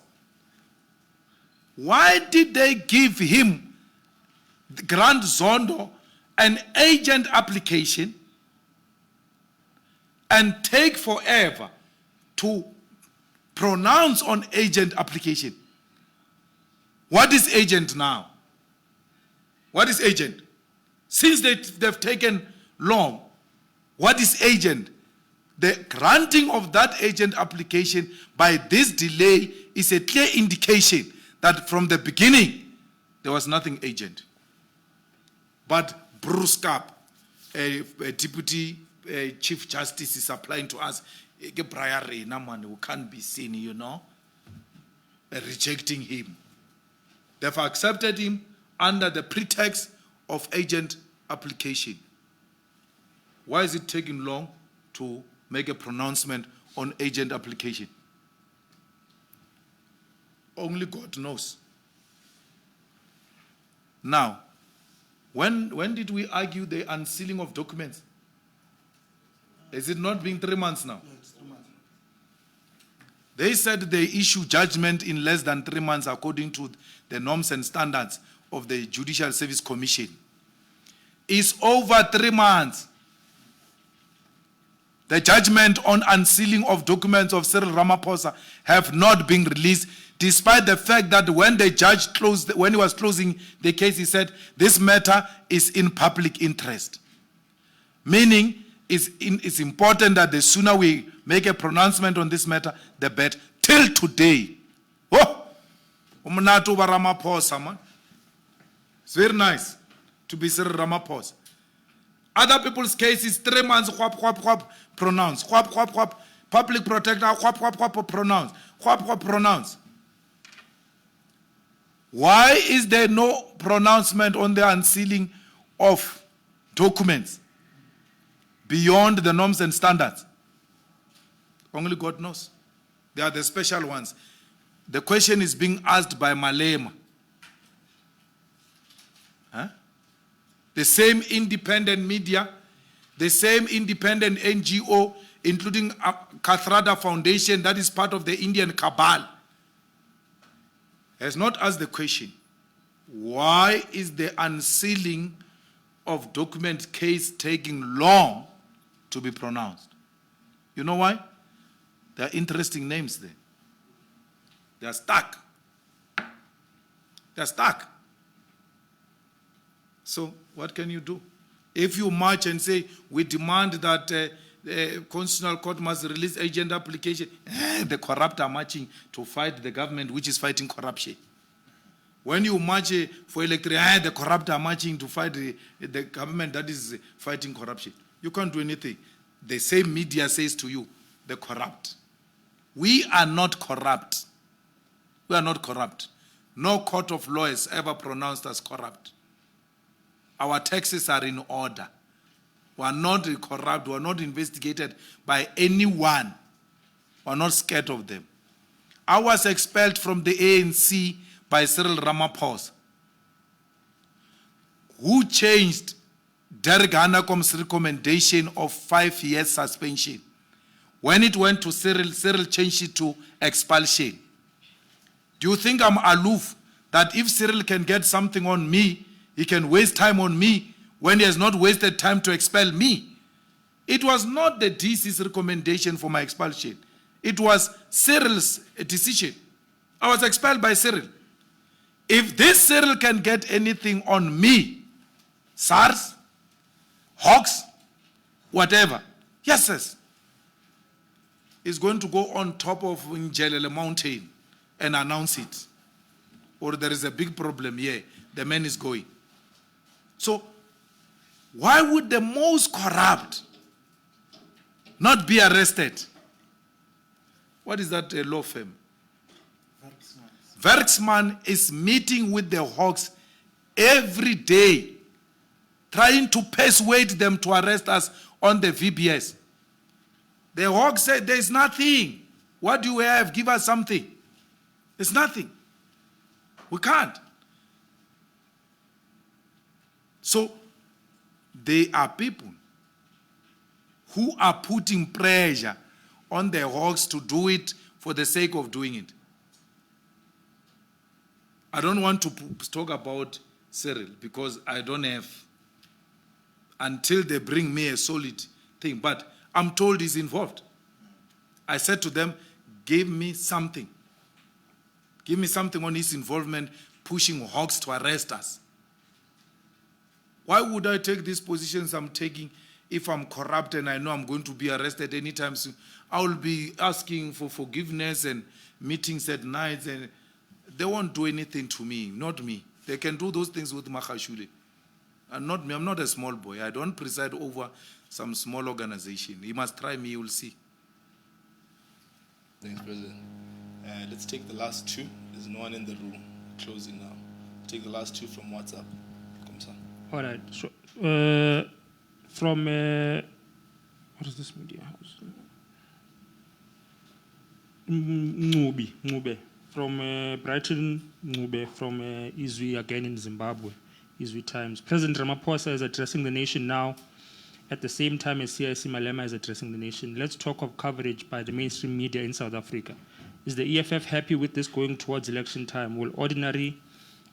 Why did they give him, Grant Zondo, an agent application and take forever to pronounce on agent application? What is agent now? What is agent? Since they've taken long, what is agent? The granting of that agent application by this delay is a clear indication that from the beginning, there was nothing agent. But Bruce Kapp, a deputy chief justice, is applying to us. We can't be seen, you know, rejecting him. They've accepted him under the pretext of agent application. Why is it taking long to make a pronouncement on agent application? Only God knows. Now, when did we argue the unsealing of documents? Is it not been 3 months now? It's 3 months. They said they issue judgment in less than 3 months according to the norms and standards of the Judicial Service Commission. It's over 3 months. The judgment on unsealing of documents of Cyril Ramaphosa have not been released, despite the fact that when the judge when he was closing the case, he said, this matter is in public interest. Meaning, it's important that the sooner we make a pronouncement on this matter, the better. Till today. Oh! Umnato ba Ramaphosa, man. It's very nice to be Cyril Ramaphosa. Other people's cases, 3 months, pronounce. Public protector, pronounce. Why is there no pronouncement on the unsealing of documents beyond the norms and standards? Only God knows. They are the special ones. The question is being asked by Malema. Huh? The same independent media, the same independent NGO, including Kathrada Foundation, that is part of the Indian cabal, has not asked the question, why is the unsealing of document case taking long to be pronounced? You know why? There are interesting names there. They are stuck. They are stuck. So what can you do? If you march and say, we demand that the Constitutional Court must release agent application, the corrupt are marching to fight the government which is fighting corruption. When you march for electricity, the corrupt are marching to fight the government that is fighting corruption. You can't do anything. The same media says to you, the corrupt. We are not corrupt. We are not corrupt. No court of law has ever pronounced us corrupt. Our taxes are in order. We are not corrupt. We are not investigated by anyone. We are not scared of them. I was expelled from the ANC by Cyril Ramaphosa, who changed Derek Hanakom's recommendation of 5 years suspension. When it went to Cyril, Cyril changed it to expulsion. Do you think I'm aloof that if Cyril can get something on me, he can waste time on me when he has not wasted time to expel me? It was not the DC's recommendation for my expulsion. It was Cyril's decision. I was expelled by Cyril. If this Cyril can get anything on me, SARS, Hawks, whatever, yes, is going to go on top of Njelele Mountain and announce it. Or there is a big problem here. The man is going. So, why would the most corrupt not be arrested? What is that law firm? Werksman is meeting with the Hawks every day, trying to persuade them to arrest us on the VBS. The Hawks said, there is nothing. What do you have? Give us something. It's nothing. We can't. So, there are people who are putting pressure on the Hawks to do it for the sake of doing it. I don't want to talk about Cyril because I don't have, until they bring me a solid thing. But I'm told he's involved. I said to them, give me something. Give me something on his involvement pushing Hawks to arrest us. Why would I take these positions I'm taking if I'm corrupt and I know I'm going to be arrested anytime soon? I will be asking for forgiveness and meetings at night, and they won't do anything to me, not me. They can do those things with Makashule. And not me, I'm not a small boy. I don't preside over some small organization. He must try me, you will see. Thanks, President. Let's take the last two. There's no one in the room. Closing now. Take the last two from WhatsApp. Come on. All right. So, from what is this media house? Ngube from Brighton. Ngube from Izwi again in Zimbabwe. Izwi Times. President Ramaphosa is addressing the nation now, at the same time as Julius Malema is addressing the nation. Let's talk of coverage by the mainstream media in South Africa. Is the EFF happy with this going towards election time? Will ordinary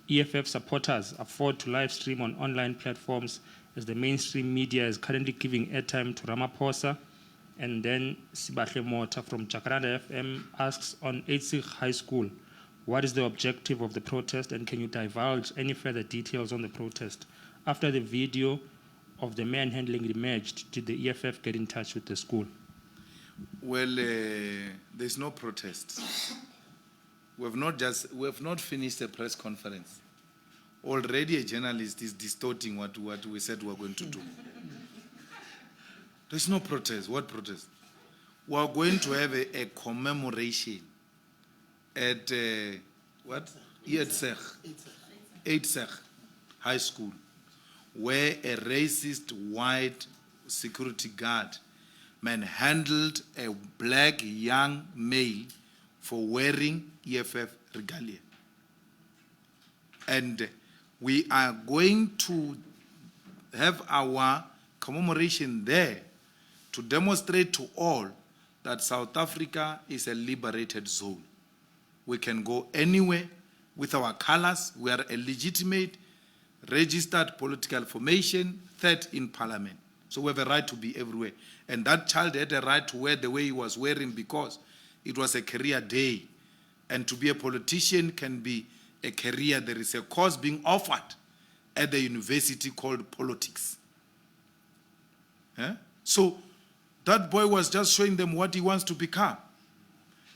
EFF supporters afford to live stream on online platforms as the mainstream media is currently giving airtime to Ramaphosa? And then Sibahle Mota from Jacaranda FM asks, on Eidsig High School, what is the objective of the protest, and can you divulge any further details on the protest? After the video of the manhandling emerged, did the EFF get in touch with the school? Well, there's no protest. We have not finished a press conference. Already a journalist is distorting what we said we were going to do. There's no protest. What protest? We are going to have a commemoration at Eidsig High School, where a racist white security guard manhandled a black young male for wearing EFF regalia. And we are going to have our commemoration there to demonstrate to all that South Africa is a liberated zone. We can go anywhere with our colors. We are a legitimate, registered political formation, third in parliament. So we have a right to be everywhere. And that child had a right to wear the way he was wearing because it was a career day. And to be a politician can be a career. There is a course being offered at the university called politics. So that boy was just showing them what he wants to become.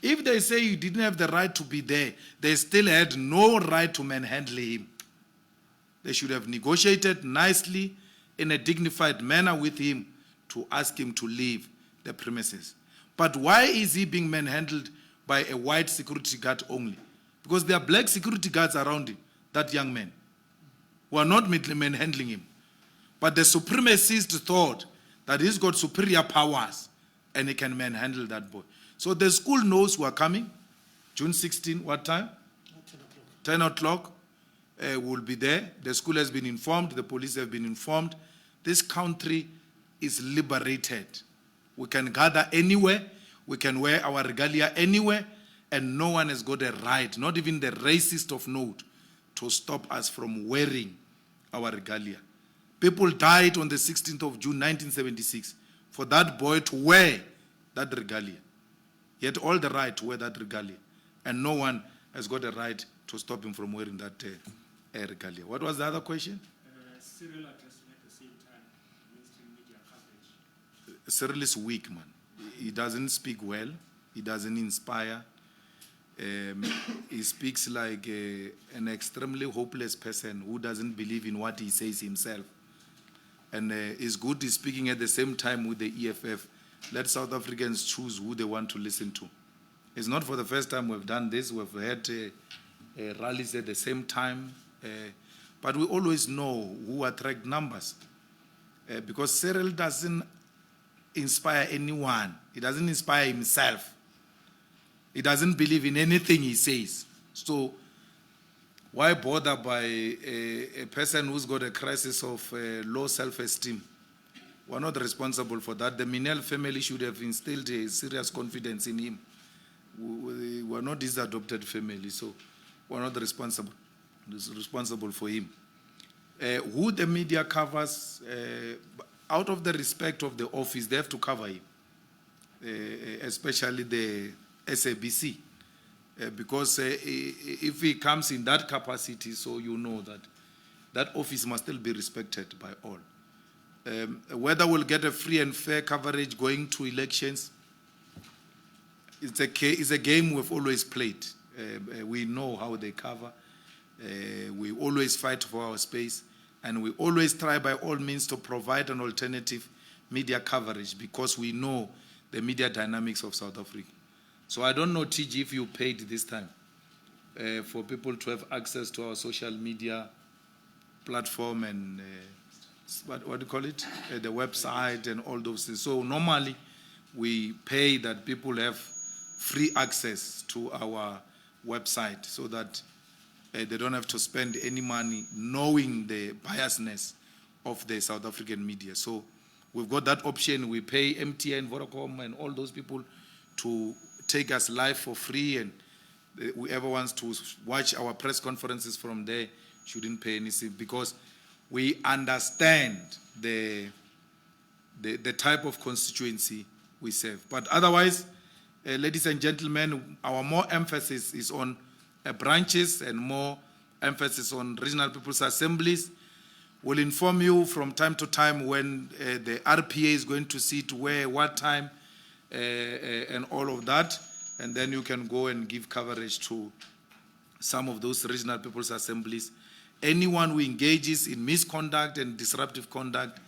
If they say you didn't have the right to be there, they still had no right to manhandle him. They should have negotiated nicely in a dignified manner with him to ask him to leave the premises. But why is he being manhandled by a white security guard only? Because there are black security guards around him, that young man, who are not manhandling him. But the supremacist thought that he's got superior powers and he can manhandle that boy. So the school knows who are coming. June 16, what time? 10 o'clock. We'll be there. The school has been informed. The police have been informed. This country is liberated. We can gather anywhere. We can wear our regalia anywhere. And no one has got a right, not even the racist of note, to stop us from wearing our regalia. People died on the 16th of June, 1976, for that boy to wear that regalia. He had all the right to wear that regalia. And no one has got a right to stop him from wearing that regalia. What was the other question? Cyril addressing at the same time, mainstream media coverage. Cyril is weak, man. He doesn't speak well. He doesn't inspire. He speaks like an extremely hopeless person who doesn't believe in what he says himself. And it's good he's speaking at the same time with the EFF. Let South Africans choose who they want to listen to. It's not for the first time we've done this. We've had rallies at the same time. But we always know who attract numbers. Because Cyril doesn't inspire anyone. He doesn't inspire himself. He doesn't believe in anything he says. So why bother by a person who's got a crisis of low self-esteem? We're not responsible for that. The Minel family should have instilled a serious confidence in him. We're not his adopted family, so we're not responsible for him. Who the media covers, out of the respect of the office, they have to cover him, especially the SABC, because if he comes in that capacity, so you know that that office must still be respected by all. Whether we'll get a free and fair coverage going to elections, it's a game we've always played. We know how they cover. We always fight for our space. And we always try by all means to provide an alternative media coverage because we know the media dynamics of South Africa. So I don't know, TG, if you paid this time for people to have access to our social media platform and what do you call it? The website and all those things. So normally we pay that people have free access to our website so that they don't have to spend any money knowing the biasness of the South African media. So we've got that option. We pay MTN, Vodacom, and all those people to take us live for free, and whoever wants to watch our press conferences from there shouldn't pay anything because we understand the type of constituency we serve. But otherwise, ladies and gentlemen, our more emphasis is on branches and more emphasis on regional people's assemblies. We'll inform you from time to time when the RPA is going to sit where, what time, and all of that. And then you can go and give coverage to some of those regional people's assemblies. Anyone who engages in misconduct and disruptive conduct,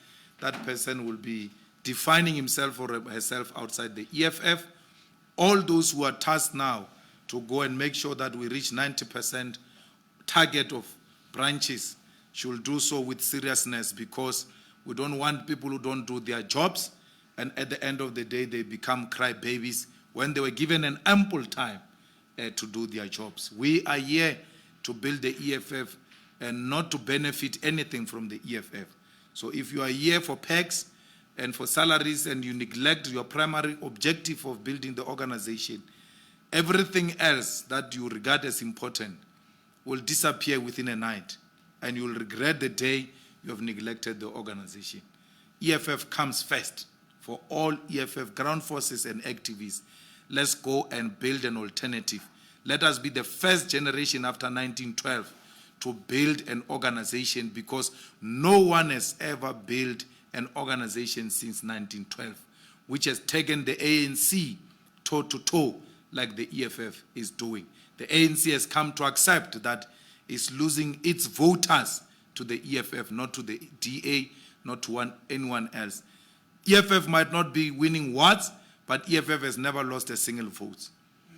that person will be defining himself or herself outside the EFF. All those who are tasked now to go and make sure that we reach 90% target of branches should do so with seriousness because we don't want people who don't do their jobs and at the end of the day they become crybabies when they were given an ample time to do their jobs. We are here to build the EFF and not to benefit anything from the EFF. So if you are here for perks and for salaries and you neglect your primary objective of building the organization, everything else that you regard as important will disappear within a night and you will regret the day you have neglected the organization. EFF comes first for all EFF ground forces and activists. Let's go and build an alternative. Let us be the first generation after 1912 to build an organization because no one has ever built an organization since 1912, which has taken the ANC toe to toe like the EFF is doing. The ANC has come to accept that it's losing its voters to the EFF, not to the DA, not to anyone else. EFF might not be winning wards, but EFF has never lost a single vote,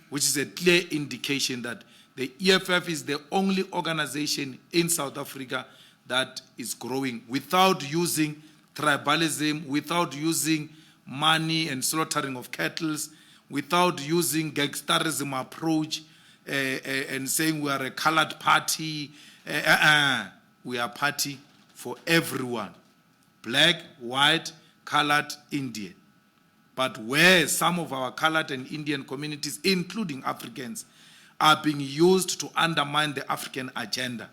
which is a clear indication that the EFF is the only organization in South Africa that is growing without using tribalism, without using money and slaughtering of cattle, without using gangsterism approach and saying we are a colored party. We are a party for everyone, black, white, colored, Indian. But where some of our colored and Indian communities, including Africans, are being used to undermine the African agenda,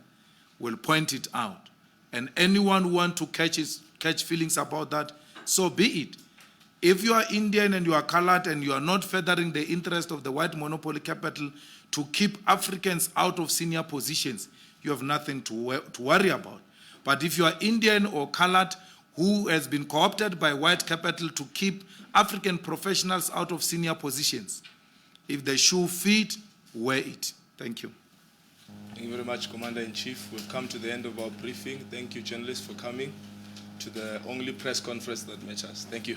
we'll point it out. And anyone who wants to catch feelings about that, so be it. If you are Indian and you are colored and you are not furthering the interest of the white monopoly capital to keep Africans out of senior positions, you have nothing to worry about. But if you are Indian or colored who has been co-opted by white capital to keep African professionals out of senior positions, if the shoe fits, wear it. Thank you. Thank you very much, Commander-in-Chief. We've come to the end of our briefing. Thank you, journalists, for coming to the only press conference that matters. Thank you.